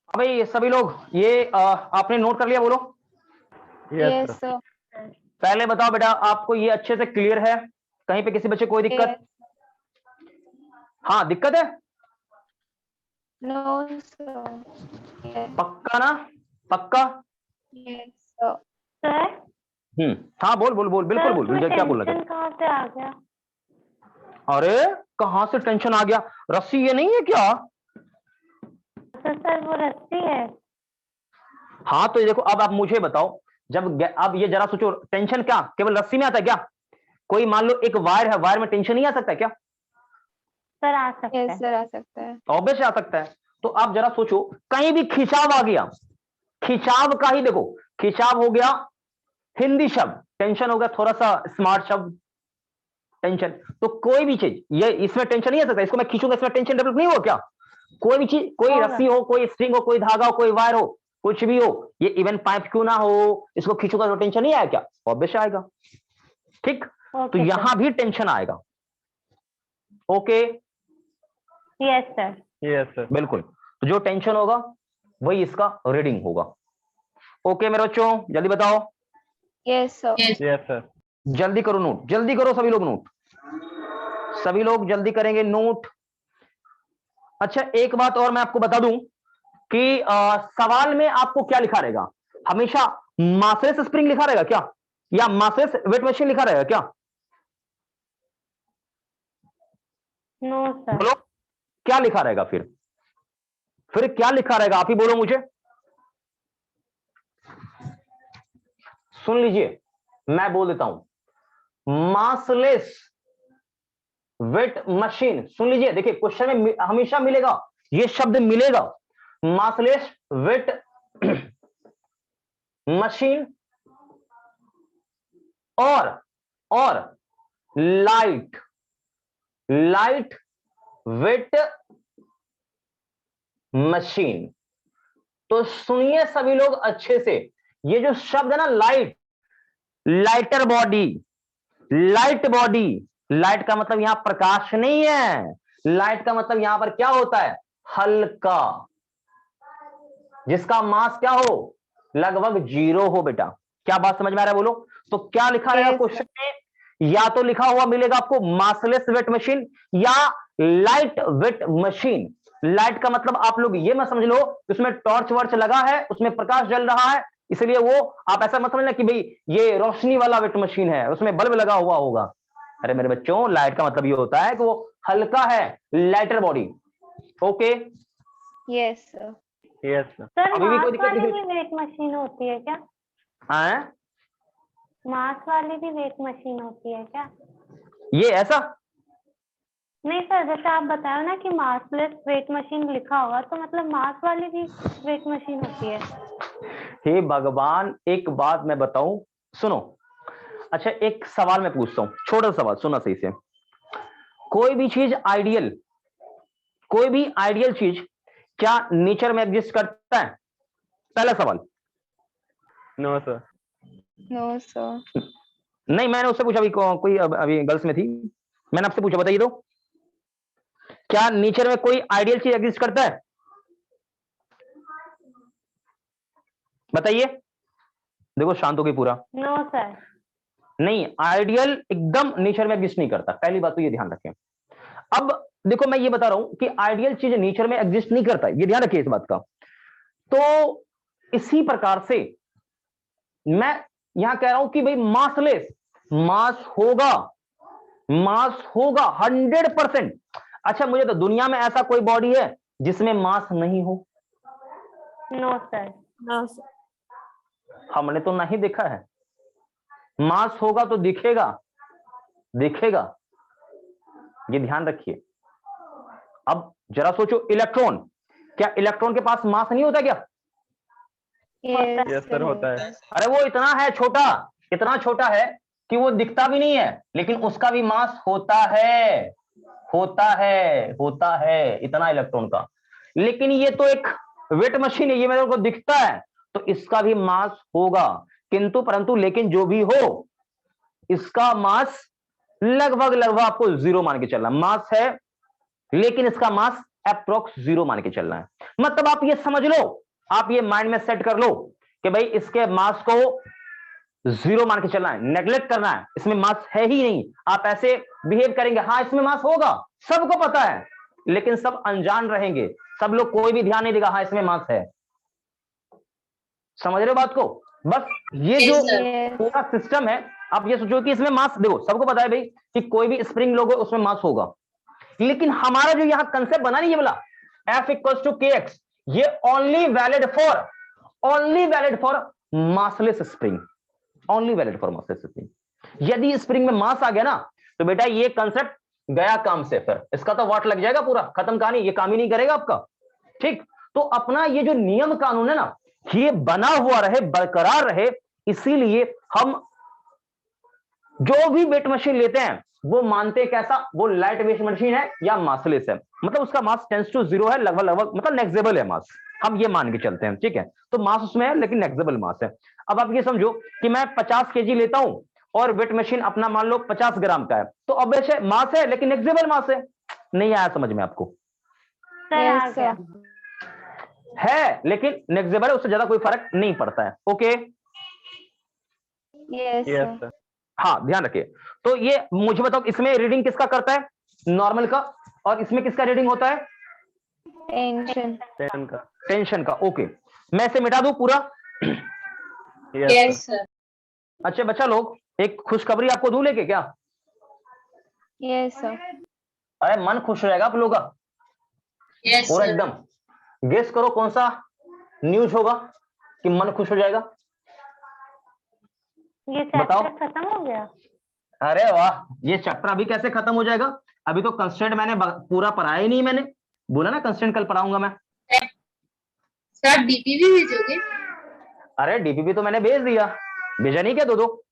भाई सभी लोग ये आपने नोट कर लिया? बोलो। Yes, Yes, sir. sir. पहले बताओ बेटा, आपको ये अच्छे से क्लियर है? कहीं पे किसी बच्चे कोई दिक्कत? Yes. हाँ, दिक्कत है? No, sir. Yes. पक्का ना? पक्का? Yes, sir. सर हाँ बोल बोल बोल, बिल्कुल बोल, उसमें क्या बोल रहा टेंशन कहाँ से आ गया? था? अरे कहां से टेंशन आ गया? रस्सी ये नहीं है क्या? तो सर वो रस्सी है। हाँ तो ये देखो, अब आप मुझे बताओ, जब अब ये जरा सोचो, टेंशन क्या केवल रस्सी में आता है क्या? कोई मान लो एक वायर है, वायर में टेंशन नहीं आ सकता है क्या? सर आ सकता Yes, है। sir. आ सकता है। ऑब्वियस आ सकता है। तो आप जरा सोचो, कहीं भी खिंचाव आ गया, खिंचाव का ही देखो, खिंचाव हो गया हिंदी शब्द, टेंशन हो गया थोड़ा सा स्मार्ट शब्द टेंशन। तो कोई भी चीज, ये इसमें टेंशन नहीं आ सकता, इसको मैं खींचूंगा, इसमें टेंशन डेवलप नहीं हो क्या? कोई भी चीज, कोई होगा। रस्सी हो, कोई स्ट्रिंग हो, कोई धागा हो, कोई वायर हो, कुछ भी हो, ये इवन पाइप क्यों ना हो, इसको खींचूंगा तो टेंशन नहीं आएगा क्या? ऑब्वियस आएगा। ठीक, तो ओके यहां भी टेंशन आएगा। Okay, yes sir. Yes, sir. बिल्कुल। तो जो टेंशन होगा वही इसका रीडिंग होगा। ओके मेरे बच्चों, जल्दी बताओ, Yes, sir. Yes, sir. जल्दी करो नोट, जल्दी करो सभी लोग नोट, सभी लोग जल्दी करेंगे नोट। अच्छा एक बात और मैं आपको बता दूं कि सवाल में आपको क्या लिखा रहेगा? हमेशा मासलेस स्प्रिंग लिखा रहेगा क्या, या मासलेस वेट मशीन लिखा रहेगा क्या? No sir. बोलो क्या लिखा रहेगा? फिर क्या लिखा रहेगा? आप ही बोलो मुझे। सुन लीजिए, मैं बोल देता हूं, मासलेस वेट मशीन। सुन लीजिए, देखिए क्वेश्चन में हमेशा मिलेगा, ये शब्द मिलेगा, मासलेस वेट मशीन और लाइट वेट मशीन। तो सुनिए सभी लोग अच्छे से, ये जो शब्द है ना, लाइटर बॉडी, लाइट का मतलब यहां प्रकाश नहीं है, लाइट का मतलब यहां पर क्या होता है? हल्का, जिसका मास क्या हो? लगभग 0 हो। बेटा क्या बात समझ में आ रहा है? बोलो। तो क्या लिखा रहेगा Yes, क्वेश्चन में? या तो लिखा हुआ मिलेगा आपको मासलेस वेट मशीन या लाइट वेट मशीन। लाइट का मतलब आप लोग ये मत समझ लो उसमें टॉर्च वर्च लगा है, उसमें प्रकाश जल रहा है, इसलिए वो, आप ऐसा मत समझना कि भाई ये रोशनी वाला वेट मशीन है, उसमें बल्ब लगा हुआ होगा। अरे मेरे बच्चों, लाइट का मतलब ये होता है कि वो हल्का है, lighter body. Okay, Yes, sir. Yes sir. Sir अभी भी कोई मास दिक्कत वाली नहीं भी वेट मशीन होती है क्या? है? मास वाली भी वेट मशीन होती है क्या? ये ऐसा नहीं सर, जैसे आप बताओ ना कि मासलेस वेट मशीन लिखा होगा, तो मतलब मास वाली भी वेट मशीन होती है? हे भगवान, एक बात मैं बताऊं, सुनो। अच्छा, एक सवाल मैं पूछता हूं, छोटा सा सवाल, सुना सही से। कोई भी चीज आइडियल, कोई भी आइडियल चीज क्या नेचर में एग्जिस्ट करता है? पहला सवाल। No sir. No, sir. नहीं, मैंने उससे पूछा, अभी कोई अभी गर्ल्स में थी, मैंने आपसे पूछा, बताइए तो, क्या नेचर में कोई आइडियल चीज एग्जिस्ट करता है? बताइए। देखो शांत हो गई पूरा। No sir. नहीं, आइडियल एकदम नेचर में एग्जिस्ट नहीं करता, पहली बात तो ये ध्यान रखें। अब देखो, मैं ये बता रहा हूं कि आइडियल चीज नेचर में एग्जिस्ट नहीं करता, ये ध्यान रखिए इस बात का। तो इसी प्रकार से मैं यहां कह रहा हूं कि भाई मासलेस, मास होगा, मास होगा 100%। अच्छा, मुझे तो दुनिया में ऐसा कोई बॉडी है जिसमें मास नहीं हो? No sir. No sir. हमने तो नहीं देखा है। मास होगा तो दिखेगा, दिखेगा, ये ध्यान रखिए। अब जरा सोचो, इलेक्ट्रॉन, क्या इलेक्ट्रॉन के पास मास नहीं होता क्या? Yes, यस सर, होता है। अरे वो इतना है छोटा, इतना छोटा है कि वो दिखता भी नहीं है, लेकिन उसका भी मास होता है, होता है, होता है, इतना इलेक्ट्रॉन का। लेकिन ये तो एक वेट मशीन है, ये मेरे को दिखता है, तो इसका भी मास होगा, किंतु परंतु लेकिन जो भी हो, इसका मास लगभग लगभग आपको जीरो मान के चलना। मास है लेकिन इसका मास अप्रोक्स जीरो मान के चलना है। मतलब आप ये समझ लो, आप ये माइंड में सेट कर लो कि भाई इसके मास को जीरो मान के चलना है, नेग्लेक्ट करना है, इसमें मास है ही नहीं। आप ऐसे बिहेव करेंगे, हाँ इसमें मास होगा, सबको पता है, लेकिन सब अनजान रहेंगे, सब लोग, कोई भी ध्यान नहीं देगा हाँ इसमें मास है। समझ रहे हो बात को? बस ये जो Yes. पूरा सिस्टम है, आप ये सोचो कि इसमें मास, देखो सबको पता है भाई कि कोई भी स्प्रिंग लोगे उसमें मास होगा, लेकिन हमारा जो यहां कंसेप्ट बना नहीं ये बोला F इक्वल्स टू kx, ये only valid for massless spring, only valid for massless spring. यदि स्प्रिंग में मास आ गया ना, तो बेटा ये कंसेप्ट गया काम से, फिर इसका तो वाट लग जाएगा, पूरा खत्म कहानी, ये काम ही नहीं करेगा आपका। ठीक, तो अपना ये जो नियम कानून है ना, ये बना हुआ रहे, बरकरार रहे, इसीलिए हम जो भी वेट मशीन लेते हैं वो मानते हैं कैसा, वो लाइट वेट मशीन है या मासलेस है, मतलब उसका मास टेंस टू जीरो है, लगभग लगभग, मतलब नेग्जेबल है मास, हम ये मान के चलते हैं। ठीक है, तो मास उसमें है लेकिन नेग्जेबल मास है। अब आप ये समझो कि मैं 50 केजी लेता हूं और वेट मशीन अपना मान लो 50 ग्राम का है, तो अब वैसे मास है लेकिन नेग्जेबल मास है। नहीं आया समझ में आपको? सर आ Yes, गया। sir. है लेकिन नेग्जेबल है, उससे ज्यादा कोई फर्क नहीं पड़ता है। Okay, Yes, yes sir. Sir. हाँ ध्यान रखिए। तो ये मुझे बताओ, इसमें रीडिंग किसका करता है? नॉर्मल का। और इसमें किसका रीडिंग होता है? Tension. टेन का। टेंशन का। ओके, मैं इसे मिटा दूं पूरा? Yes sir. अच्छा बच्चा लोग, एक खुशखबरी आपको दूं लेके क्या? Yes, sir. अरे मन खुश रहेगा आप लोगों का पूरा एकदम। गेस करो कौन सा न्यूज होगा कि मन खुश हो जाएगा? ये बताओ। चैप्टर खत्म हो गया? अरे वाह, ये चैप्टर अभी कैसे खत्म हो जाएगा? अभी तो कंस्ट्रेंट मैंने पूरा पढ़ाया ही नहीं, मैंने बोला ना कंस्ट्रेंट कल पढ़ाऊंगा मैं। सर डीपीवी भेजोगे? अरे डीपीपी तो मैंने भेज दिया, भेजा नहीं क्या? दो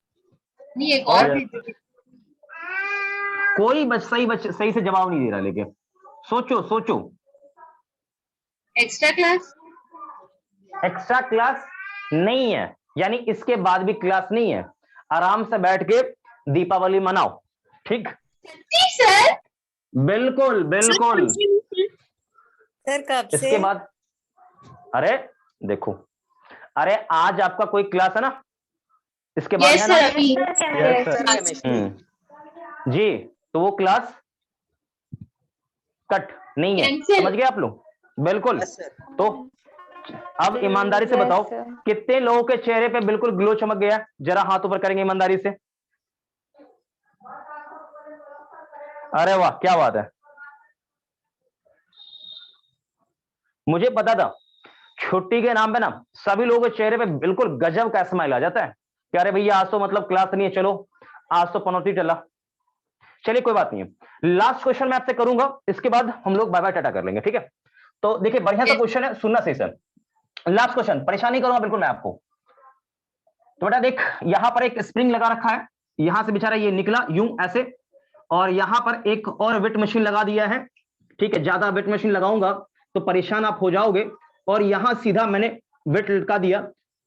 नहीं, एक और Yes. भेजोगे? कोई सही से जवाब नहीं दे रहा, लेकिन सोचो सोचो। Extra class? एक्स्ट्रा क्लास नहीं है, यानी इसके बाद भी क्लास नहीं है, आराम से बैठ के दीपावली मनाओ। ठीक? सर बिल्कुल बिल्कुल। सर कब से? इसके बाद अरे देखो, अरे आज आपका कोई क्लास है ना, इसके बाद यस है ना? सर अभी यस सर। जी, तो वो क्लास कट नहीं है, Cancel. समझ गए आप लोग? बिल्कुल। तो अब ईमानदारी से Yes, बताओ, sir. कितने लोगों के चेहरे पे बिल्कुल ग्लो चमक गया? जरा हाथ ऊपर करेंगे ईमानदारी से। अरे वाह, क्या बात है। मुझे पता था छुट्टी के नाम पे ना सभी लोगों के चेहरे पे बिल्कुल गजब का स्माइल आ जाता है कि अरे भैया आज तो मतलब क्लास नहीं है, चलो आज तो पनौती टला। चलिए कोई बात नहीं है, लास्ट क्वेश्चन मैं आपसे करूंगा, इसके बाद हम लोग बाय बाय टाटा कर लेंगे, ठीक है। तो देखिए बढ़िया सा क्वेश्चन है, सुनना सही सर। लास्ट क्वेश्चन, परेशान नहीं करूंगा बिल्कुल मैं आपको। तो बेटा देख, यहां पर एक स्प्रिंग लगा रखा है, यहां से बेचारा ये निकला यूं ऐसे, और यहां पर एक और वेट मशीन लगा दिया है, ठीक है। ज्यादा वेट मशीन लगाऊंगा तो परेशान आप हो जाओगे, और यहां सीधा मैंने वेट लटका दिया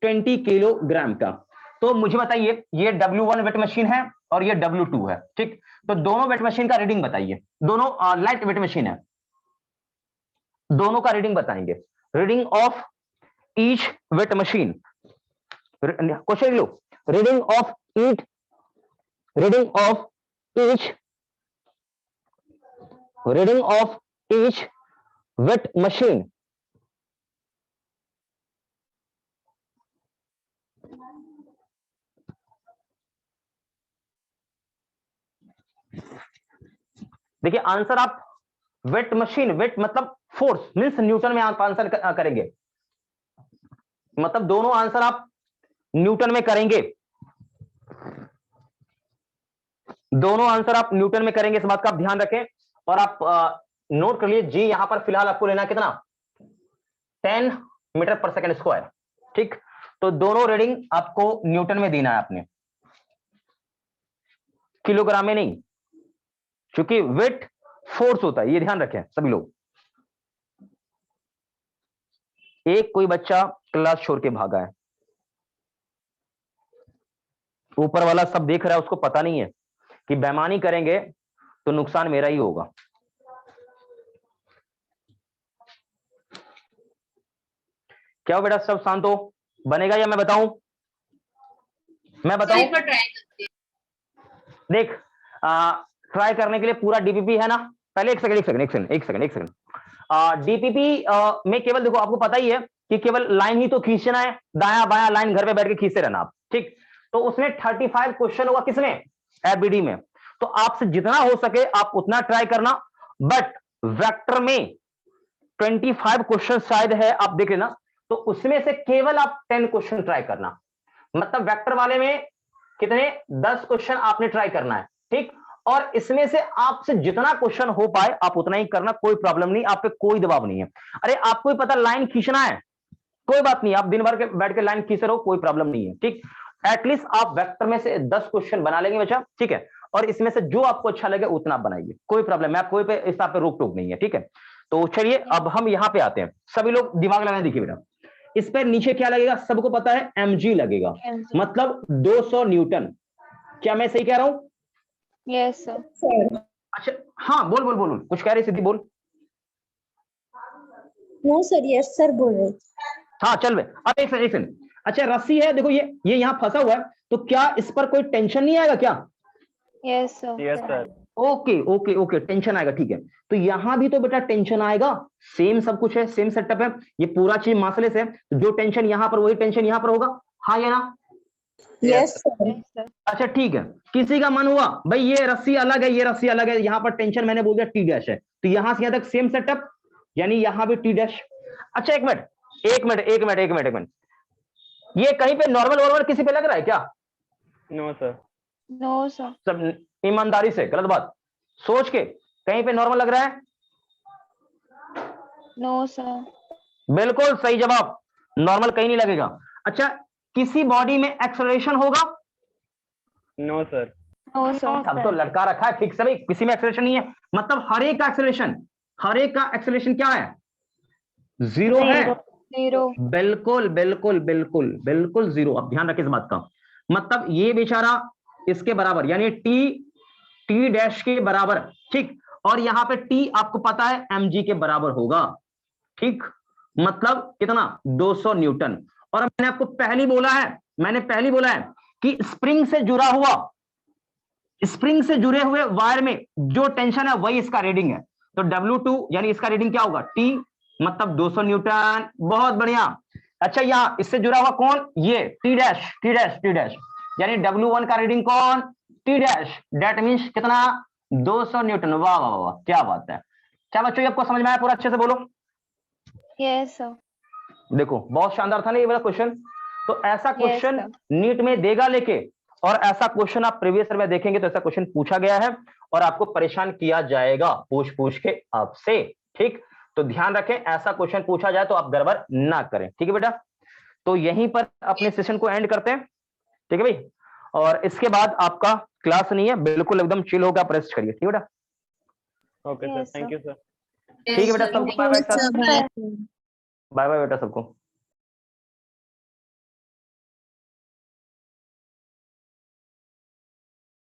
20 किलोग्राम का। तो मुझे बताइए ये W1 वेट मशीन है और ये W2 है, ठीक। तो दोनों वेट मशीन का रीडिंग बताइए, दोनों लाइट वेट मशीन है, दोनों का रीडिंग बताएंगे, reading of each weight machine. Question low, reading of each weight machine. देखिए आंसर आप वेट मशीन, वेट मतलब फोर्स मींस न्यूटन में आप आंसर करेंगे, मतलब दोनों आंसर आप न्यूटन में करेंगे, दोनों आंसर आप न्यूटन में करेंगे, इस बात का आप ध्यान रखें। और आप नोट कर लिए जी, यहां पर फिलहाल आपको लेना कितना, 10 मीटर पर सेकंड स्क्वायर, ठीक। तो दोनों रीडिंग आपको न्यूटन में देना है आपने, किलोग्राम में नहीं, क्योंकि वेट फोर्स होता है, ये ध्यान रखें सभी लोग। एक कोई बच्चा क्लास छोड़ के भागा है, ऊपर वाला सब देख रहा है, उसको पता नहीं है कि बेईमानी करेंगे तो नुकसान मेरा ही होगा। क्या हो बेटा, सब शांत हो, बनेगा या मैं बताऊं? मैं बताऊं? देख ट्राई करने के लिए पूरा डीपीपी है ना, पहले एक सेकंड। डीपीपी में केवल देखो, आपको पता ही है कि केवल लाइन ही तो खींचना है, दाया बाया लाइन घर पे बैठ के खींचते रहना आप, ठीक। तो उसमें 35 क्वेश्चन होगा, किसमें, एफबीडी में। तो आपसे जितना हो सके आप उतना ट्राई करना, बट वेक्टर में 25 क्वेश्चन शायद है, आप देख लेना। तो उसमें से केवल आप 10 क्वेश्चन ट्राई करना, मतलब वेक्टर वाले में कितने, 10 क्वेश्चन आपने ट्राई करना है, ठीक। और इसमें से आपसे जितना क्वेश्चन हो पाए आप उतना ही करना, कोई प्रॉब्लम नहीं, आप पे कोई दबाव नहीं है। अरे आपको ही पता लाइन खींचना है, कोई बात नहीं, आप दिन भर के बैठ के लाइन खींच रहे हो, कोई प्रॉब्लम नहीं है, ठीक। एटलीस्ट आप वेक्टर में से 10 क्वेश्चन बना लेंगे बच्चा, ठीक है। और इसमें से जो आपको अच्छा लगे उतना आप बनाइए, कोई प्रॉब्लम, मैं कोई पे इस पे रोक टोक नहीं है, ठीक है। तो चलिए अब हम यहां पे आते हैं, सभी लोग दिमाग लगाने, देखिए बेटा इस पर नीचे क्या लगेगा, सबको पता है mg लगेगा, मतलब 200 न्यूटन। क्या मैं सही कह रहा हूं? Yes sir. अच्छा हाँ, बोल, कुछ कह रही सिद्धि, बोल। नो सर, यस सर बोल रहे। हाँ चल बे, अब एक सेकंड। अच्छा रस्सी है, देखो ये यहाँ फंसा हुआ है, तो क्या इस पर कोई टेंशन नहीं आएगा क्या? Yes sir. Yes sir. Okay, tension आएगा, ठीक है। तो यहां भी तो बेटा टेंशन आएगा, सेम सब कुछ है, सेम सेटअप है, ये पूरा चीज मासलेस है, तो जो टेंशन यहां पर वही टेंशन यहां पर होगा, हाँ या ना? Yes sir. अच्छा ठीक है, किसी का मन हुआ भाई ये रस्सी अलग है, ये रस्सी अलग है, यहाँ पर टेंशन मैंने बोल दिया टी डैश है, तो यहां से यहां तक सेम सेटअप, यानी यहां भी टी डैश। अच्छा एक मिनट, ये कहीं पे नॉर्मल किसी पे लग रहा है क्या? No sir. No sir. सब ईमानदारी से, गलत बात सोच के, कहीं पे नॉर्मल लग रहा है? No sir. बिल्कुल सही जवाब, नॉर्मल कहीं नहीं लगेगा। अच्छा किसी बॉडी में एक्सेलरेशन होगा? No sir. No sir. अब तो लटका रखा है फिक्स है, किसी में एक्सेलरेशन नहीं है, मतलब हर एक का एक्सेलरेशन क्या है, जीरो है। जीरो। बिल्कुल जीरो। अब ध्यान रखें इस बात का, मतलब ये बेचारा इसके बराबर, यानी टी डैश के बराबर, ठीक। और यहां पे टी आपको पता है mg के बराबर होगा, ठीक। मतलब कितना, 200 न्यूटन। और मैंने आपको पहले बोला है कि स्प्रिंग से जुड़े हुए वायर में जो टेंशन है वही इसका रीडिंग है। तो W2 यानी इसका रीडिंग क्या होगा, T मतलब 200 न्यूटन। बहुत बढ़िया। अच्छा यहां इससे जुड़ा हुआ कौन, ये टी डैश, यानी W1 का रीडिंग कौन, T डैश, डेट मीन्स कितना, 200 न्यूटन। वाह वाह वाह, क्या बात है। क्या बच्चों ये आपको समझ में आया पूरा? अच्छे से बोलो। Yes sir. देखो बहुत शानदार था ना ये वाला क्वेश्चन। तो ऐसा क्वेश्चन sir. नीट में देगा लेके, और ऐसा क्वेश्चन आप प्रीवियस ईयर में देखेंगे तो ऐसा क्वेश्चन पूछा गया है और आपको परेशान किया जाएगा पूछ के आपसे। ठीक, तो ध्यान रखें, ऐसा क्वेश्चन पूछा जाए तो आप गड़बड़ ना करें। ठीक है बेटा, तो यहीं पर अपने सेशन को एंड करते हैं। ठीक है भाई, और इसके बाद आपका क्लास नहीं है, बिल्कुल एकदम चिल होकर आप रेस्ट करिए। ठीक है बेटा, okay sir, Yes, thank sir. You sir. ठीक है बेटा, सबको bye bye. Sir, bye. Bye bye बेटा सबको।